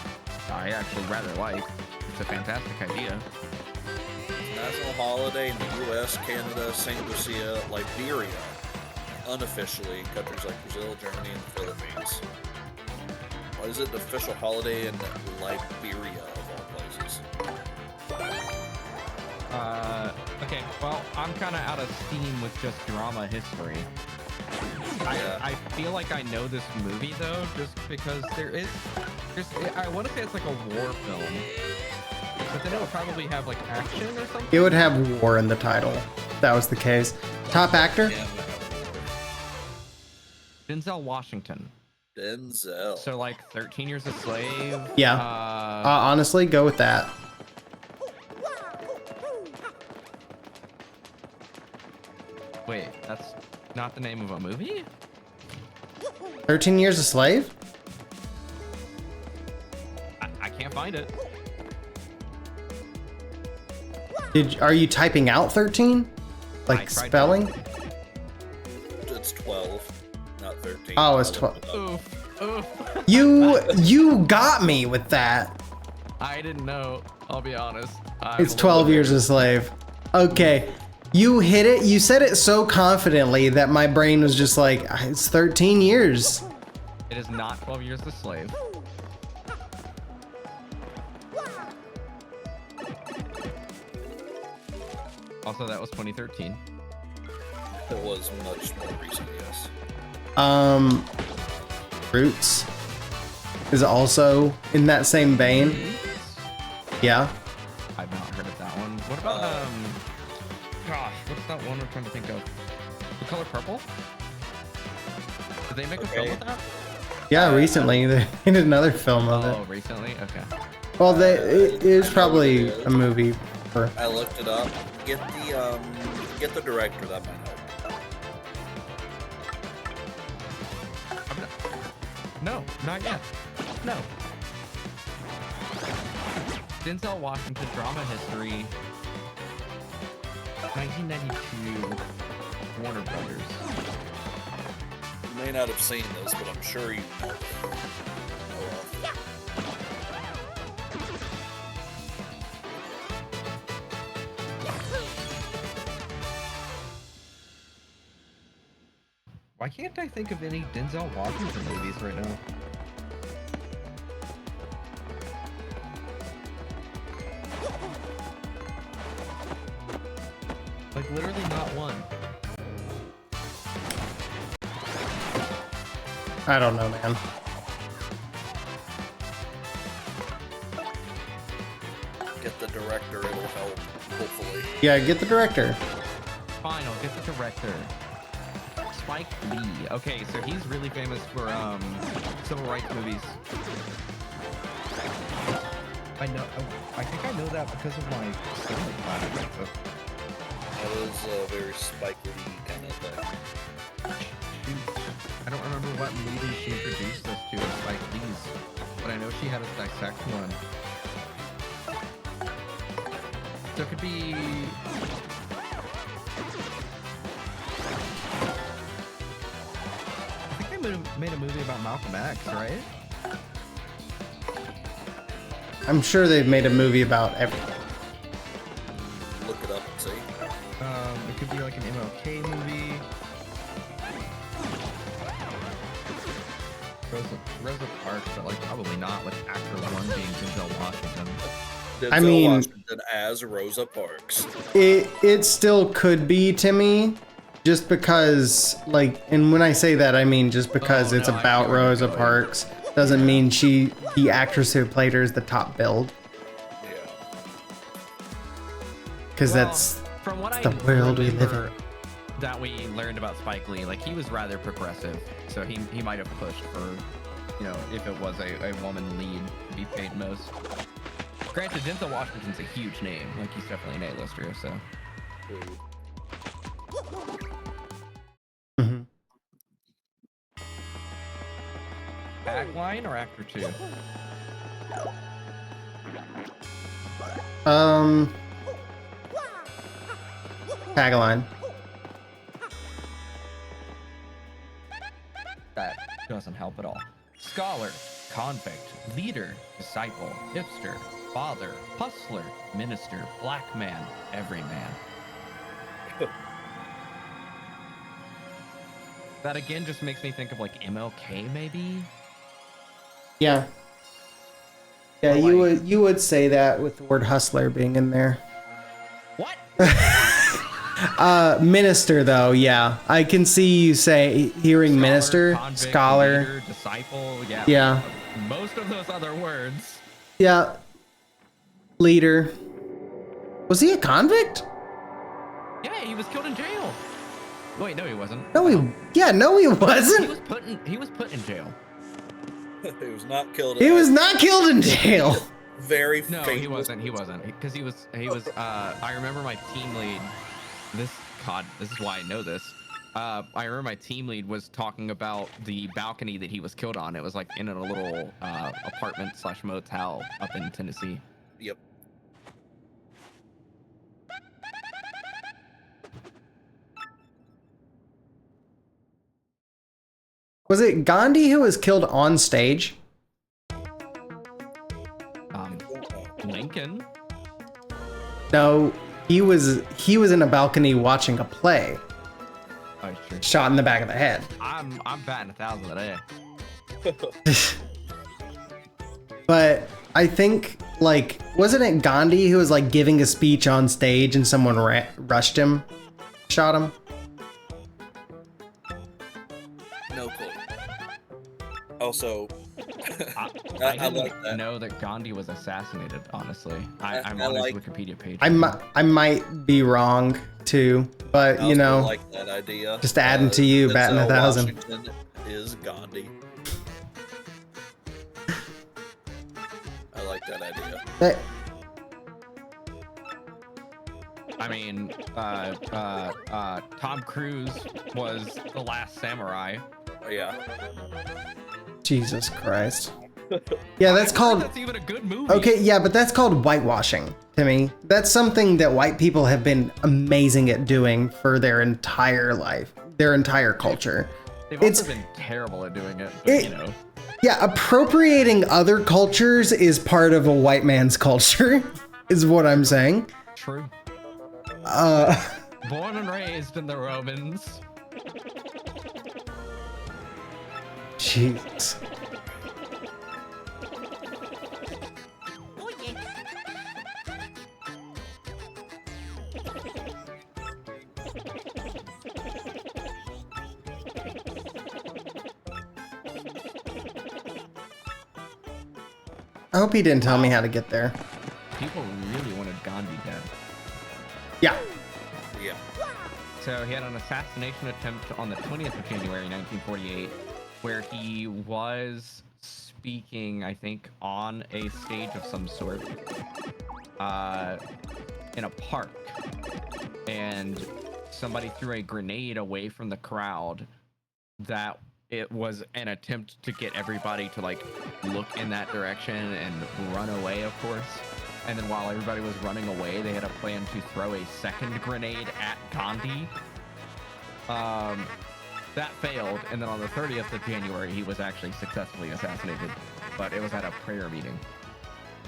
I actually rather like. It's a fantastic idea. National holiday in the U.S., Canada, St. Lucia, Liberia. Unofficially, in countries like Brazil, Germany, and the Philippines. Why is it the official holiday in Liberia, of all places? Okay, well, I'm kind of out of steam with just drama history. Yeah. I feel like I know this movie, though, just because I want to say it's like a war film. But then it would probably have like action or something. It would have war in the title. If that was the case. Top actor? Yeah, Denzel Washington. Denzel. So like 13 Years a Slave. Yeah. Honestly, go with that. Wait, that's not the name of a movie? 13 Years a Slave? I can't find it. Are you typing out 13? I Like tried spelling? It's 12, not 13. Oh, it's 12. Oof. Oof. You got me with that. I didn't know. I'll be honest. It's 12 Years a Slave. Okay. You hit it. You said it so confidently that my brain was just like, it's 13 years. It is not 12 Years a Slave. Also, that was 2013. It was much more recent, yes. Roots is also in that same vein. Yeah. I've not heard of that one. What about gosh, what's that one I'm trying to think of? The Color Purple? Did they make a film with that? Yeah, recently they made another film of Oh, it. recently? Okay. Well, it is probably a movie. For... I looked it up. Get the director. That might help. No, not yet. No. Denzel Washington drama history. 1992. Warner Brothers. You may not have seen this, but I'm sure you know. Why can't I think of any Denzel Washington movies right now? Like literally not one. I don't know, man. Get the director. It'll help. Hopefully. Yeah, get the director. Fine, I'll get the director. Spike Lee. Okay, so he's really famous for civil rights movies. I know. I think I know that because of my cinema class. That is a very Spike Lee kind of thing. Shoot. I don't remember what movie she introduced us to as Spike Lee's, but I know she had us dissect one. So it could be. I think they made a movie about Malcolm X, right? I'm sure they've made a movie about everything. Look it up and see. It could be like an MLK movie. Rosa Parks, but like probably not with actor one being Denzel Washington. I mean- Washington as Rosa Parks. It still could be Timmy, just because and when I say that I mean just because Oh, it's no, I about see where you're Rosa going. Parks doesn't mean the actress who played her is the top billed, Yeah. because Well, that's from what the I world we live remember in. that we learned about Spike Lee, like he was rather progressive, so he might have pushed for, if it was a woman lead to be paid most. Granted, Denzel Washington's a huge name, like he's definitely an A-lister, so. Mhm. Tagline or actor two? Tagline. That doesn't help at all. Scholar, convict, leader, disciple, hipster, father, hustler, minister, black man, everyman. That again just makes me think of like MLK maybe? Yeah. Yeah, Or you would say that with the word hustler being in there. What? Minister though, yeah. I can see you hearing Scholar, minister, convict, scholar. leader, disciple, yeah. Yeah. Most of those other words. Yeah. Leader. Was he a convict? Yeah, he was killed in jail. Wait, no, he wasn't. No, he He wasn't. was put in jail. He was not killed. He was not killed in jail. Very No, famous. he wasn't, because he was I remember my team lead, this is why I know this. I remember my team lead was talking about the balcony that he was killed on. It was like in a little apartment/motel up in Tennessee. Yep. Was it Gandhi who was killed on stage? Lincoln. No, he was in a balcony watching a play, Oh, sure. shot in the back of the head. I'm batting 1,000 today. But I think wasn't it Gandhi who was giving a speech on stage and someone rushed him, shot him? No clue. Also, I I didn't like that. know that Gandhi was assassinated. Honestly, I I'm on like- his Wikipedia page. I might be wrong too, but I also like that idea. just adding to you, batting Denzel 1,000. Washington is Gandhi. I like that idea. Hey, I mean, Tom Cruise was the last samurai. Yeah. Jesus Christ. Yeah, that's I heard called... That's even a good movie. Okay, yeah, but that's called whitewashing to me. That's something that white people have been amazing at doing for their entire life, their entire culture. They've also been terrible at doing it, but, you know. Yeah, appropriating other cultures is part of a white man's culture, is what I'm saying. True. Uh, Born and raised in the Romans. Jesus. I hope he didn't tell me how to get there. People really wanted Gandhi dead. Yeah. Yeah. So he had an assassination attempt on the 20th of January, 1948, where he was speaking, I think, on a stage of some sort, in a park, and somebody threw a grenade away from the crowd. That it was an attempt to get everybody to like look in that direction and run away, of course. And then while everybody was running away, they had a plan to throw a second grenade at Gandhi. That failed, and then on the 30th of January, he was actually successfully assassinated, but it was at a prayer meeting.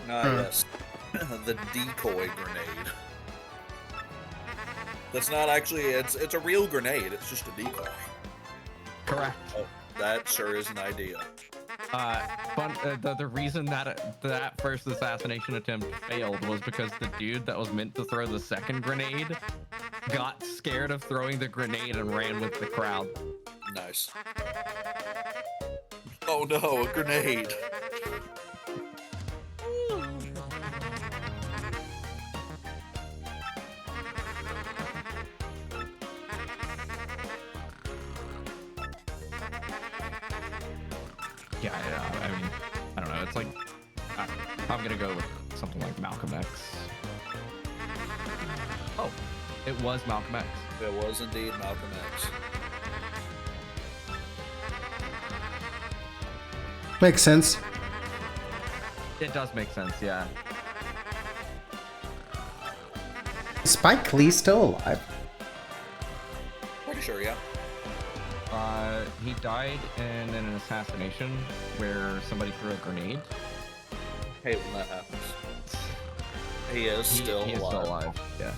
Yes. The decoy grenade. That's not actually, it's a real grenade, it's just a decoy. Correct. Oh, that sure is an idea. The reason that first assassination attempt failed was because the dude that was meant to throw the second grenade got scared of throwing the grenade and ran with the crowd. Nice. Oh no, a grenade. Yeah, I mean, I don't know. It's like, I'm gonna go with something like Malcolm X. Oh, it was Malcolm X. It was indeed Malcolm X. Makes sense. It does make sense, yeah. Is Spike Lee still alive? Pretty sure, yeah. He died in an assassination where somebody threw a grenade. Hate when that happens. He is still he is alive. still alive, yeah.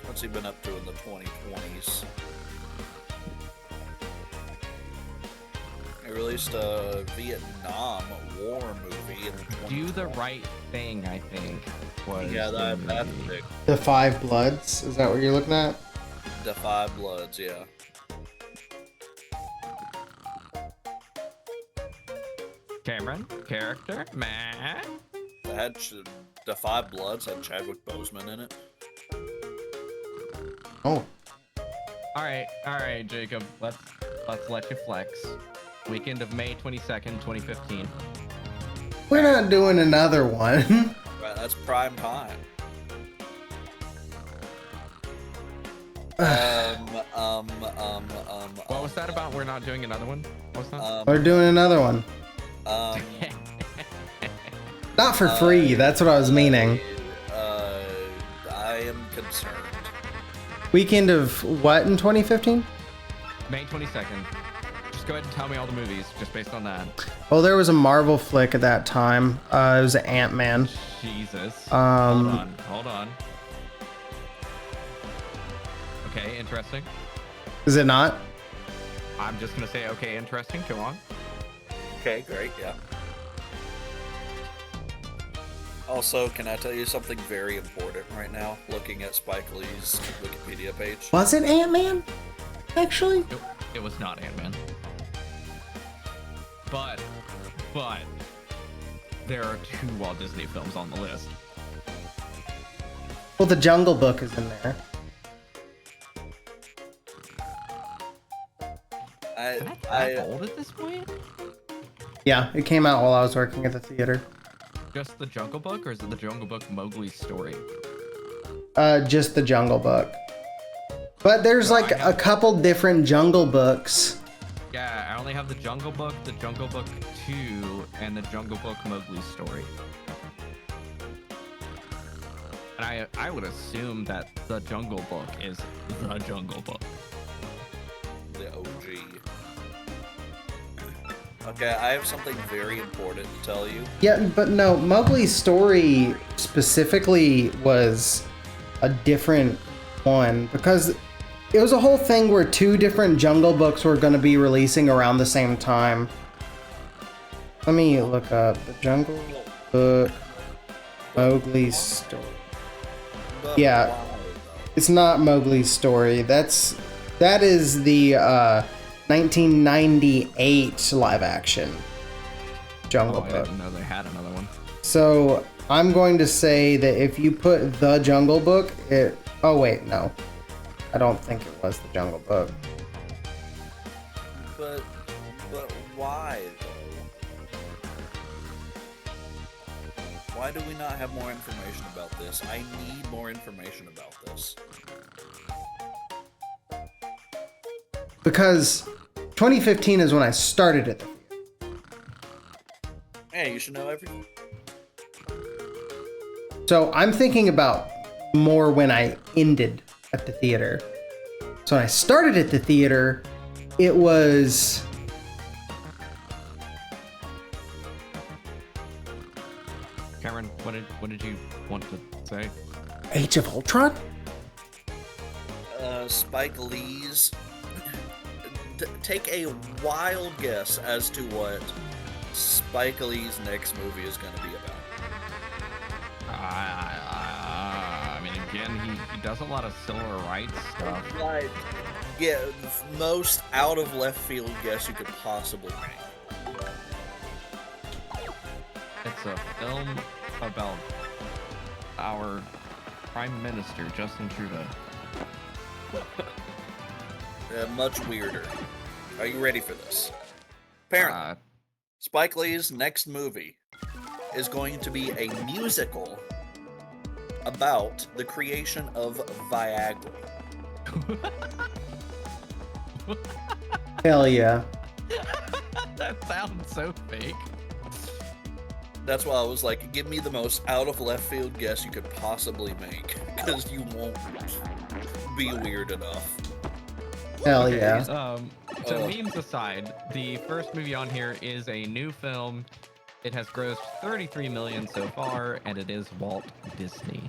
What's he been up to in the 2020s? He released a Vietnam War movie in the Do the 2020s. Right Thing, I think, was Yeah, the that's movie. big. The Five Bloods? Is that what you're looking at? The Five Bloods, yeah. Cameron, character, man. It had the Five Bloods had Chadwick Boseman in it. Oh. All right, Jacob. Let's let you flex. Weekend of May 22nd, 2015. We're not doing another one. Right, that's prime time. What was that about? We're not doing another one. What was that? We're doing another one. Not for free, that's what I was meaning. I am concerned. Weekend of what in 2015? May 22nd. Just go ahead and tell me all the movies, just based on that. Well, there was a Marvel flick at that time. It was Ant-Man. Jesus. Um, Hold on. Okay, interesting. Is it not? I'm just gonna say, okay, interesting. Go on. Okay, great, yeah. Also, can I tell you something very important right now? Looking at Spike Lee's Wikipedia page. Was it Ant-Man? Actually? It was not Ant-Man. But there are 2 Walt Disney films on the list. Well, the Jungle Book is in there. Is that old at this point? Yeah, it came out while I was working at the theater. Just the Jungle Book, or is it the Jungle Book Mowgli's story? Just the Jungle Book. But there's like a couple different Jungle Books. Yeah, I only have the Jungle Book 2, and the Jungle Book Mowgli's story. And I would assume that the Jungle Book is the Jungle Book. The OG. Okay, I have something very important to tell you. Yeah, but no, Mowgli's story specifically was a different one because it was a whole thing where two different Jungle Books were going to be releasing around the same time. Let me look up the Jungle Book Mowgli's story. But Yeah. why, It's not Mowgli's story. That is the 1998 live action Jungle Oh, I Book. didn't know they had another one. So I'm going to say that if you put the Jungle Book, oh wait, no. I don't think it was the Jungle Book. But why though? Why do we not have more information about this? I need more information about this. Because 2015 is when I started it. Hey, you should know everything. So I'm thinking about more when I ended at the theater. So when I started at the theater, it was... Cameron, what did you want to say? Age of Ultron? Spike Lee's. Take a wild guess as to what Spike Lee's next movie is going to be about. I mean, again, he does a lot of civil rights stuff. Like, yeah, the most out of left field guess you could possibly make. It's a film about our Prime Minister, Justin Trudeau. Much weirder. Are you ready for this? Apparently, Spike Lee's next movie is going to be a musical about the creation of Viagra. Hell yeah. That sounds so fake. That's why I was like, give me the most out of left field guess you could possibly make, because you won't be weird enough. Hell yeah. So memes aside, the first movie on here is a new film. It has grossed 33 million so far, and it is Walt Disney.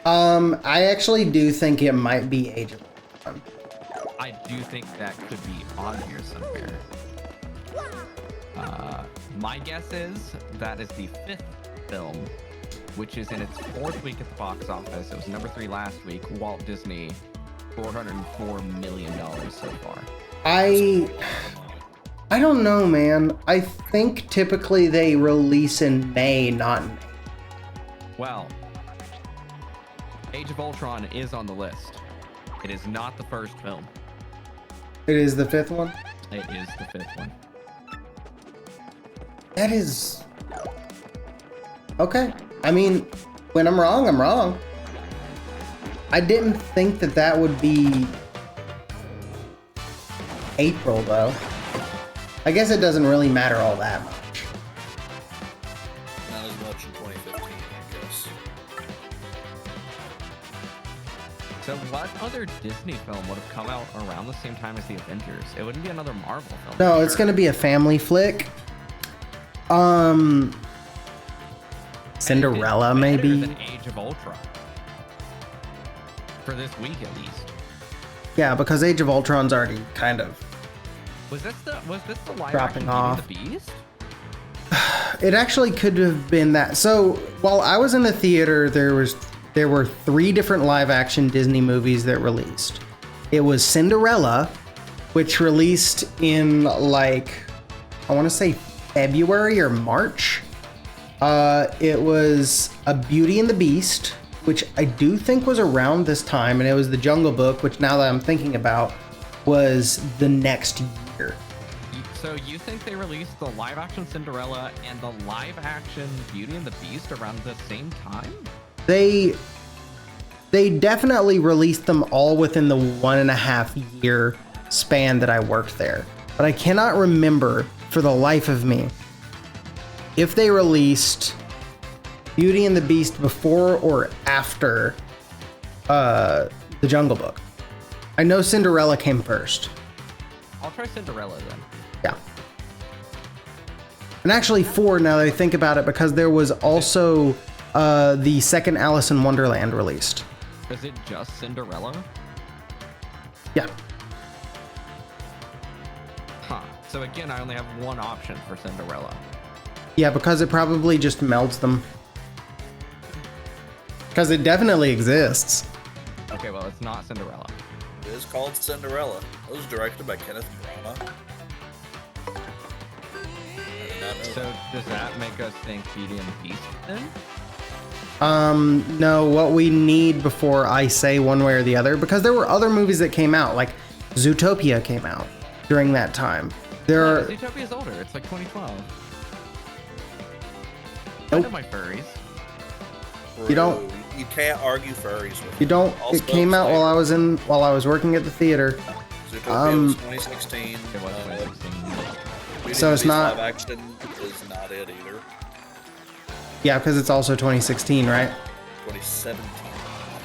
I actually do think it might be Age of Ultron. I do think that could be on here somewhere. My guess is that is the 5th film, which is in its 4th week at the box office. It was number 3 last week. Walt Disney, $404 million so far. I don't know, man. I think typically they release in May, not in May. Well, Age of Ultron is on the list. It is not the first film. It is the 5th one? It is the 5th one. That is... Okay. I mean, when I'm wrong, I'm wrong. I didn't think that that would be April, though. I guess it doesn't really matter all that much. Not as much in 2015, I guess. So what other Disney film would have come out around the same time as the Avengers? It wouldn't be another Marvel film. No, for it's sure. gonna be a family flick. Cinderella, Better maybe? than Age of Ultron. For this week, at least. Yeah, because Age of Ultron's already kind of... Was this the live Dropping action off. Beauty and the Beast? It actually could have been that. So while I was in the theater, there were 3 different live action Disney movies that released. It was Cinderella, which released in like, I want to say February or March. It was A Beauty and the Beast, which I do think was around this time, and it was The Jungle Book, which now that I'm thinking about, was the next year. So you think they released the live-action Cinderella and the live-action Beauty and the Beast around the same time? They definitely released them all within the 1.5 year span that I worked there. But I cannot remember for the life of me if they released Beauty and the Beast before or after The Jungle Book. I know Cinderella came first. I'll try Cinderella then. Yeah. And actually 4 now that I think about it, because there was also the second Alice in Wonderland released. Is it just Cinderella? Yeah. Huh. So again, I only have one option for Cinderella. Yeah, because it probably just melds them. Because it definitely exists. Okay, well, it's not Cinderella. It is called Cinderella. It was directed by Kenneth Branagh. I did not know So that. does that make us think Beauty and the Beast then? No, what we need before I say one way or the other, because there were other movies that came out, like Zootopia came out during that time. There are... Zootopia's older. It's like 2012. I Nope. know my furries. You don't- You can't argue furries with You don't... Also, It came out while I was working at the theater. Zootopia was 2016. It was 2016. Beauty So and the it's Beast not- live action is not it either. Yeah, because it's also 2016, right? 2017.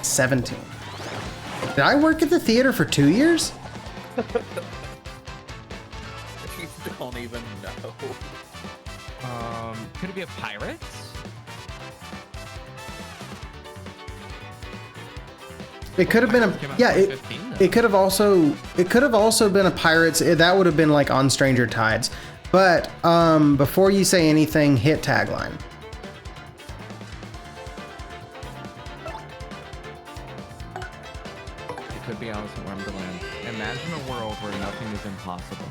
17. Did I work at the theater for 2 years? You don't even know. Could it be a Pirates? It could have been Came a... out Yeah, in it... 2015 though. It could have also been a Pirates. That would have been like on Stranger Tides. But before you say anything, hit tagline. It could be Alice in Wonderland. Imagine a world where nothing is impossible.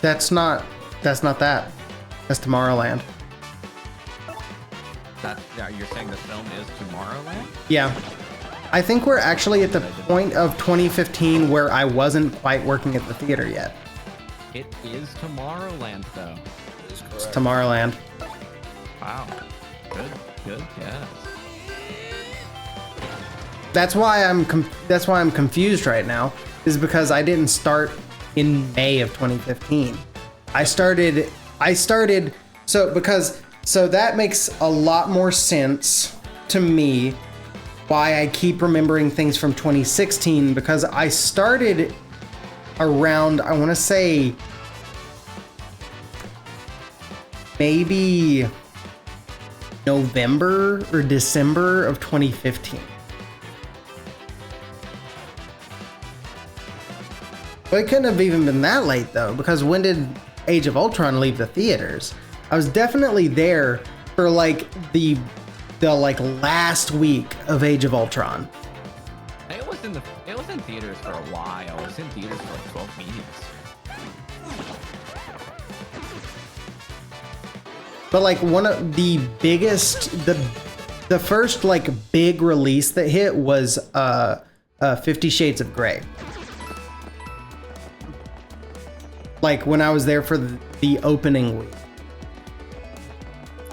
That's not that. That's Tomorrowland. Yeah, you're saying the film is Tomorrowland? Yeah. I think we're actually at the point of 2015 where I wasn't quite working at the theater yet. It is Tomorrowland though. It is It's correct. Tomorrowland. Wow. Good guess. That's why I'm confused right now, is because I didn't start in May of 2015. I started so that makes a lot more sense to me why I keep remembering things from 2016, because I started around, I want to say maybe November or December of 2015. But it couldn't have even been that late though, because when did Age of Ultron leave the theaters? I was definitely there for like the like last week of Age of Ultron. It was in theaters for a while. It was in theaters for like 12 weeks. But like one of the biggest, the first like big release that hit was 50 Shades of Grey. Like when I was there for the opening week.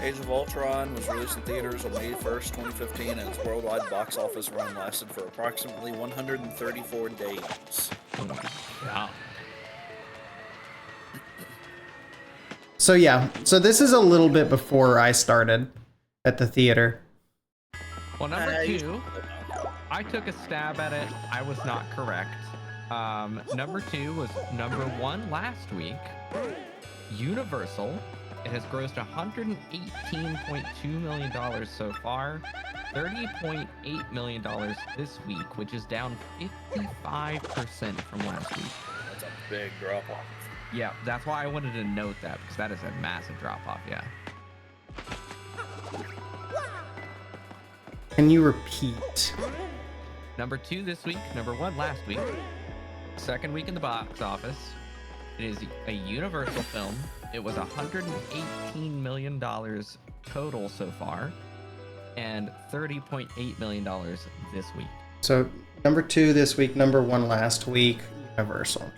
Age of Ultron was released in theaters on May 1st, 2015, and its worldwide box office run lasted for approximately 134 days. Wow. So yeah, so this is a little bit before I started at the theater. Well, number You- two, I took a stab at it. I was not correct. Number two was number one last week. Universal. It has grossed $118.2 million so far. $30.8 million this week, which is down 55% from last week. That's a big drop off. Yeah, that's why I wanted to note that, because that is a massive drop off, yeah. Can you repeat? Number two this week, number one last week. Second week in the box office. It is a Universal film. It was $118 million total so far. and $30.8 million this week. So number 2 this week, number 1 last week, Universal.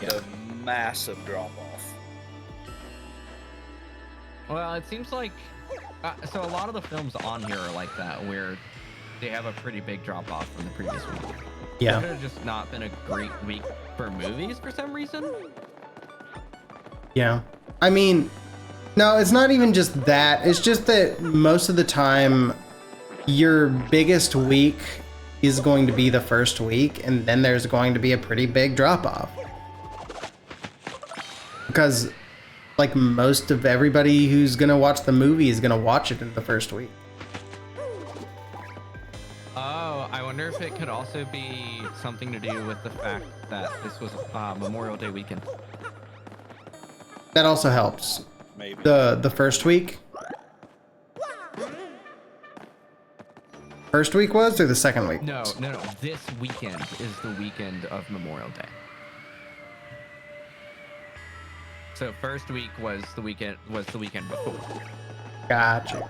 A massive drop off. Well, it seems like so a lot of the films on here are like that, where they have a pretty big drop off from the previous week. It Yeah. could have just not been a great week for movies for some reason. Yeah. I mean, no, it's not even just that. It's just that most of the time, your biggest week is going to be the first week, and then there's going to be a pretty big drop off. Because, like, most of everybody who's going to watch the movie is going to watch it in the first week. Oh, I wonder if it could also be something to do with the fact that this was Memorial Day weekend. That also helps. Maybe. The first week? First week was, or the second week? No. This weekend is the weekend of Memorial Day. So first week was the weekend before. Gotcha.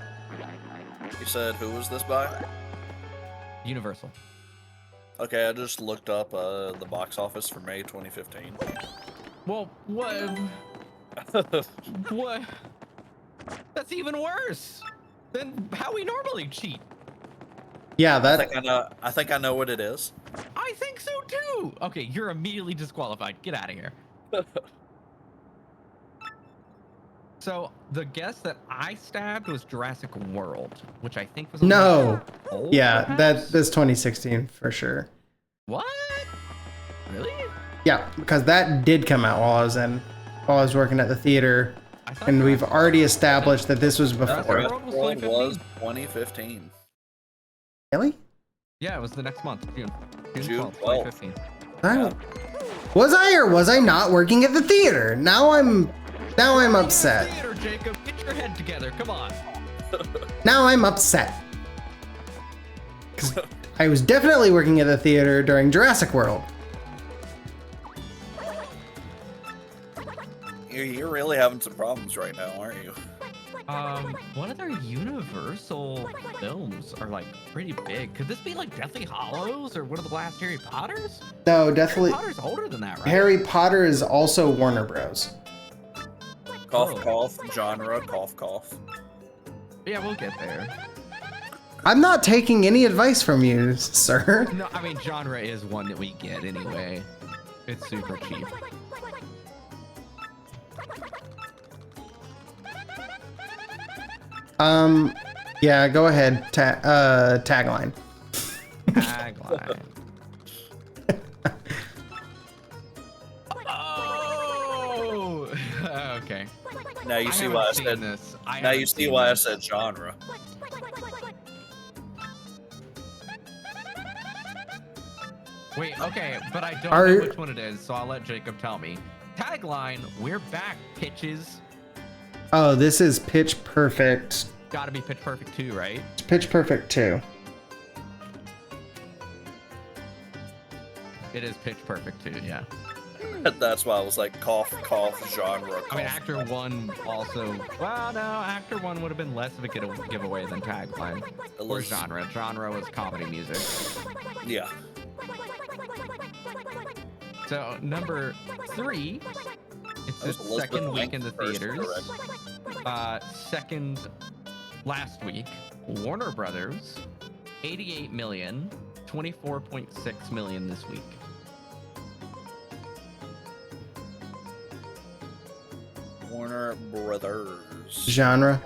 You said who was this by? Universal. Okay, I just looked up the box office for May 2015. Well, what? What? That's even worse than how we normally cheat. Yeah, I that. think I know what it is. I think so too. Okay, you're immediately disqualified. Get out of here. So the guess that I stabbed was Jurassic World, which I think was a No. little old, Yeah, perhaps? that's 2016 for sure. What? Really? Yeah, because that did come out while I was working at the theater, I thought and we've Jurassic already World- established that this was Jurassic before. World was World 2015. was 2015. Really? Yeah, it was the next month, June. June 12th, 12th. 2015. Was I or was I not working at the theater? Now I'm upset. Theater, Jacob, get your head together. Come on. Now I'm upset. 'Cause I was definitely working at the theater during Jurassic World. You're really having some problems right now, aren't you? What other Universal films are like pretty big? Could this be like Deathly Hallows or one of the last Harry Potters? No, definitely. Harry Potter's older than that, right? Harry Potter is also Warner Bros. Cough, Oh. cough, genre, cough, cough. Yeah, we'll get there. I'm not taking any advice from you, sir. No, I mean genre is one that we get anyway. It's super cheap. Yeah, go ahead. Tagline. Tagline. Oh, okay. Now you see haven't why I seen said. this. Now you see why I said genre. Wait, okay, but I don't Are- know which one it is, so I'll let Jacob tell me. Tagline: We're back, pitches. Oh, this is Pitch Perfect. Gotta be Pitch Perfect 2, right? Pitch Perfect 2. It is Pitch Perfect 2, yeah. That's why I was like cough, cough, genre. Cough. I mean, Actor 1 also... Well, no, Actor 1 would have been less of a giveaway than Tagline. Or was- genre. Genre was comedy music. Yeah. So, number 3, it's That was its Elizabeth second week in Banks the first, theaters. Second last week, Warner Brothers, 88 million, 24.6 million this week. Warner Brothers. Genre.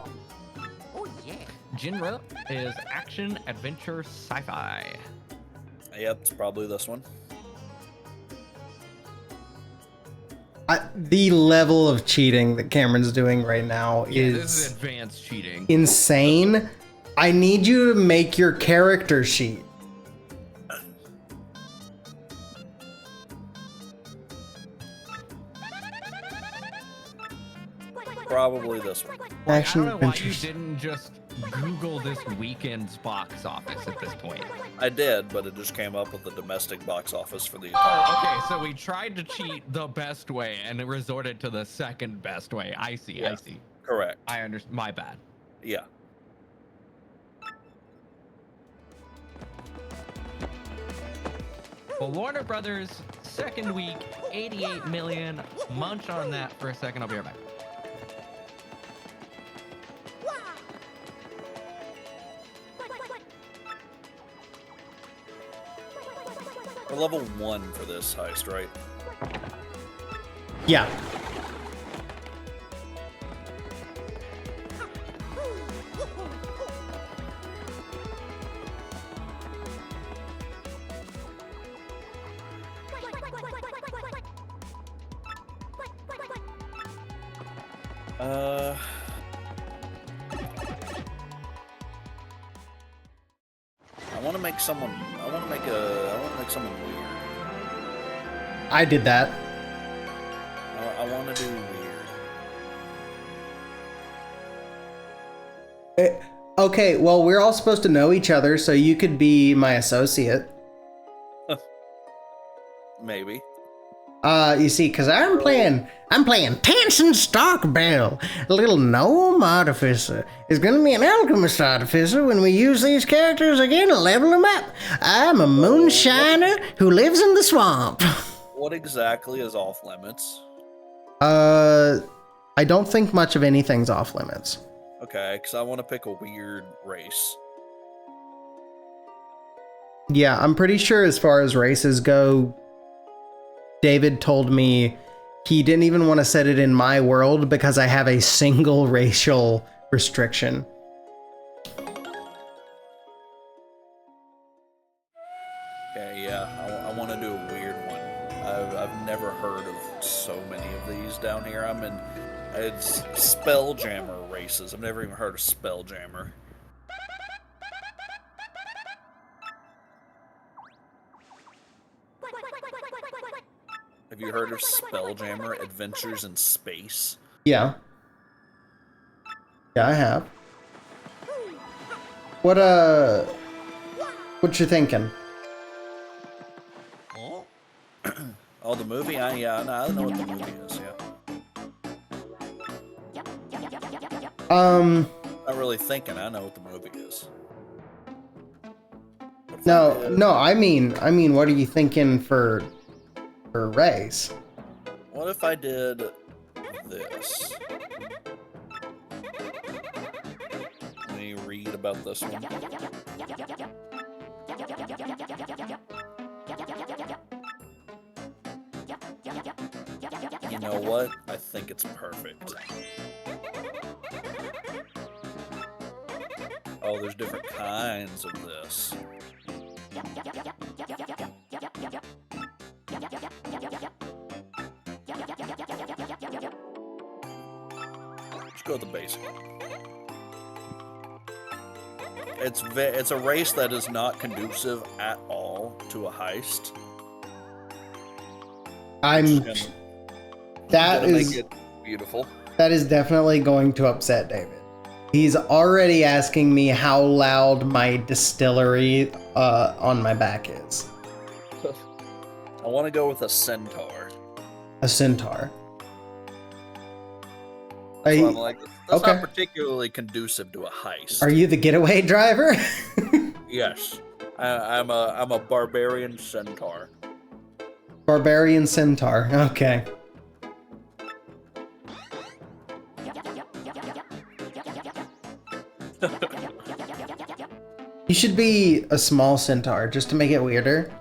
Oh yeah. Genre is action, adventure, sci-fi. Yep, it's probably this one. The level of cheating that Cameron's doing right now Yeah, this is is advanced cheating. insane. I need you to make your character sheet. Probably this one. I Action don't know why you adventures. didn't just Google this weekend's box office at this point. I did, but it just came up with the domestic box office for the entire. Oh, okay, so we tried to cheat the best way and it resorted to the second best way. I see, I Yeah. see. Correct. I understand. My bad. Yeah. Well, Warner Brothers, second week, 88 million. Munch on that for a second. I'll be right back. We're level 1 for this heist, right? Yeah. I want to make someone weird. I did that. I want to do weird. Okay, well, we're all supposed to know each other, so you could be my associate. Maybe. You see, because I'm playing Tansin Starkbell, a little gnome artificer. Is gonna be an alchemist artificer when we use these characters again and level them up. I'm a moonshiner who lives in the swamp. What exactly is off limits? I don't think much of anything's off limits. Okay, because I want to pick a weird race. Yeah, I'm pretty sure as far as races go, David told me he didn't even want to set it in my world because I have a single racial restriction. Okay, yeah, I want to do a weird one. I've never heard of so many of these down here. It's Spelljammer races. I've never even heard of Spelljammer. Have you heard of Spelljammer Adventures in Space? Yeah. Yeah, I have. What you thinking? Oh, the movie? I know what the movie is, yeah. Not really thinking, I know what the movie is. No, I mean, what are you thinking for race? What if I did this? Let me read about this one. You know what? I think it's perfect. Oh, there's different kinds of this. Let's go with the basic. It's a race that is not conducive at all to a heist. That is make it beautiful. That is definitely going to upset David. He's already asking me how loud my distillery on my back is. I want to go with a centaur. A centaur. That's what I'm like. That's not particularly conducive to a heist. Are you the getaway driver? Yes, I'm a barbarian centaur. Barbarian centaur. Okay. You should be a small centaur just to make it weirder.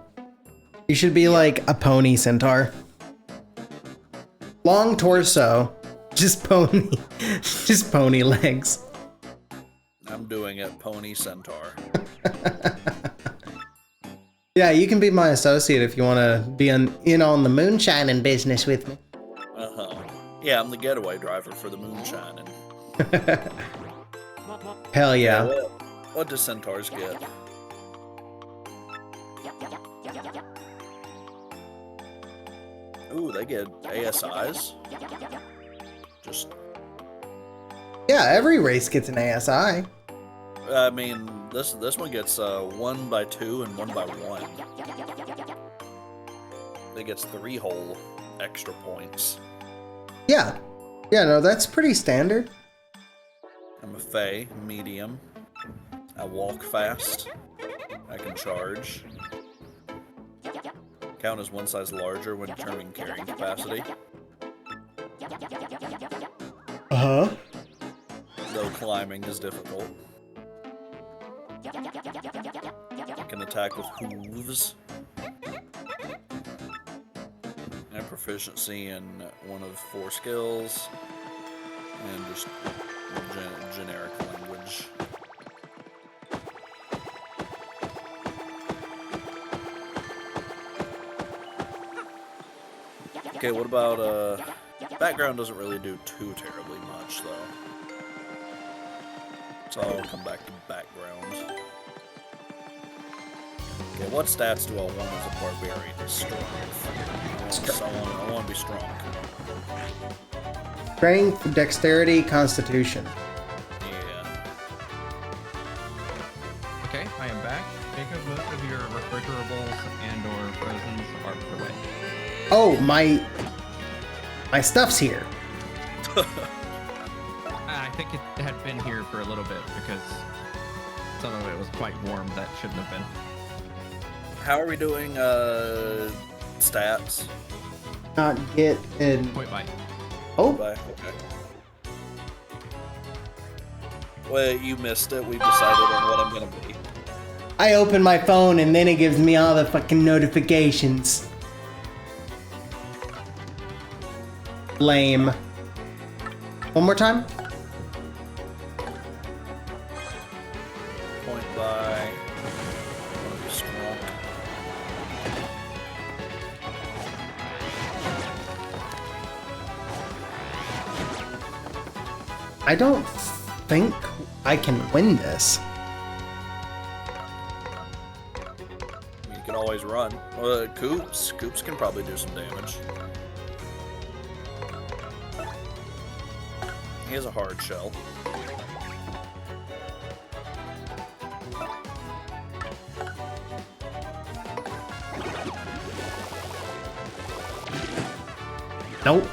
You should be like a pony centaur. Long torso, just pony legs. I'm doing it, pony centaur. Yeah, you can be my associate if you want to be in on the moonshining business with me. Yeah, I'm the getaway driver for the moonshining. Hell yeah. What do centaurs get? Ooh, they get ASIs? Just... Yeah, every race gets an ASI. I mean, this one gets 1 by 2 and 1 by 1. It gets 3 whole extra points. Yeah. Yeah, no, that's pretty standard. I'm a Fae, medium. I walk fast. I can charge. count as one size larger when determining carrying capacity, Uh-huh. though climbing is difficult. It can attack with hooves. And proficiency in one of 4 skills. And just generic language. Okay, what about, background doesn't really do too terribly much, though. So I'll come back to background. Okay, what stats do I want as a barbarian? Strength. I want to be strong. Strength, dexterity, constitution. Yeah. Okay, I am back. Jacob, most of your refrigerables and or frozens are put away. Oh, my stuff's here. I think it had been here for a little bit because some of it was quite warm that shouldn't have been. How are we doing, stats? Not get in. Point by. Oh, Okay. Well, you missed it. We decided on what I'm gonna be. I open my phone and then it gives me all the fucking notifications. Lame. One more time? Point by. Wanna be strong. I don't think I can win this. You can always run. Coops can probably do some damage. He has a hard shell. Nope.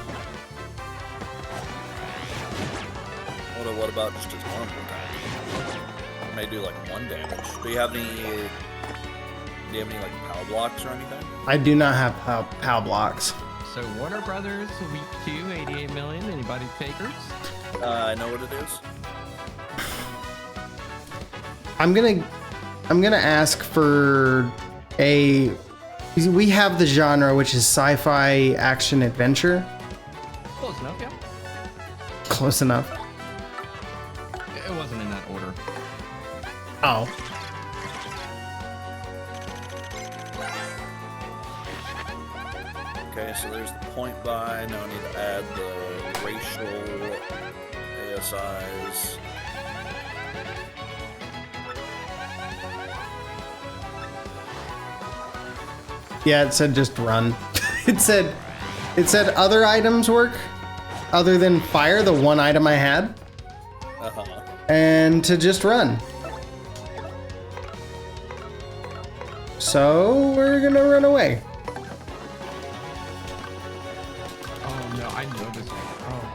What about just his normal attack? It may do like 1 damage. Do you have any like power blocks or anything? I do not have POW blocks. So Warner Brothers, week 2, 88 million. Anybody takers? I know what it is. I'm gonna ask for a. We have the genre, which is sci-fi action adventure. Close enough, yeah. Close enough. It wasn't in that order. Oh. Okay, so there's the point by. Now I need to add the racial ASIs. Yeah, it said just run. it said other items work other than fire, the one item I had, Uh-huh. and to just run. So we're gonna run away. Oh no, I know this. Oh,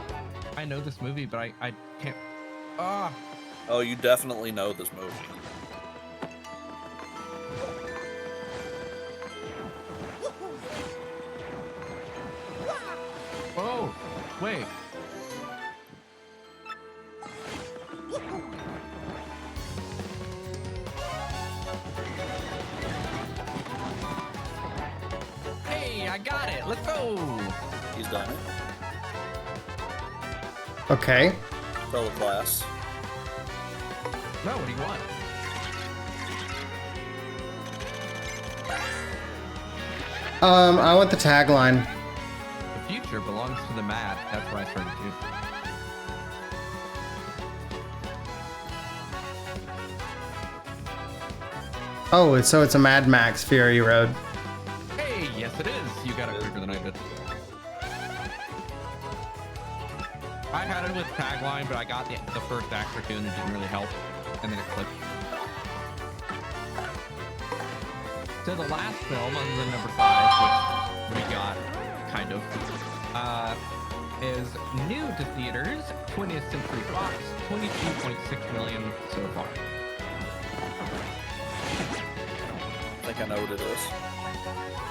I know this movie, but I can't. Ah. Oh, you definitely know this movie. Oh, wait. Hey, I got it. Let's go. He's done it. Okay. Fellow class. No, what do you want? I want the tagline. The future belongs to the mad. That's what I started to. Oh, so it's a Mad Max Fury Road. Hey, yes it is. You got it quicker than I did. I had it with tagline, but I got the first act or two and it didn't really help. And then it clicked. So the last film, other than number 5, which we got, kind of, is new to theaters, 20th Century Fox, 22.6 million so far. I think think I know what it is.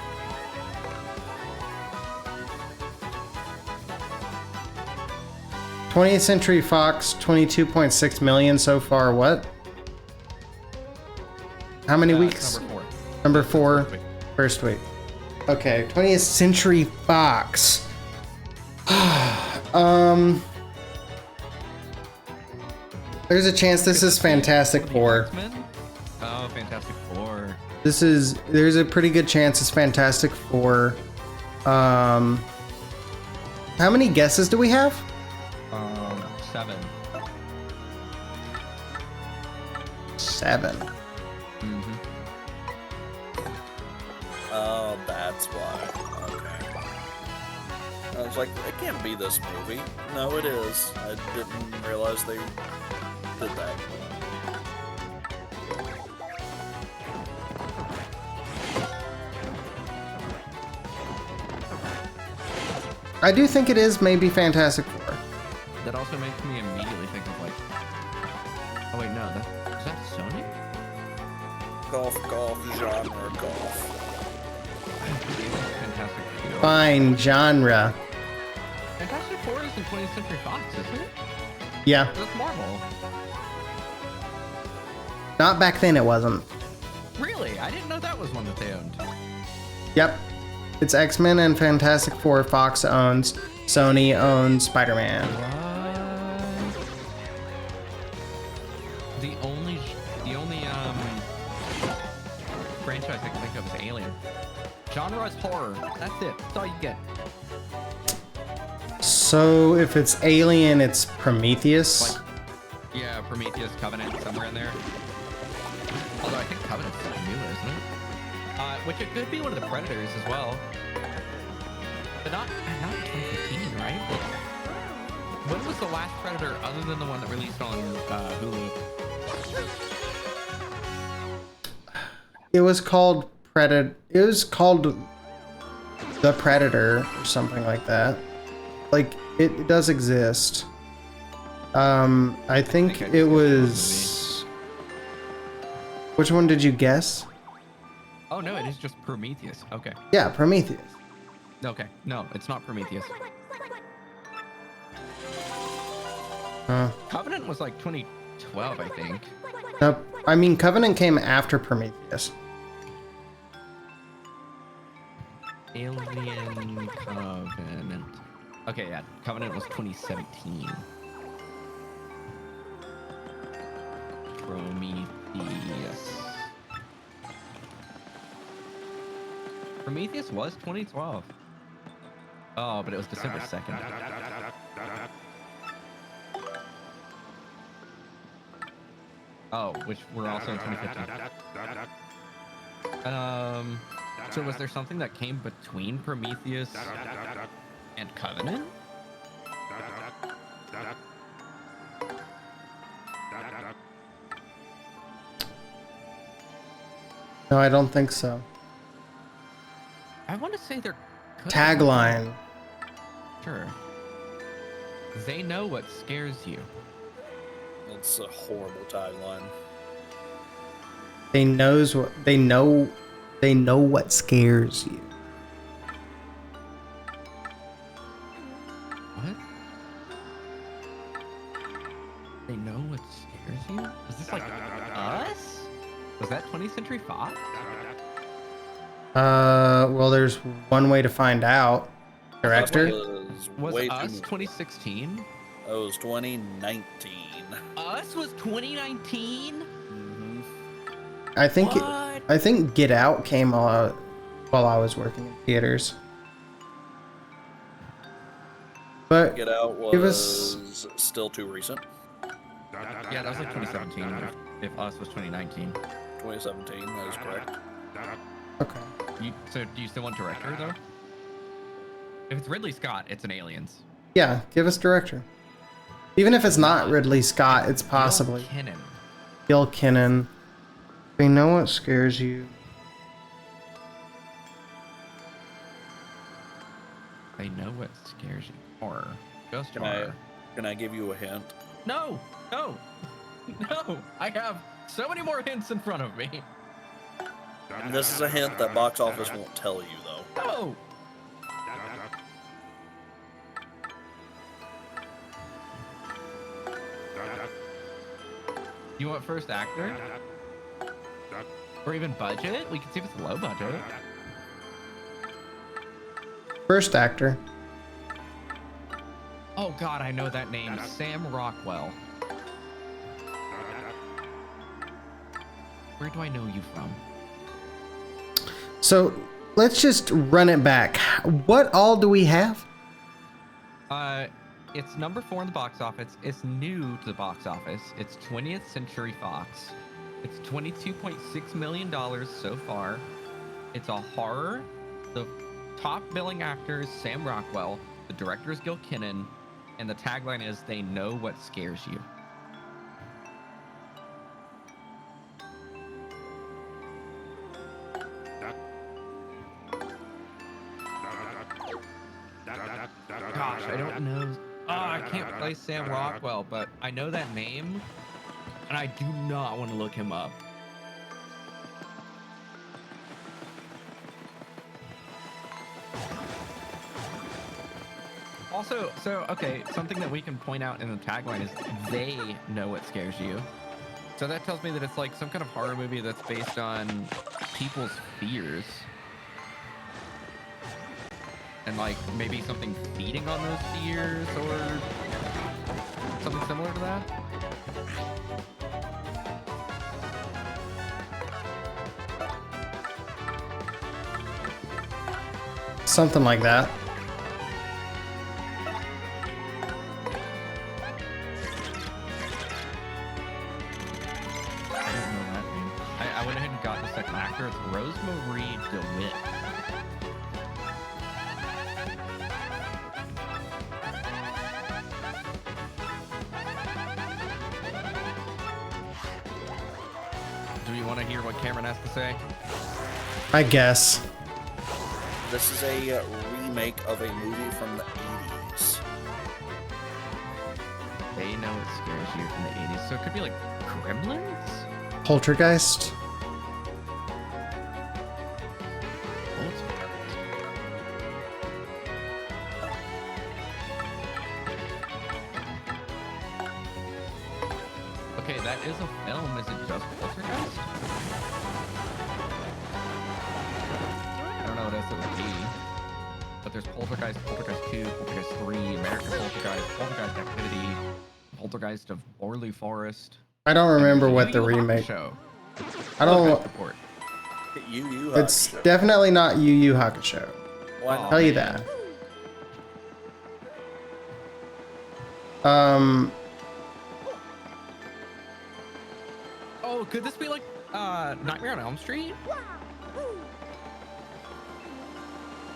"20th Century Fox, 22.6 million so far." What? How many weeks? Number 4. Number 4, first week. Okay, 20th Century Fox. There's a chance this is Fantastic Four. X-Men? Oh, Fantastic Four. There's a pretty good chance it's Fantastic Four. How many guesses do we have? 7. 7. Mm-hmm. Oh, that's why. Okay. I was like, it can't be this movie. No, it is. I didn't realize they did that. I do think it is maybe Fantastic Four. That also makes me immediately think of like, oh wait, no, is that Sony? Golf, genre, golf. Fantastic Four. Fine genre. Fantastic Four is in 20th Century Fox, isn't it? Yeah, That's Marvel. not back then it wasn't. Really? I didn't know that was one that they owned. Yep. It's X-Men and Fantastic Four. Fox owns. Sony owns Spider-Man. The only franchise I can think of is Alien. Genre is horror. That's it. That's all you get. So if it's Alien, it's Prometheus. Like, yeah, Prometheus, Covenant, somewhere in there. Although I think Covenant's still new, isn't it? Which it could be one of the Predators as well. But not in 2015, right? When was the last Predator other than the one that released on Hulu? It was called Predator. It was called The Predator or something like that. Like it does exist. I think I it just was. Which one did you guess? Oh no, it is just Prometheus. Okay. Yeah, Prometheus. Okay. No, it's not Prometheus. Covenant was like 2012, I think. Nope. I mean, Covenant came after Prometheus. Alien Covenant. Okay, yeah. Covenant was 2017. Prometheus. Prometheus was 2012. Oh, but it was December 2nd. Oh, which we're also in 2015. So was there something that came between Prometheus and Covenant? No, I don't think so. I want to say they're Tagline. Sure. They know what scares you. That's a horrible tagline. They know what scares you. What? They know what scares you? Is this like us? Was that 20th Century Fox? Well, there's one way to find out. Director? Was way Us too- 2016? It was 2019. Us was 2019? Mm-hmm. I think What? I think Get Out came out while I was working in theaters. But Get Out Give was still too recent. Yeah, that was like 2017. If Us was 2019. 2017, that is correct. okay. So do you still want director though? If it's Ridley Scott, it's an Aliens. Yeah, give us director. Even if it's not Ridley Scott, it's possibly Kinnan. Gil Kinnan. They know what scares you. They know what scares you. Horror. Ghost Can horror. I give you a hint? No! No! No! I have so many more hints in front of me. This is a hint that box office won't tell you, though. Oh! You want first actor? Or even budget? We can see if it's low budget. First actor. Oh god, I know that name. Sam Rockwell. Where do I know you from? So let's just run it back. What all do we have? It's number 4 in the box office. It's new to the box office. It's 20th Century Fox. It's $22.6 million so far. It's a horror. The top billing actor is Sam Rockwell. The director is Gil Kinnan. And the tagline is, "They know what scares you." Gosh, I don't know. Oh, I can't play Sam Rockwell, but I know that name, and I do not want to look him up. Also, okay, something that we can point out in the tagline is they know what scares you. So that tells me that it's like some kind of horror movie that's based on people's fears. And like maybe something feeding on those fears or something similar to that. Something like that. I don't know that name. I went ahead and got the second actor. It's Rosemarie DeWitt. Do you want to hear what Cameron has to say? I guess. This is a remake of a movie from the 80s. They know it scares you from the 80s, so it could be like Gremlins? Poltergeist. Okay, that is a film. Is it just Poltergeist? I don't know what else it would be. But there's Poltergeist, Poltergeist 2, Poltergeist 3, American Poltergeist, Poltergeist Activity, Poltergeist of Borley Forest. I don't remember what the Yu Yu remake. Hakusho. I don't. Poltergeist Report. Yu Yu It's Hakusho. definitely not Yu Yu Hakusho. Why Oh, not? Tell you man. that. Oh, could this be like Nightmare on Elm Street?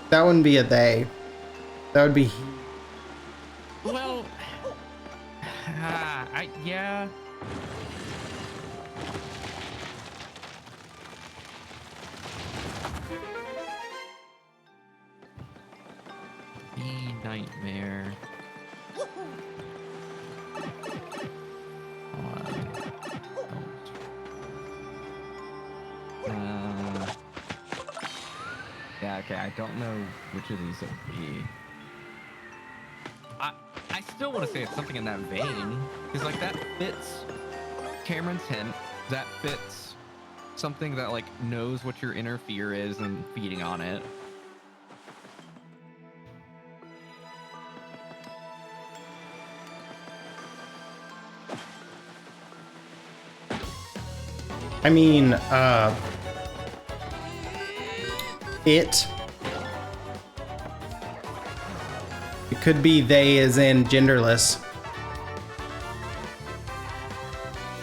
That wouldn't be a they. That would be he. Well, yeah. The Nightmare. Yeah, okay, I don't know which of these it would be. I still want to say it's something in that vein, because like that fits Cameron's hint. That fits something that like knows what your inner fear is and feeding on it. I mean, it. It could be they as in genderless.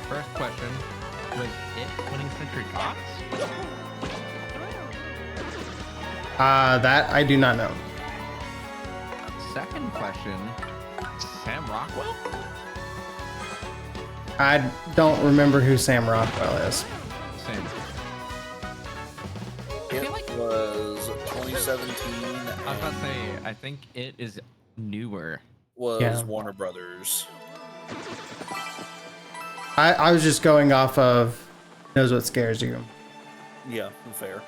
First question, was it 20th Century Fox? That I do not know. Second question, Sam Rockwell? I don't remember who Sam Rockwell is. Same. It was 2017 I was about to and say, I think it is newer. was Yeah. Warner Brothers. I was just going off of knows what scares you. Yeah, fair.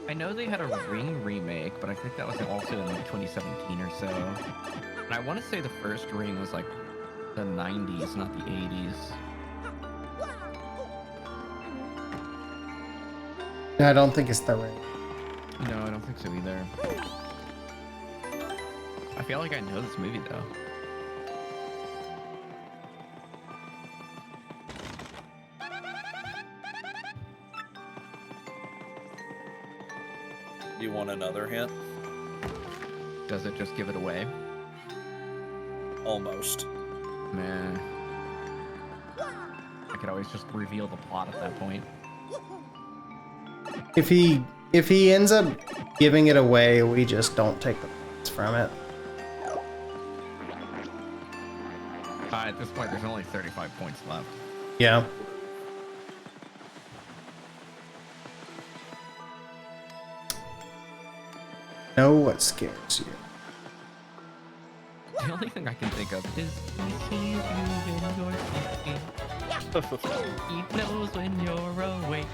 I know they had a Ring remake, but I think that was also in like 2017 or so. And I want to say the first Ring was like the 90s, not the 80s. I don't think it's the ring. No, I don't think so either. I feel like I know this movie though. Do you want another hint? Does it just give it away? Almost. Man. I could always just reveal the plot at that point. If he ends up giving it away, we just don't take the points from it. At this point, there's only 35 points left. Yeah. Know what scares you. The only thing I can think of is he sees you when you're sleeping. He knows when you're awake.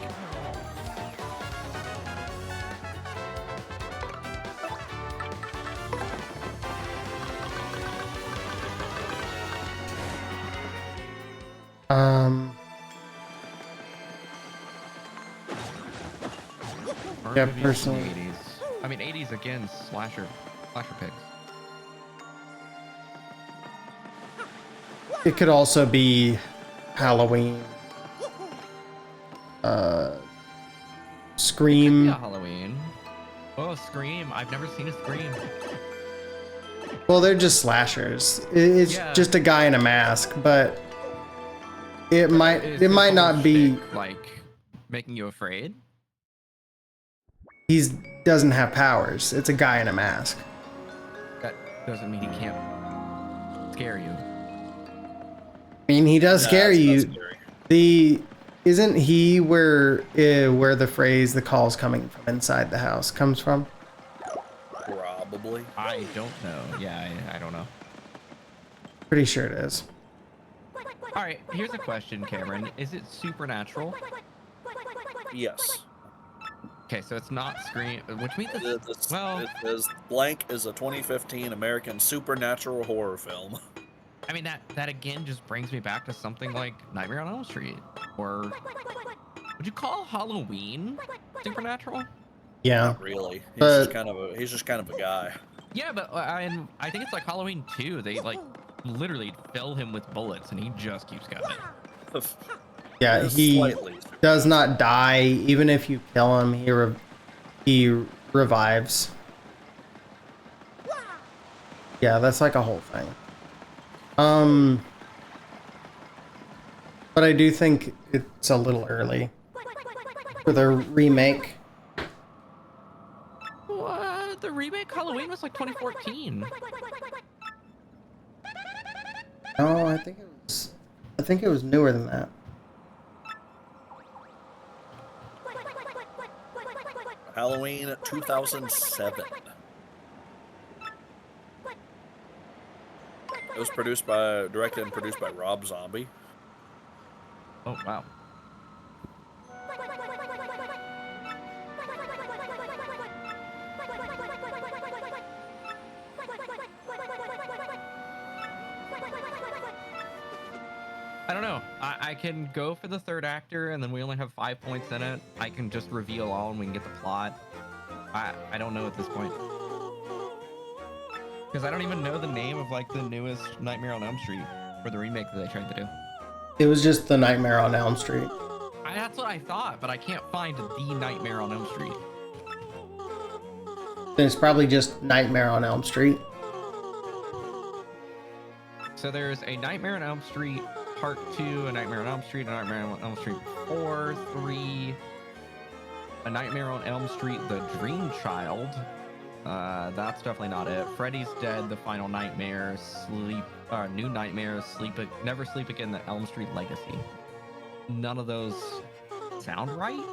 Yeah, Horror movies personally. in the 80s. I mean, 80s again, slasher picks. It could also be Halloween. Scream. Yeah, Halloween. Oh, Scream. I've never seen a Scream. Well, they're just slashers. It's Yeah. just a guy in a mask, but it Is might this not whole be. shtick, like making you afraid. He doesn't have powers. It's a guy in a mask. That doesn't mean he can't scare you. I mean, he does Nah, scare it's not you. scary. Isn't he where the phrase "the call's coming from inside the house" comes from? Probably. I don't know. Yeah, I don't know. Pretty sure it is. All right, here's a question, Cameron. Is it supernatural? Yes. Okay, so it's not Scream, which means It it's, well, it says blank is a 2015 American supernatural horror film. I mean, that again just brings me back to something like Nightmare on Elm Street, or would you call Halloween supernatural? Yeah. Not really. He's But- just kind of a guy. Yeah, but I think it's like Halloween 2. They like literally fill him with bullets, and he just keeps going. Yeah, he Slightly. does not die. Even if you kill him, he revives. Yeah, that's like a whole thing. But I do think it's a little early for the remake. What? The remake Halloween was like 2014. No, I think it was newer than that. Halloween 2007. It was directed and produced by Rob Zombie. Oh wow. I don't know. I can go for the third actor, and then we only have 5 points in it. I can just reveal all, and we can get the plot. I don't know at this point. Because I don't even know the name of like the newest Nightmare on Elm Street, or the remake that they tried to do. It was just the Nightmare on Elm Street. That's what I thought, but I can't find the Nightmare on Elm Street. Then it's probably just Nightmare on Elm Street. So there's a Nightmare on Elm Street Part 2, a Nightmare on Elm Street, a Nightmare on Elm Street 4, 3, a Nightmare on Elm Street, The Dream Child. That's definitely not it. Freddy's Dead, The Final Nightmare, New Nightmares, Never Sleep Again, The Elm Street Legacy. none of those sound right.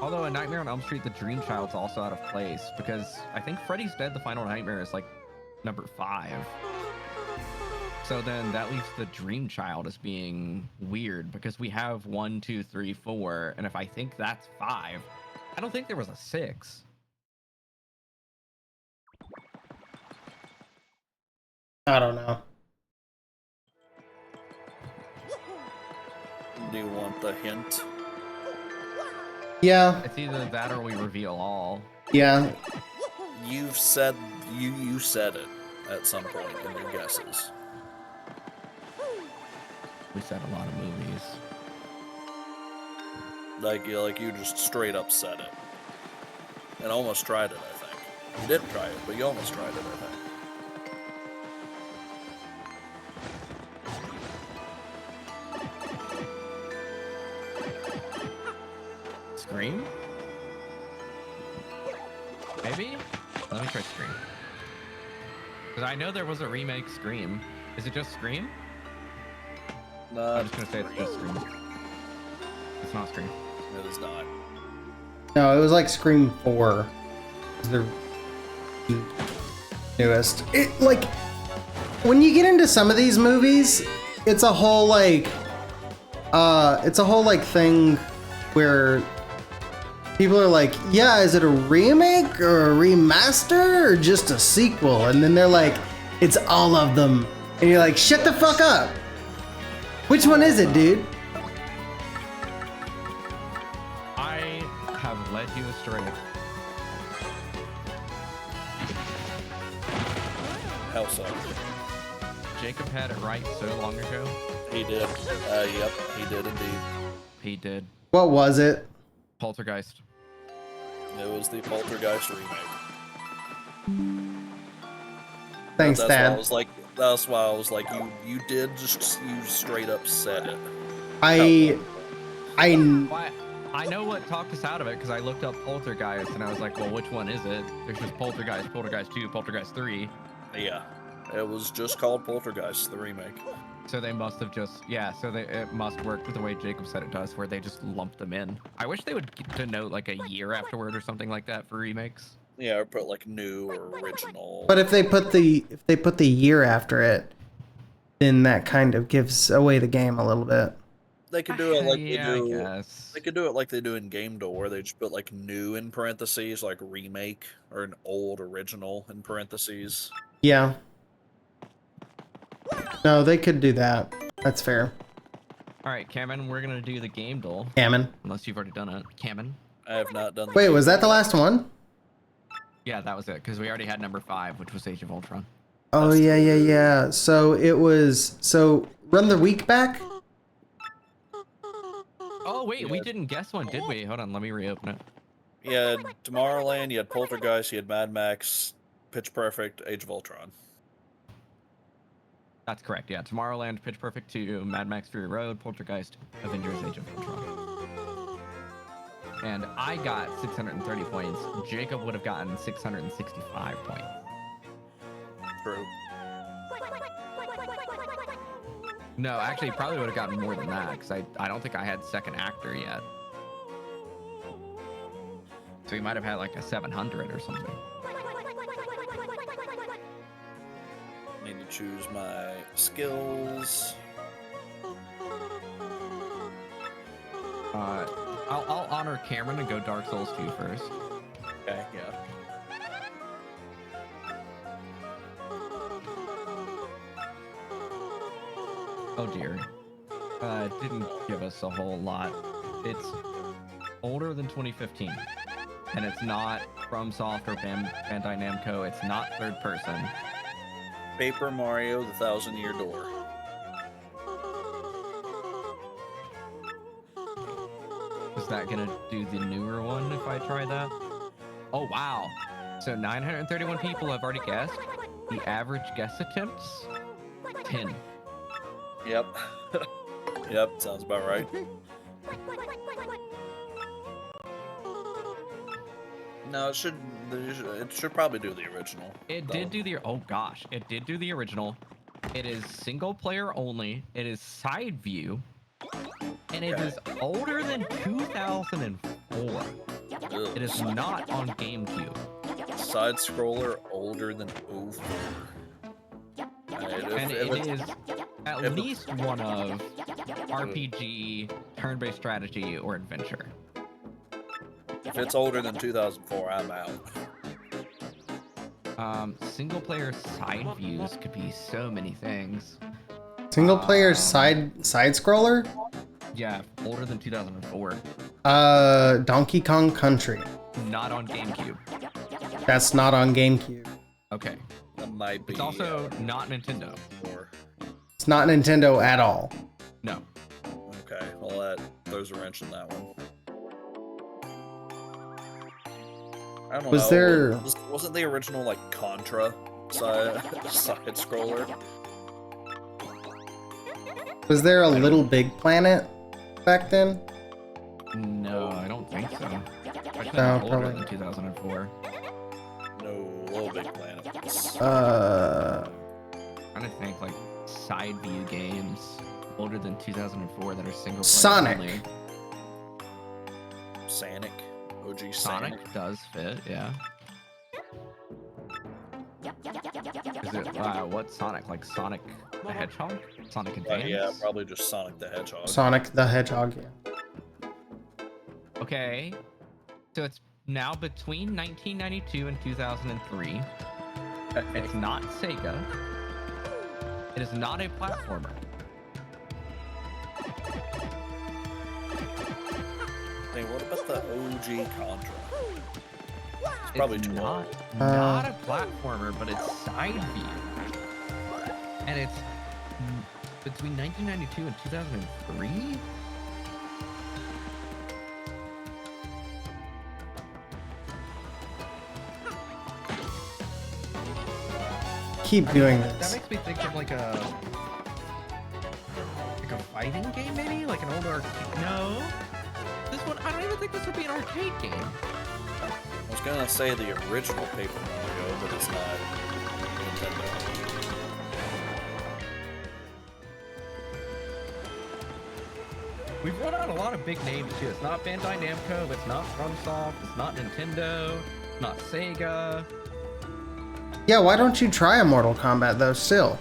Although A Nightmare on Elm Street, The Dream Child's also out of place because I think Freddy's Dead: The Final Nightmare is like number 5. So then that leaves The Dream Child as being weird because we have 1, 2, 3, 4, and if I think that's 5, I don't think there was a 6. I don't know. Do you want the hint? Yeah, It's either that or we reveal all. yeah. You've said you said it at some point in your guesses. We said a lot of movies. Like you just straight up said it. And almost tried it, I think. You didn't try it, but you almost tried it, I think. Scream? Maybe? Let me try Scream. Because I know there was a remake Scream. Is it just Scream? I'm just gonna say it's just Scream. It's not Scream. It is not. No, it was like Scream 4. It's the newest. It like when you get into some of these movies, it's a whole like thing where people are like, yeah, is it a remake or a remaster or just a sequel? And then they're like, it's all of them. And you're like, shut the fuck up. Which one is it, dude? I have led you astray. How so? Jacob had it right so long ago. He did. Yep, he did indeed. He did. What was it? Poltergeist. It was the Poltergeist remake. Thanks, That's Dad. why I was like, that's why I was like, you did just, you straight up said it. I Why? I know what talked us out of it because I looked up Poltergeist and I was like, well, which one is it? There's just Poltergeist, Poltergeist 2, Poltergeist 3. Yeah, it was just called Poltergeist, the remake. So they must have just, yeah, so it must work with the way Jacob said it does, where they just lump them in. I wish they would denote like a year afterward or something like that for remakes. Yeah, or put like new or original. But if they put the year after it, then that kind of gives away the game a little bit. They could do it like Yeah, they do. I guess. They could do it like they do in Game Door, where they just put like new in parentheses, like remake, or an old original in parentheses. Yeah. No, they could do that. That's fair. All right, Cameron, we're gonna do the game duel. Cameron. Unless you've already done it. Cameron? I have not done. Wait, was that the last one? Yeah, that was it, because we already had number 5, which was Age of Ultron. Oh, yeah. So it was, run the week back? Oh, wait, we Yeah. didn't guess one, did we? Hold on, let me reopen it. You had Tomorrowland, you had Poltergeist, you had Mad Max, Pitch Perfect, Age of Ultron. That's correct, yeah. Tomorrowland, Pitch Perfect 2, Mad Max Fury Road, Poltergeist, Avengers, Age of Ultron. And I got 630 points. Jacob would have gotten 665 points. True. No, actually, probably would have gotten more than that, because I don't think I had second actor yet. So he might have had like a 700 or something. Need to choose my skills. I'll honor Cameron and go Dark Souls 2 first. Okay, yeah. Oh dear. It didn't give us a whole lot. It's older than 2015. And it's not FromSoft or Bandai Namco. It's not third person. Paper Mario: The Thousand Year Door. Is that gonna do the newer one if I try that? Oh wow. So 931 people have already guessed. The average guess attempts? 10. Yep. Yep, sounds about right. No, it should probably do the original. It though. did do the, oh gosh, it did do the original. It is single player only. It is side view. And it is older than 2004. It is not on GameCube. Side scroller older than 04. And it is at least one of RPG, turn-based strategy, or adventure. If it's older than 2004, I'm out. Single player side views could be so many things. Single player side scroller? Yeah, older than 2004. Donkey Kong Country. Not on GameCube. That's not on GameCube. Okay. That might be. It's also not Nintendo. It's not Nintendo at all. No. Okay, well that throws a wrench in that one. I don't Was know. there- Wasn't the original like Contra side scroller? Was there a Little Big Planet back then? No, I don't think so. Especially No, not older probably. than 2004. No, Little Big Planet. I'm trying to think like side view games older than 2004 that are single player Sonic. only. Sonic. OG Sonic does fit, yeah. Is it what Sonic? Like Sonic the Hedgehog? Sonic Advance? Yeah, probably just Sonic the Hedgehog. Sonic the Hedgehog, yeah. Okay. So it's now between 1992 and 2003. It's not Sega. It is not a platformer. Hey, what about the OG Contra? It's probably It's too not, old. not a platformer, but it's side view. And it's between 1992 and 2003? Keep doing That this. makes me think of like a fighting game, maybe? Like an old arcade? No. This one, I don't even think this would be an arcade game. I was gonna say the original Paper Mario, but it's not Nintendo. We've run out a lot of big names too. It's not Bandai Namco, it's not FromSoft, it's not Nintendo, it's not Sega. Yeah, why don't you try a Mortal Kombat though still?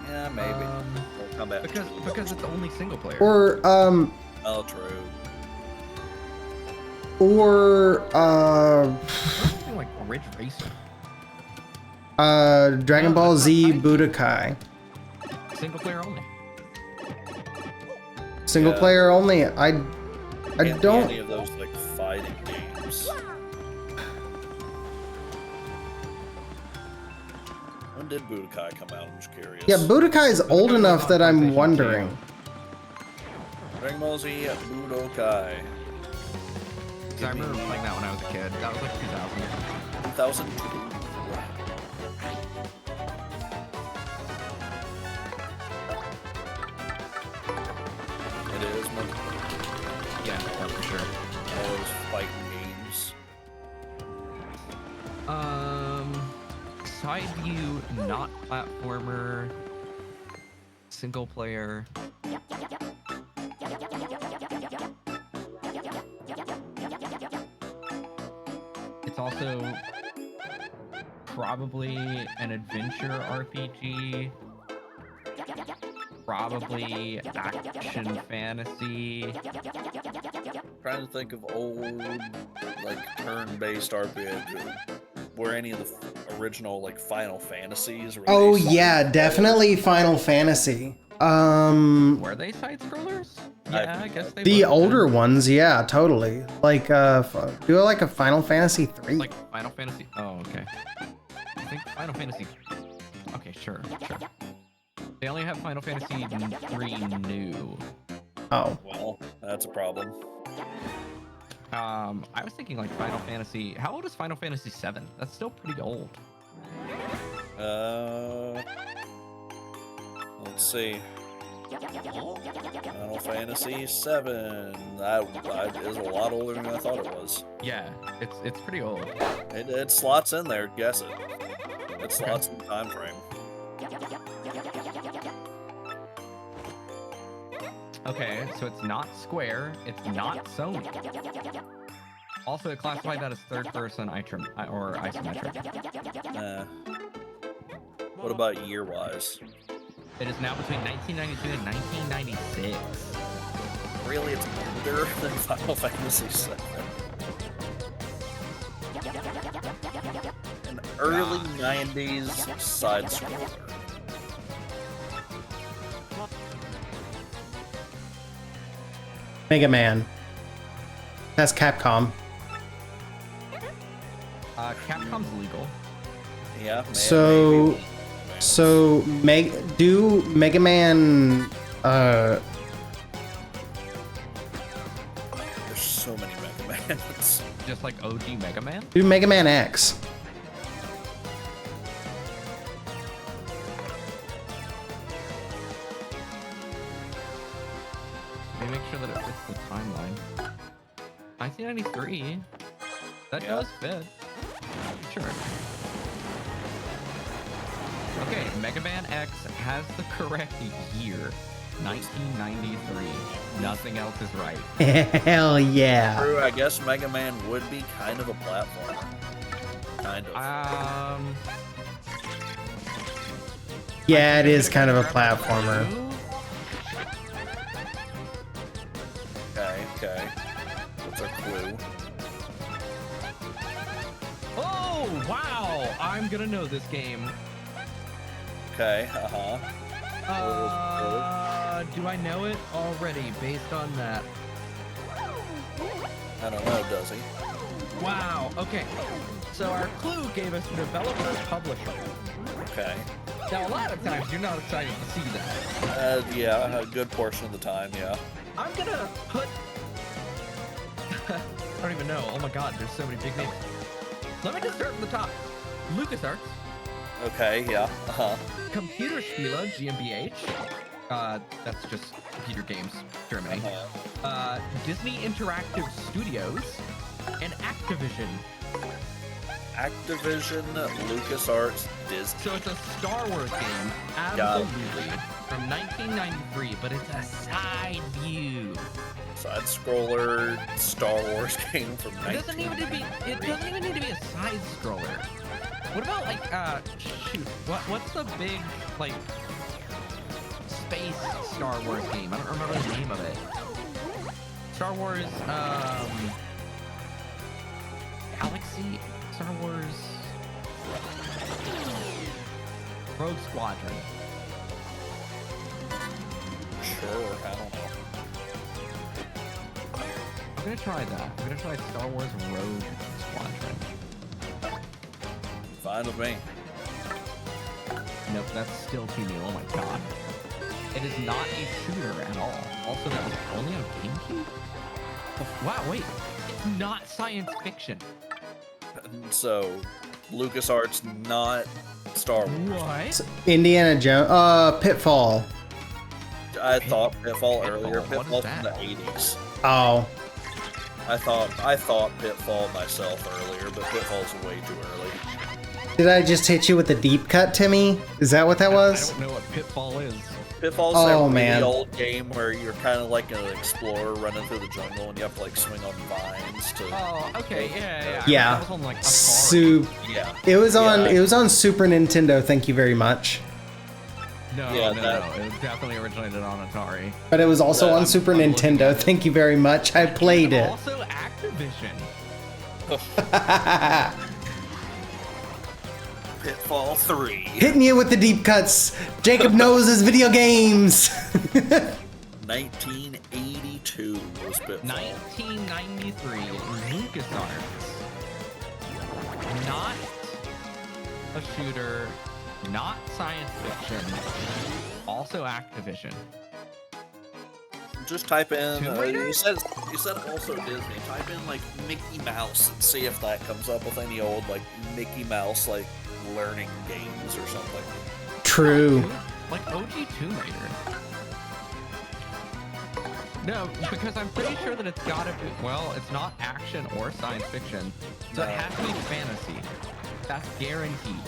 Yeah, maybe. Mortal Kombat Because it's only single player. Or Oh, true. Something like Ridge Racer. Dragon No, Ball that's Z not Budokai. Single player only. Single Yeah. player only. I Can't be don't. any of those like fighting games. When did Budokai come out? I'm just curious. Yeah, Budokai is old Budokai enough was that on I'm PlayStation wondering. 2. Dragon Ball Z Budokai. 'Cause I remember playing that when I was a kid. That was like 2000. 2002. It is one Yeah, for sure. of those fighting games. Side view, not platformer, single player. It's also probably an adventure RPG. Probably action fantasy. Trying to think of old, like turn-based RPG. Were any of the original like Final Fantasies? Oh released? yeah, definitely Final Fantasy. Were they side scrollers? Yeah, I guess they The were. older ones, yeah, totally. Like do like a Final Fantasy 3. Like Final Fantasy. Oh, okay. I think Final Fantasy. Okay, sure. They only have Final Fantasy 3 new. Oh. Well, that's a problem. I was thinking like Final Fantasy. How old is Final Fantasy 7? That's still pretty old. Let's see. Final Fantasy 7. That is a lot older than I thought it was. Yeah, it's pretty old. It slots in there. Guess it. It slots in the time frame. Okay, so it's not Square. It's not Sony. Also, it classified that as third-person or isometric. What about year-wise? It is now between 1992 and 1996. Really, it's older than Final Fantasy VII. An early 90s side-scroller. Mega Man. That's Capcom. Capcom's legal. Yeah, So, maybe. do Mega Man. There's so many Mega Mans. Just like OG Mega Man? Do Mega Man X. Let me make sure that it fits the timeline. 1993. That Yeah. does fit. Sure. Okay, Mega Man X has the correct year. 1993. Nothing else is right. Hell yeah. True, I guess Mega Man would be kind of a platformer. Kind of. Yeah, it is kind of a platformer. Okay. What's our clue? Oh, wow! I'm gonna know this game. Okay, Do I know it already based on that? I don't know, does he? Wow, okay. So our clue gave us developer publisher. Okay. Now, a lot of times you're not excited to see that. Yeah, a good portion of the time, yeah. I'm gonna put... I don't even know. Oh my god, there's so many big names. Let me just start from the top. LucasArts, Okay, yeah, Computerspiele GmbH. That's just computer games, Germany. Disney Interactive Studios, and Activision. Activision, LucasArts, Disney. So it's a Star Wars game, absolutely, from 1993, but it's a side view. Side-scroller Star Wars game from It doesn't even need to be a side scroller. What about like shoot, what's the big like space Star Wars game? I don't remember the name of it. Star Wars Galaxy Star Wars Rogue Squadron. Sure, I don't know. I'm gonna try that. I'm gonna try Star Wars Rogue Squadron. Fine with me. Nope, that's still too new. Oh my god. It is not a shooter at all. Also, that was only on GameCube? Wow, wait. It's not science fiction. So, LucasArts, not Star Wars. What? Indiana Jones. Pitfall. I thought Pitfall Pitfall, earlier. what Pitfall is from that? the 80s. Oh. I thought Pitfall myself earlier, but Pitfall's way too early. Did I just hit you with a deep cut, Timmy? Is that what that I was? don't know what Pitfall is. Pitfall's Oh, that really man. old game where you're kind of like an explorer running through the jungle and you have to like swing on vines to. Oh, okay, yeah. Yeah. That was on like Atari. Yeah. It was on. Yeah. It was on Super Nintendo. Thank you very much. No, Yeah, no. It definitely originated on Atari. But it was also Yeah, on I'm Super looking Nintendo. at it. Thank you very much. I played it. Also Activision. Pitfall 3. Hitting you with the deep cuts. Jacob knows his video games. 1982 was Pitfall. 1993, LucasArts. Not a shooter, not science fiction, also Activision. Just type in. Tomb Raider? You said also Disney. Type in like Mickey Mouse and see if that comes up with any old like Mickey Mouse like learning games or something. True. Like OG Tomb Raider. No, because I'm pretty sure that it's gotta be, well, it's not action or science fiction, so it has to be fantasy. That's guaranteed.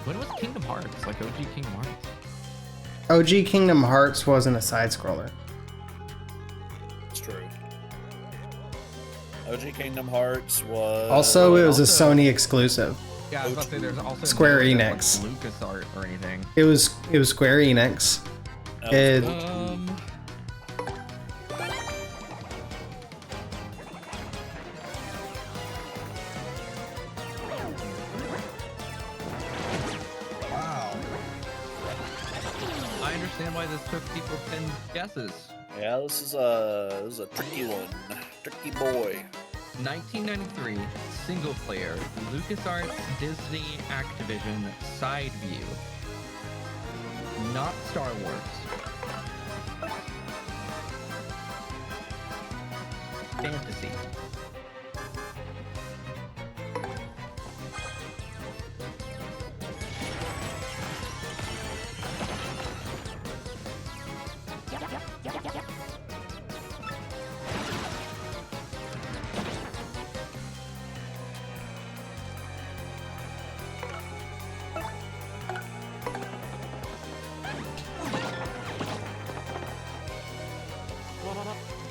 When was Kingdom Hearts? Like OG Kingdom Hearts? OG Kingdom Hearts wasn't a side scroller. It's true. OG Kingdom Hearts was... Also, it was a Also- Sony exclusive. Yeah, I was about to say there's also Square no, Enix. like, LucasArts or anything. It was Square Enix. That was It, cool. Wow. I understand why this took people 10 guesses. Yeah, this is a tricky one. Tricky boy. 1993, single player, LucasArts, Disney, Activision, side view. Not Star Wars. Fantasy.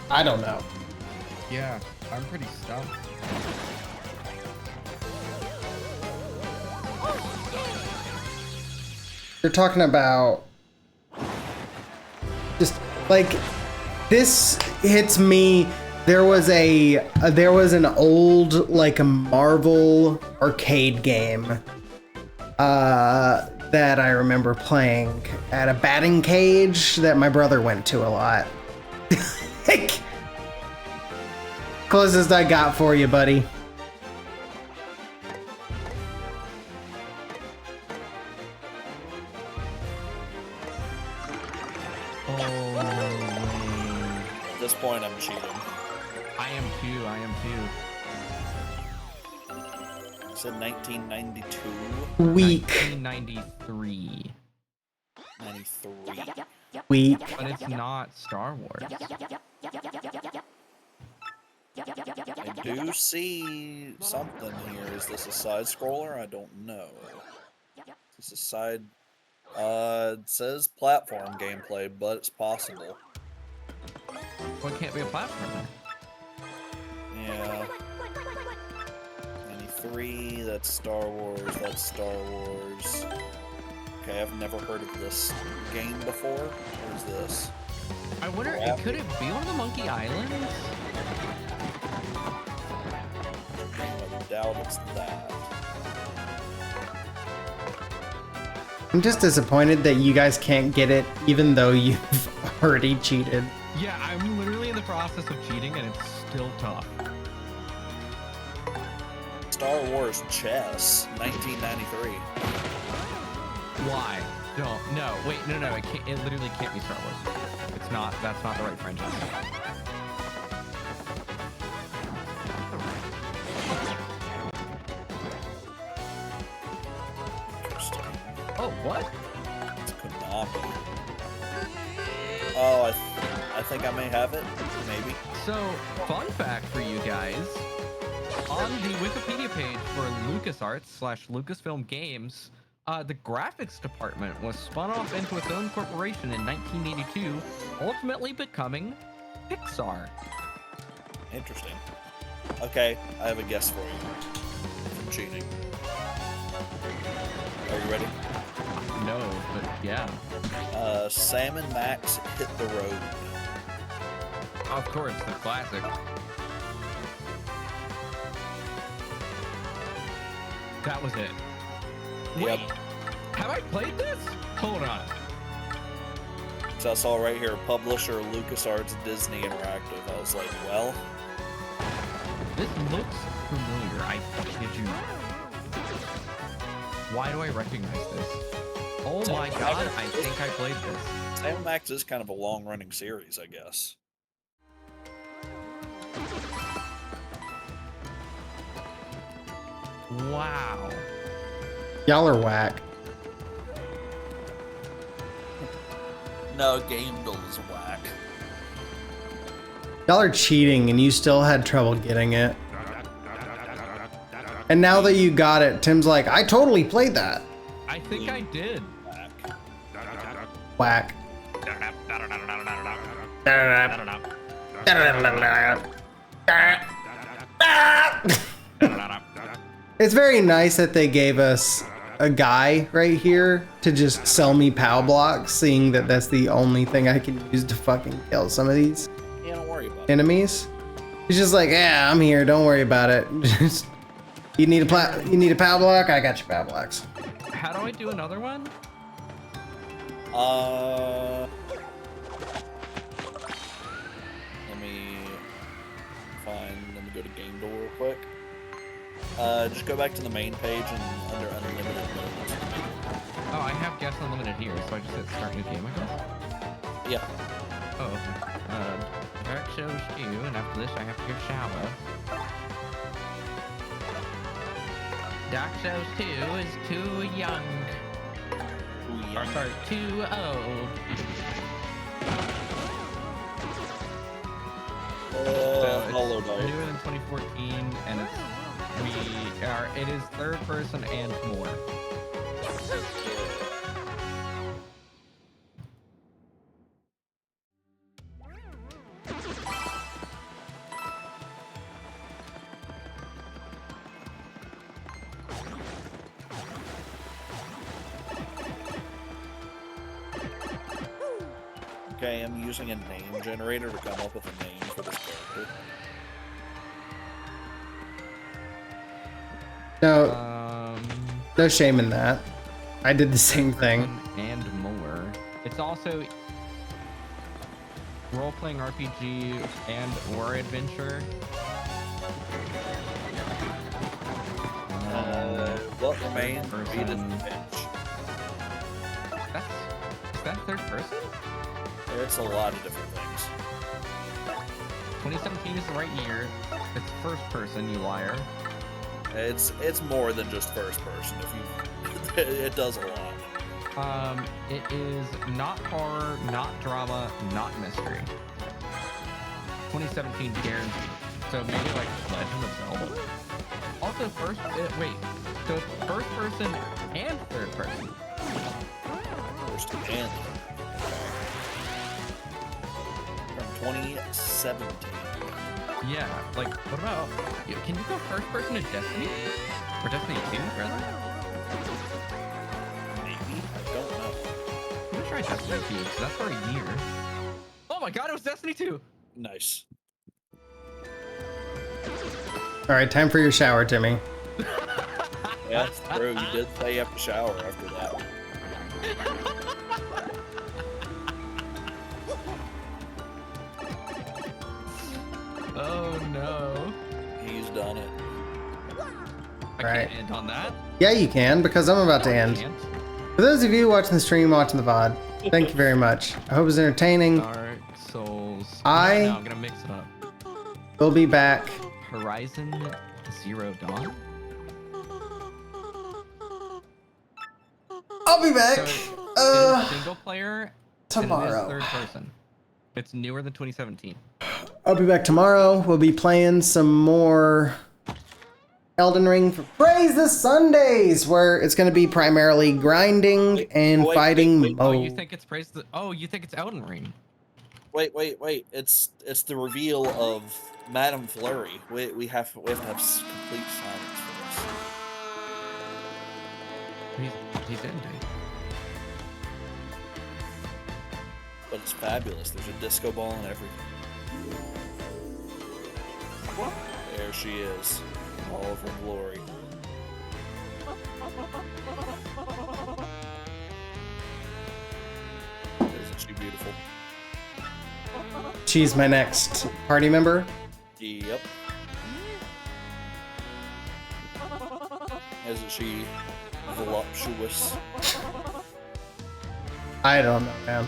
I don't know. Yeah, I'm pretty stumped. You're talking about just like this hits me. There was an old like a Marvel arcade game that I remember playing at a batting cage that my brother went to a lot. Like, closest I got for you, buddy. At this point, I'm cheating. I am too. I said 1992, Weak. 1993. 93. Weak. But it's not Star Wars. I do see something here. Is this a side scroller? I don't know. Is this a side? It says platform gameplay, but it's possible. Well, it can't be a platformer. Yeah. 93, that's Star Wars, that's Star Wars. Okay, I've never heard of this game before. What is this? I wonder, Yeah. could it be one of the Monkey Islands? I doubt it's that. I'm just disappointed that you guys can't get it, even though you've already cheated. Yeah, I'm literally in the process of cheating and it's still tough. Star Wars Chess, 1993. Why? No, wait, no, it can't, it literally can't be Star Wars. It's not, that's not the right franchise. Interesting. Oh, what? It's Konami. Oh, I think I may have it. Maybe. So, fun fact for you guys. On the Wikipedia page for LucasArts/Lucasfilm Games, the graphics department was spun off into its own corporation in 1982, ultimately becoming Pixar. Interesting. Okay, I have a guess for you. From cheating. Are you ready? No, but yeah. Sam and Max Hit the Road. Of course, the classic. That was it. Wait, Yep. have I played this? Hold on. So I saw right here, publisher LucasArts Disney Interactive. I was like, well, This looks familiar. I kid you not. Why do I recognize this? Oh my god, I think I played this. Sam and Max is kind of a long-running series, I guess. Wow. Y'all are whack. No, Game Build is whack. Y'all are cheating and you still had trouble getting it. And now that you got it, Tim's like, I totally played that. I think I did. Whack. It's very nice that they gave us a guy right here to just sell me POW blocks, seeing that that's the only thing I can use to fucking kill some of these Yeah, don't worry about it. enemies. He's just like, yeah, I'm here. Don't worry about it. Just, you need a POW block? I got your POW blocks. How do I do another one? Let me go to game door real quick. Just go back to the main page and under unlimited modes. Oh, I have guest unlimited here, so I just hit start new game, I guess. Yeah. Oh, okay. Dark shows you, and after this I have to hear shower. Dark shows 2 is too young. Or sorry, too old. So Hollow it's Knight. newer than 2014, and it is third person and more. Okay, I'm using a name generator to come up with a name for this character. No shame in that. I did the same thing. And more. It's also role-playing RPG and or adventure. What remains Person. defeated the bench. Is that third person? It's a lot of different things. 2017 is the right year. It's first person, you liar. It's more than just first person. If you, it does a lot. It is not horror, not drama, not mystery. 2017 guaranteed. So maybe like Legend of Zelda. Also wait. So it's first person and third person. First and from 2017. Yeah, like what about? Can you go first person in Destiny? Or Destiny 2, rather? Maybe, I don't know. I'm gonna try Destiny 2 because that's for a year. Oh my god, it was Destiny 2. Nice. All right, time for your shower, Timmy. Yeah, that's true. You did say you have to shower after that. Oh no. He's done it. I Right. can't end on that. Yeah, you can, because I'm about to I end. can't. For those of you watching the stream, watching the VOD, thank you very much. I hope it was entertaining. Dark Souls. No, I- I'm gonna mix it up. We'll be back. Horizon Zero Dawn. I'll be back. So it is single player. tomorrow. And it is third person. It's newer than 2017. I'll be back tomorrow. We'll be playing some more Elden Ring for Praise the Sundays, where it's going to be primarily grinding and fighting wait. Oh, mode. you think it's you think it's Elden Ring? Wait. It's the reveal of Madame Flurrie. We have to have complete silence for this. He's ending. But it's fabulous. There's a disco ball and everything. There she is, in all of her glory. Isn't she beautiful? She's my next party member. Yep. Isn't she voluptuous? I don't know, man.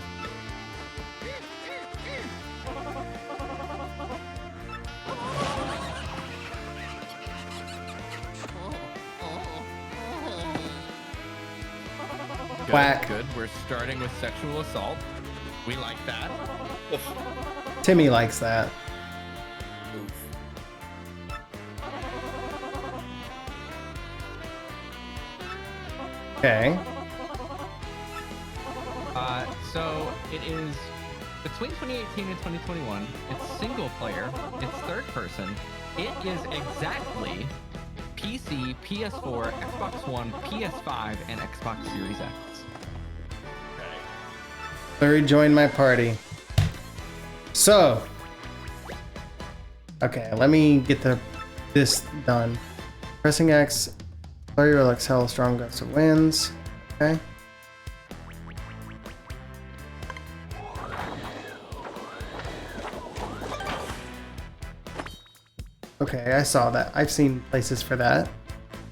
Good, Whack. good. We're starting with sexual assault. We like that. Timmy likes that. Oof. Okay. So it is between 2018 and 2021. It's single player. It's third person. It is exactly PC, PS4, Xbox One, PS5, and Xbox Series X. Flurrie joined my party. So, okay, let me get this done. Pressing X, Flurrie will exhale a strong gust of winds. Okay. Okay, I saw that. I've seen places for that.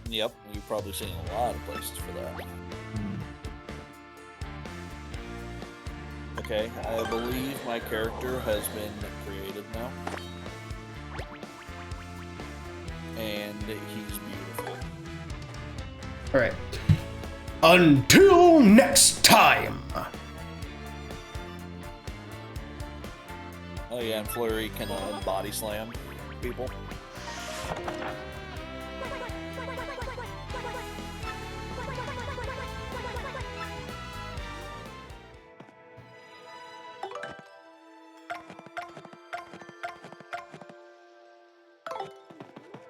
Yep, you've probably seen a lot of places for that. Okay, I believe my character has been created now. And he's beautiful. Alright. Until next time! Oh yeah, and Flurrie can body slam people.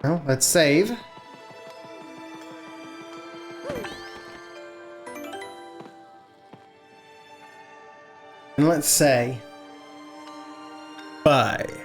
Well, let's save. And let's say bye.